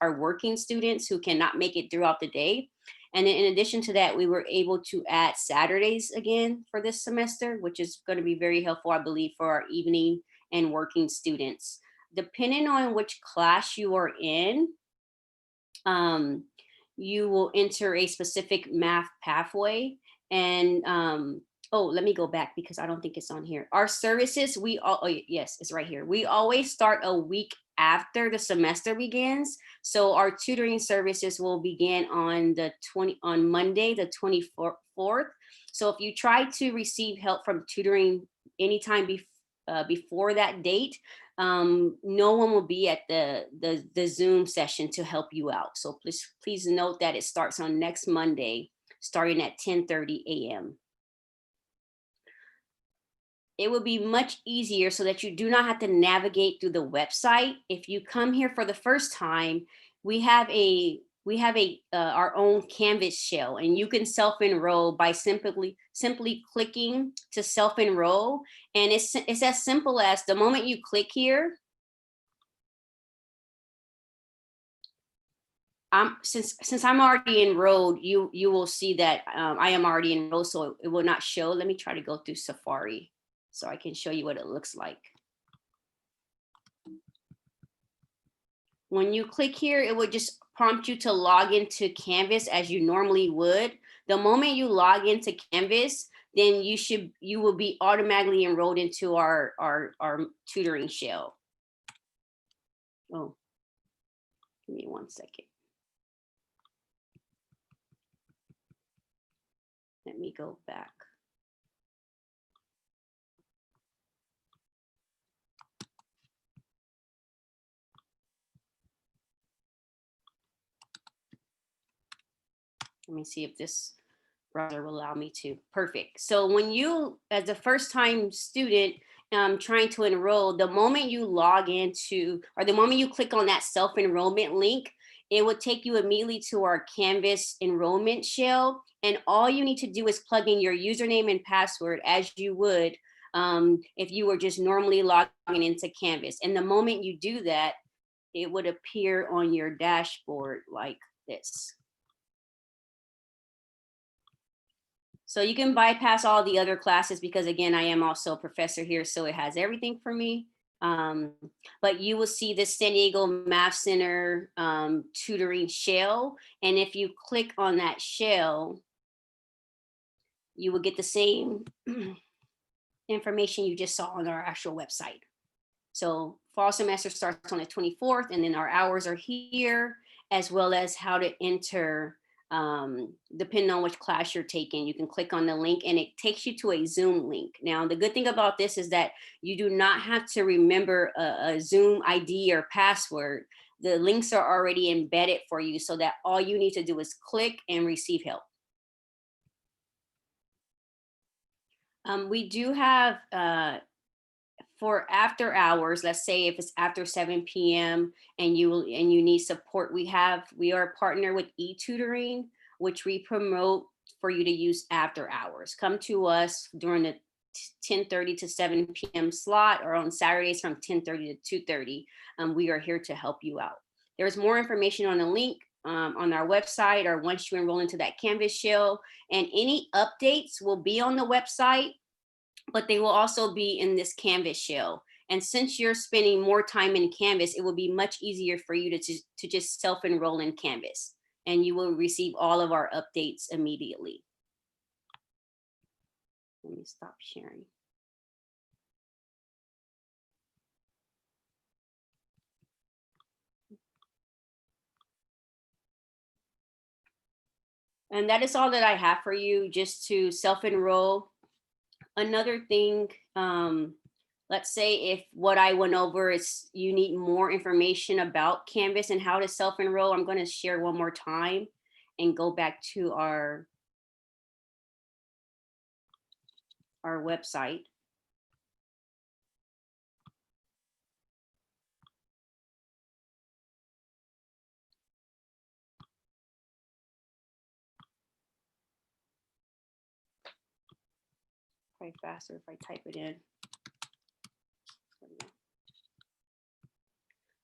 our working students who cannot make it throughout the day. And in addition to that, we were able to add Saturdays again for this semester, which is going to be very helpful, I believe, for our evening and working students. Depending on which class you are in, you will enter a specific math pathway. And let me go back because I don't think it's on here. Our services, yes, it's right here. We always start a week after the semester begins. So our tutoring services will begin on Monday, the 24th. So if you try to receive help from tutoring anytime before that date, no one will be at the Zoom session to help you out. So please note that it starts on next Monday, starting at 10:30 a.m. It would be much easier so that you do not have to navigate through the website. If you come here for the first time, we have our own Canvas shell, and you can self-enroll by simply clicking to self-enroll. And it's as simple as the moment you click here, since I'm already enrolled, you will see that I am already enrolled, so it will not show. Let me try to go through Safari so I can show you what it looks like. When you click here, it would just prompt you to log into Canvas as you normally would. The moment you log into Canvas, then you will be automatically enrolled into our tutoring shell. Oh, give me 1 second. Let me go back. Let me see if this browser will allow me to. Perfect. So when you, as a first time student, trying to enroll, the moment you log into, or the moment you click on that self-enrollment link, it would take you immediately to our Canvas enrollment shell. And all you need to do is plug in your username and password as you would if you were just normally logging into Canvas. And the moment you do that, it would appear on your dashboard like this. So you can bypass all the other classes because, again, I am also a professor here, so it has everything for me. But you will see the San Diego Math Center tutoring shell. And if you click on that shell, you will get the same information you just saw on our actual website. So fall semester starts on the 24th, and then our hours are here, as well as how to enter. Depending on which class you're taking, you can click on the link and it takes you to a Zoom link. Now, the good thing about this is that you do not have to remember a Zoom ID or password. The links are already embedded for you so that all you need to do is click and receive help. We do have, for after hours, let's say if it's after 7 p.m. and you need support, we are a partner with eTutoring, which we promote for you to use after hours. Come to us during the 10:30 to 7 p.m. slot, or on Saturdays from 10:30 to 2:30. We are here to help you out. There's more information on the link on our website, or once you enroll into that Canvas shell, and any updates will be on the website, but they will also be in this Canvas shell. And since you're spending more time in Canvas, it will be much easier for you to just self-enroll in Canvas, and you will receive all of our updates immediately. Let me stop sharing. And that is all that I have for you, just to self-enroll. Another thing, let's say if what I went over is you need more information about Canvas and how to self-enroll, I'm going to share one more time and go back to our website. Probably faster if I type it in.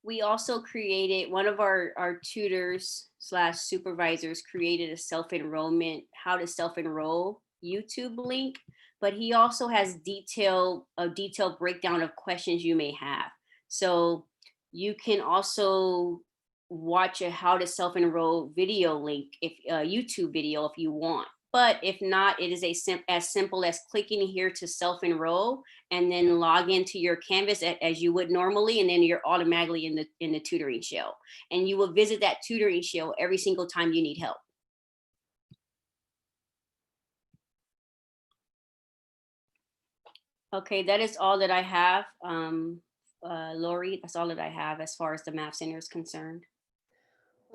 We also created, one of our tutors / supervisors created a self-enrollment, how to self-enroll YouTube link, but he also has a detailed breakdown of questions you may have. So you can also watch a how to self-enroll video link, if YouTube video, if you want. But if not, it is as simple as clicking here to self-enroll and then log into your Canvas as you would normally, and then you're automatically in the tutoring shell. And you will visit that tutoring shell every single time you need help. Okay, that is all that I have. Lori, that's all that I have as far as the Math Center is concerned.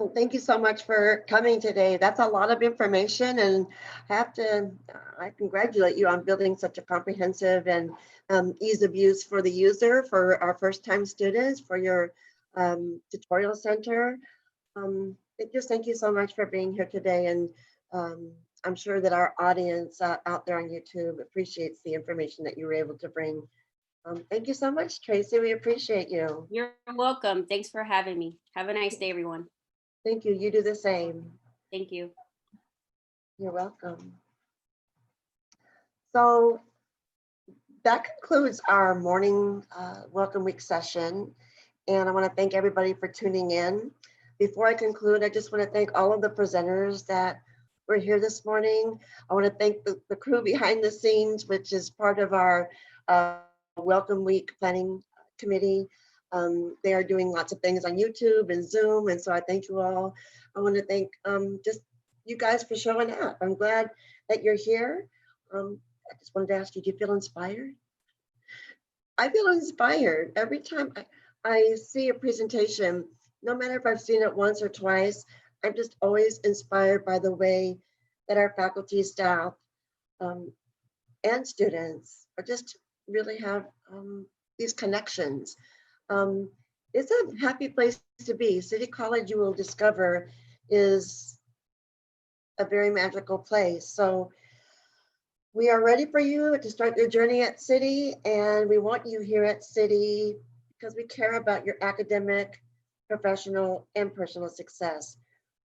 Well, thank you so much for coming today. That's a lot of information, and I congratulate you on building such a comprehensive and ease of use for the user, for our first-time students, for your tutorial center. Thank you so much for being here today, and I'm sure that our audience out there on YouTube appreciates the information that you were able to bring. Thank you so much, Tracy. We appreciate you. You're welcome. Thanks for having me. Have a nice day, everyone. Thank you. You do the same. Thank you. You're welcome. So that concludes our morning Welcome Week session. And I want to thank everybody for tuning in. Before I conclude, I just want to thank all of the presenters that were here this morning. I want to thank the crew behind the scenes, which is part of our Welcome Week planning committee. They are doing lots of things on YouTube and Zoom, and so I thank you all. I want to thank just you guys for showing up. I'm glad that you're here. I just wanted to ask you, do you feel inspired? I feel inspired every time I see a presentation, no matter if I've seen it once or twice. I'm just always inspired by the way that our faculty, staff, and students are just really have these connections. It's a happy place to be. City College, you will discover, is a very magical place. So we are ready for you to start your journey at City, and we want you here at City because we care about your academic, professional, and personal success.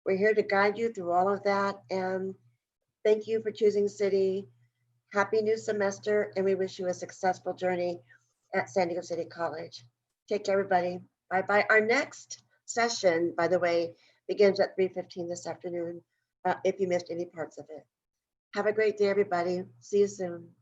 We're here to guide you through all of that, and thank you for choosing City. Happy new semester, and we wish you a successful journey at San Diego City College. Take care, everybody. Bye-bye. Our next session, by the way, begins at 3:15 this afternoon, if you missed any parts of it. Have a great day, everybody. See you soon.